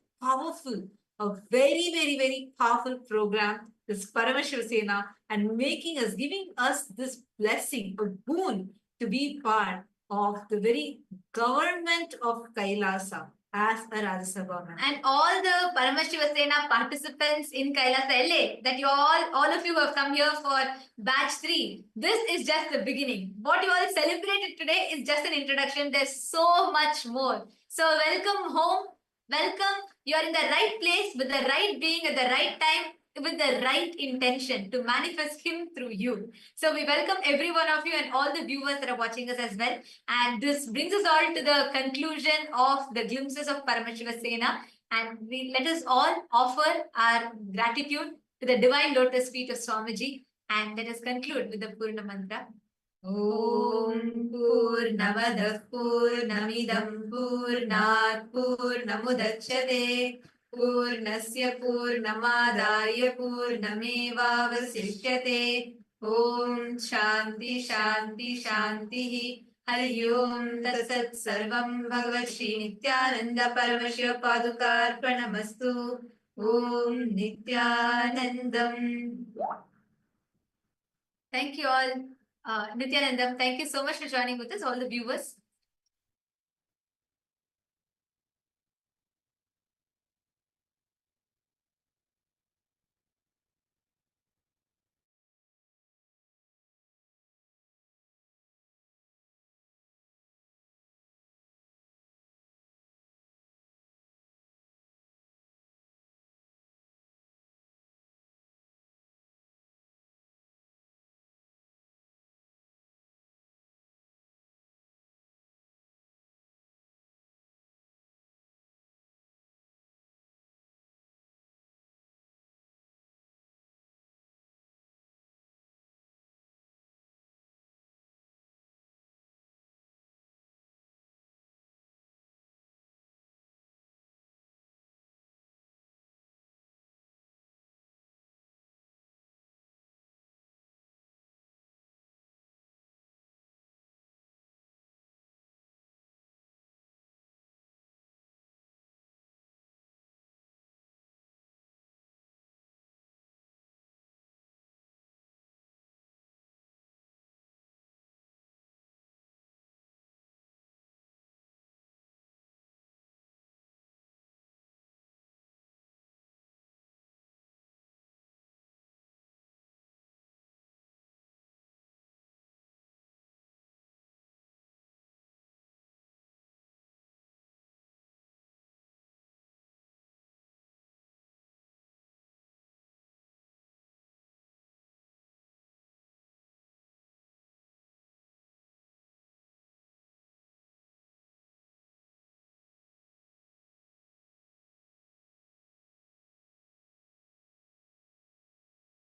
very, very, very powerful program, this Paramashiva Sena, and giving us this blessing, a boon to be part of the very government of Kailasa as a Rajya Sabha member. And all the Paramashiva Sena participants in Kailasa LA, that all of you have come here for batch 3. This is just the beginning. What you all celebrated today is just an introduction. There's so much more. So welcome home. Welcome. You're in the right place with the right being at the right time, with the right intention to manifest him through you. So we welcome every one of you and all the viewers that are watching us as well. And this brings us all to the conclusion of the glimpses of Paramashiva Sena. And let us all offer our gratitude to the divine lotus feet of Swamiji. And let us conclude with the Purna Mantra. Om Purnamadah Purnamidam Purnat Purnamudachyate Purnasya Purnamadaya Purnamevavasishyate. Om Shanti Shanti Shanti. Hari Om Tatsat Sarvam Bhagavat Shri Nityananda Paramashiva Padukarpanamastu. Om Nityanandam. Thank you all. Nityanandam, thank you so much for joining with us, all the viewers.